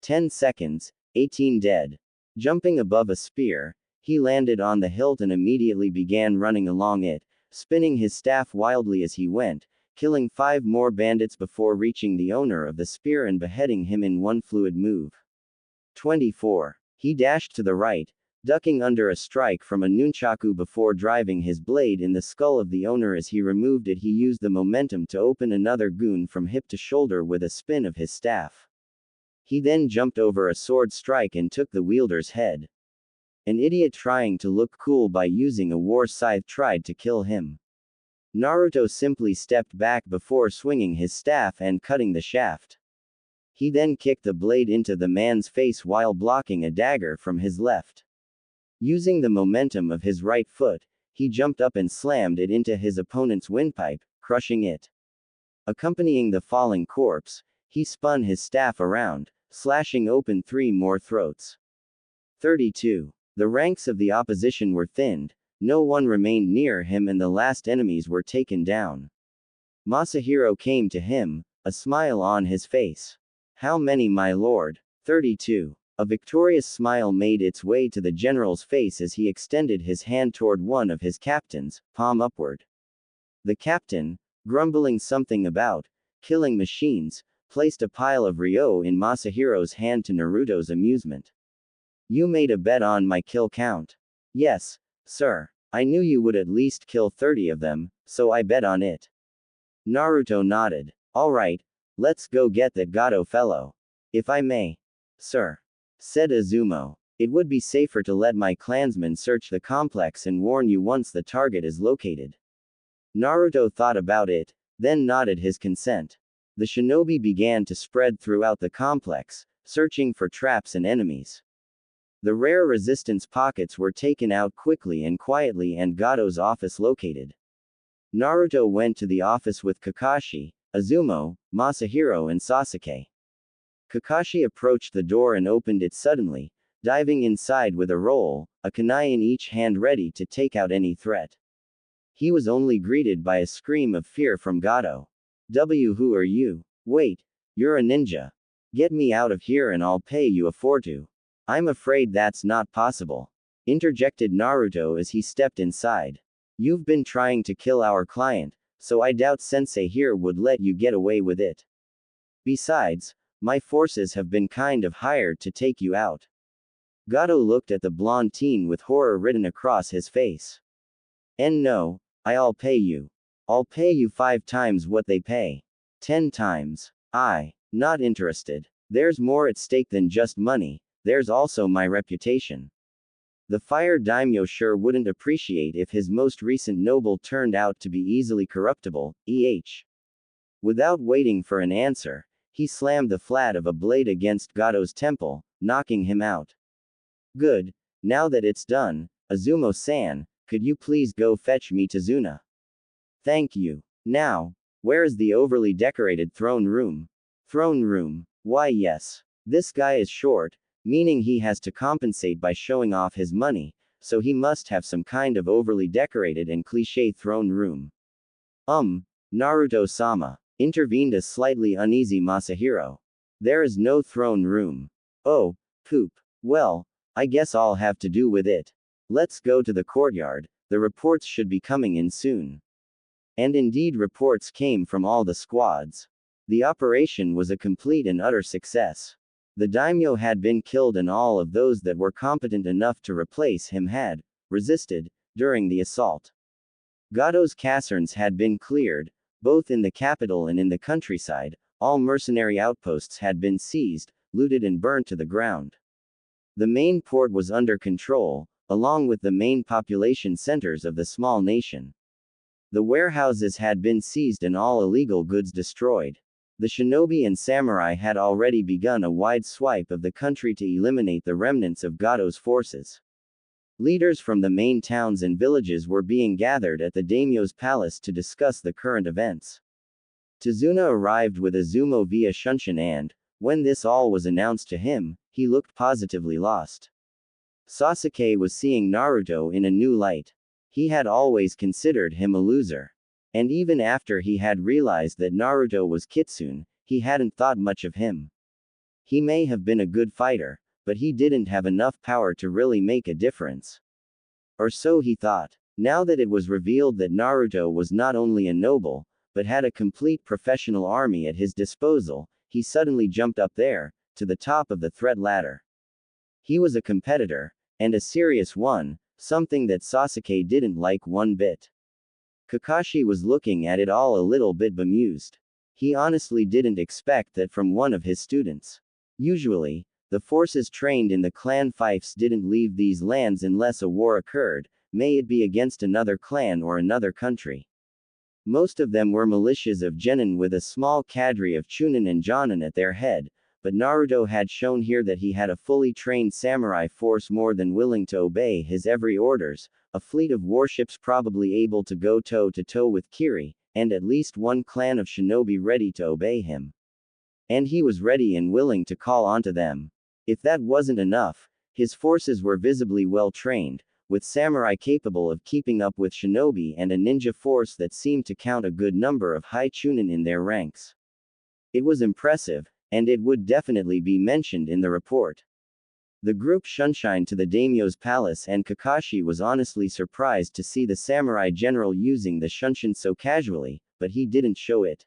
10 seconds, 18 dead. Jumping above a spear, he landed on the hilt and immediately began running along it, spinning his staff wildly as he went, killing 5 more bandits before reaching the owner of the spear and beheading him in one fluid move. 24. He dashed to the right, ducking under a strike from a nunchaku before driving his blade in the skull of the owner. As he removed it, he used the momentum to open another goon from hip to shoulder with a spin of his staff. He then jumped over a sword strike and took the wielder's head. An idiot trying to look cool by using a war scythe tried to kill him. Naruto simply stepped back before swinging his staff and cutting the shaft. He then kicked the blade into the man's face while blocking a dagger from his left. Using the momentum of his right foot, he jumped up and slammed it into his opponent's windpipe, crushing it. Accompanying the falling corpse, he spun his staff around, slashing open 3 more throats. 32. The ranks of the opposition were thinned, no one remained near him, and the last enemies were taken down. Masahiro came to him, a smile on his face. How many, my lord? 32. A victorious smile made its way to the general's face as he extended his hand toward one of his captains, palm upward. The captain, grumbling something about killing machines, placed a pile of ryo in Masahiro's hand to Naruto's amusement. You made a bet on my kill count. Yes, sir. I knew you would at least kill 30 of them, so I bet on it. Naruto nodded. Alright, let's go get that Gato fellow. If I may. Sir. Said Izumo. It would be safer to let my clansmen search the complex and warn you once the target is located. Naruto thought about it, then nodded his consent. The shinobi began to spread throughout the complex, searching for traps and enemies. The rare resistance pockets were taken out quickly and quietly, and Gato's office located. Naruto went to the office with Kakashi, Izumo, Masahiro, and Sasuke. Kakashi approached the door and opened it suddenly, diving inside with a roll, a kunai in each hand ready to take out any threat. He was only greeted by a scream of fear from Gato. Who are you? Wait, you're a ninja. Get me out of here and I'll pay you a fortune. I'm afraid that's not possible. Interjected Naruto as he stepped inside. You've been trying to kill our client, so I doubt Sensei here would let you get away with it. Besides, my forces have been kind of hired to take you out. Gato looked at the blonde teen with horror written across his face. And no, I'll pay you. I'll pay you 5 times what they pay. 10 times. Not interested. There's more at stake than just money, there's also my reputation. The fire daimyo sure wouldn't appreciate if his most recent noble turned out to be easily corruptible, Without waiting for an answer, he slammed the flat of a blade against Gato's temple, knocking him out. Good, now that it's done, Izumo-san, could you please go fetch me Tazuna? Thank you. Now, where is the overly decorated throne room? Throne room? Why yes. This guy is short, meaning he has to compensate by showing off his money, so he must have some kind of overly decorated and cliché throne room. Naruto-sama, intervened a slightly uneasy Masahiro. There is no throne room. Oh, poop. Well, I guess I'll have to do with it. Let's go to the courtyard, the reports should be coming in soon. And indeed reports came from all the squads. The operation was a complete and utter success. The daimyo had been killed and all of those that were competent enough to replace him had resisted during the assault. Gato's casernes had been cleared, both in the capital and in the countryside. All mercenary outposts had been seized, looted and burnt to the ground. The main port was under control, along with the main population centers of the small nation. The warehouses had been seized and all illegal goods destroyed. The shinobi and samurai had already begun a wide swipe of the country to eliminate the remnants of Gato's forces. Leaders from the main towns and villages were being gathered at the daimyo's palace to discuss the current events. Tazuna arrived with Izumo via Shunshin and, when this all was announced to him, he looked positively lost. Sasuke was seeing Naruto in a new light. He had always considered him a loser. And even after he had realized that Naruto was kitsune, he hadn't thought much of him. He may have been a good fighter, but he didn't have enough power to really make a difference. Or so he thought. Now that it was revealed that Naruto was not only a noble, but had a complete professional army at his disposal, he suddenly jumped up there, to the top of the threat ladder. He was a competitor, And a serious one, something that Sasuke didn't like one bit. Kakashi was looking at it all a little bit bemused. He honestly didn't expect that from one of his students. Usually, the forces trained in the clan fiefs didn't leave these lands unless a war occurred, may it be against another clan or another country. Most of them were militias of genin with a small cadre of chunin and jonin at their head, but Naruto had shown here that he had a fully trained samurai force more than willing to obey his every orders, a fleet of warships probably able to go toe-to-toe with Kiri, and at least one clan of shinobi ready to obey him. And he was ready and willing to call onto them. If that wasn't enough, his forces were visibly well trained, with samurai capable of keeping up with shinobi and a ninja force that seemed to count a good number of high chunin in their ranks. It was impressive, and it would definitely be mentioned in the report. The group shunshined to the daimyo's palace, and Kakashi was honestly surprised to see the samurai general using the shunshin so casually, but he didn't show it.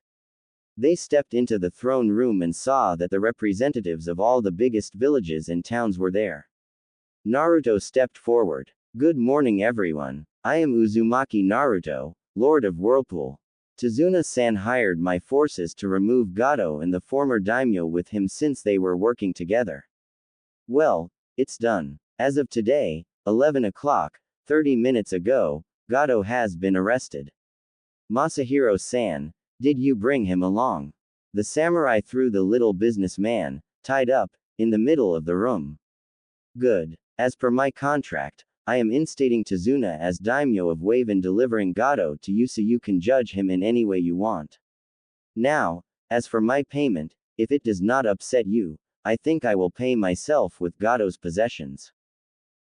They stepped into the throne room and saw that the representatives of all the biggest villages and towns were there. Naruto stepped forward. Good morning everyone. I am Uzumaki Naruto, Lord of Whirlpool. Tazuna-san hired my forces to remove Gato and the former daimyo with him since they were working together. Well, it's done. As of today, 11 o'clock, 30 minutes ago, Gato has been arrested. Masahiro-san, did you bring him along? The samurai threw the little businessman, tied up, in the middle of the room. Good. As per my contract, I am instating Tazuna as daimyo of Wave and delivering Gato to you so you can judge him in any way you want. Now, as for my payment, if it does not upset you, I think I will pay myself with Gato's possessions.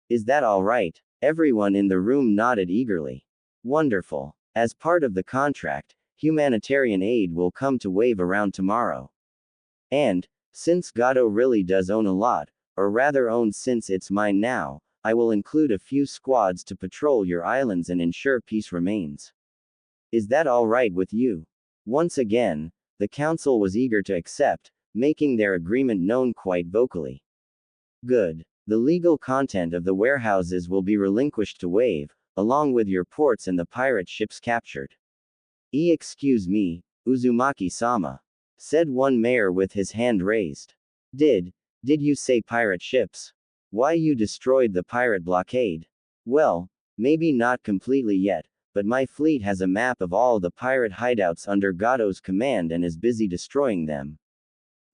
Is that alright? Everyone in the room nodded eagerly. Wonderful. As part of the contract, humanitarian aid will come to Wave around tomorrow. And, since Gato really does own a lot, or rather owns since it's mine now, I will include a few squads to patrol your islands and ensure peace remains. Is that alright with you? Once again, the council was eager to accept, making their agreement known quite vocally. Good. The legal content of the warehouses will be relinquished to Wave, along with your ports and the pirate ships captured. Excuse me, Uzumaki-sama, said one mayor with his hand raised. Did you say pirate ships? Why you destroyed the pirate blockade? Well, maybe not completely yet, but my fleet has a map of all the pirate hideouts under Gato's command and is busy destroying them.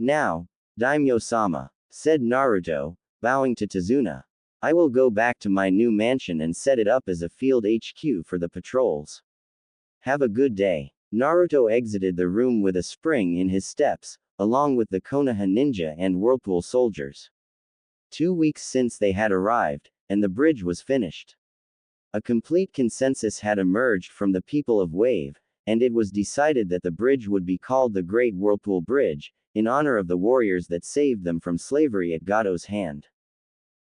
Now, Daimyo-sama, said Naruto, bowing to Tazuna. I will go back to my new mansion and set it up as a field HQ for the patrols. Have a good day. Naruto exited the room with a spring in his steps, along with the Konoha ninja and Whirlpool soldiers. 2 weeks since they had arrived, and the bridge was finished. A complete consensus had emerged from the people of Wave, and it was decided that the bridge would be called the Great Whirlpool Bridge, in honor of the warriors that saved them from slavery at Gato's hand.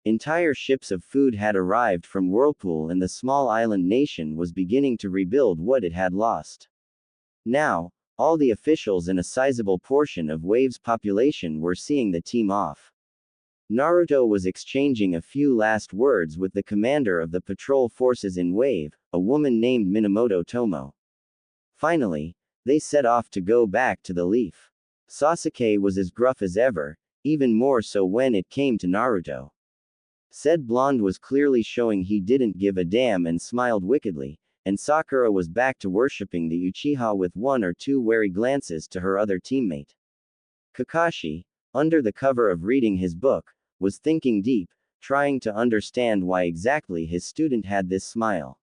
Entire ships of food had arrived from Whirlpool, and the small island nation was beginning to rebuild what it had lost. Now, all the officials and a sizable portion of Wave's population were seeing the team off. Naruto was exchanging a few last words with the commander of the patrol forces in Wave, a woman named Minamoto Tomo. Finally, they set off to go back to the Leaf. Sasuke was as gruff as ever, even more so when it came to Naruto. Said blonde was clearly showing he didn't give a damn and smiled wickedly, and Sakura was back to worshipping the Uchiha with one or two wary glances to her other teammate. Kakashi, under the cover of reading his book, was thinking deep, trying to understand why exactly his student had this smile.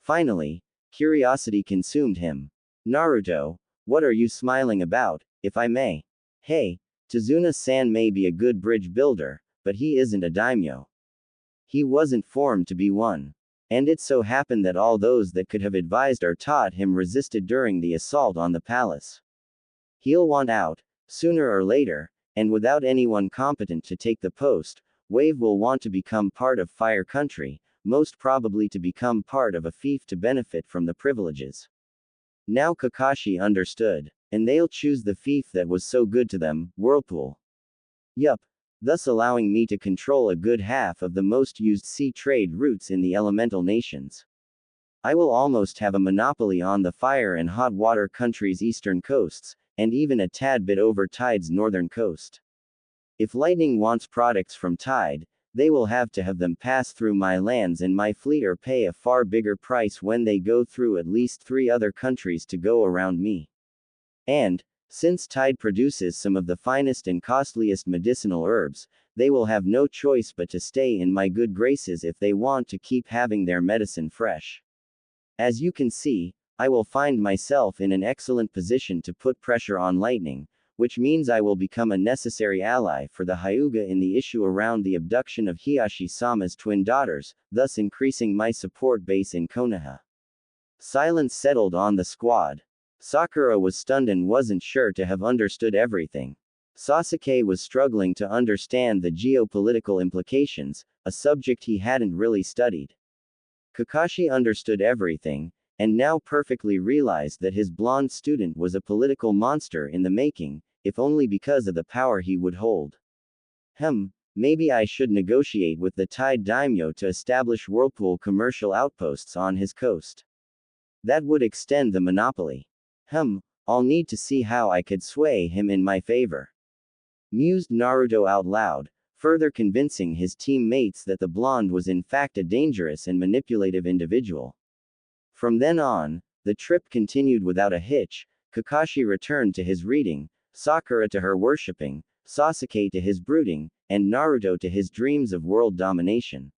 Finally, curiosity consumed him. Naruto, what are you smiling about, if I may? Hey, Tazuna-san may be a good bridge builder, but he isn't a daimyo. He wasn't formed to be one. And it so happened that all those that could have advised or taught him resisted during the assault on the palace. He'll want out, sooner or later, and without anyone competent to take the post, Wave will want to become part of Fire Country, most probably to become part of a fief to benefit from the privileges. Now Kakashi understood, and they'll choose the fief that was so good to them, Whirlpool. Yup, thus allowing me to control a good half of the most used sea trade routes in the elemental nations. I will almost have a monopoly on the fire and hot water countries' eastern coasts, and even a tad bit over Tide's northern coast. If Lightning wants products from Tide, they will have to have them pass through my lands and my fleet or pay a far bigger price when they go through at least 3 other countries to go around me. And, since Tide produces some of the finest and costliest medicinal herbs, they will have no choice but to stay in my good graces if they want to keep having their medicine fresh. As you can see, I will find myself in an excellent position to put pressure on Lightning, which means I will become a necessary ally for the Hyuga in the issue around the abduction of Hiyashi-sama's twin daughters, thus increasing my support base in Konoha. Silence settled on the squad. Sakura was stunned and wasn't sure to have understood everything. Sasuke was struggling to understand the geopolitical implications, a subject he hadn't really studied. Kakashi understood everything, and now perfectly realized that his blonde student was a political monster in the making, if only because of the power he would hold. Maybe I should negotiate with the Tide Daimyo to establish Whirlpool commercial outposts on his coast. That would extend the monopoly. I'll need to see how I could sway him in my favor. Mused Naruto out loud, further convincing his teammates that the blonde was in fact a dangerous and manipulative individual. From then on, the trip continued without a hitch. Kakashi returned to his reading, Sakura to her worshipping, Sasuke to his brooding, and Naruto to his dreams of world domination.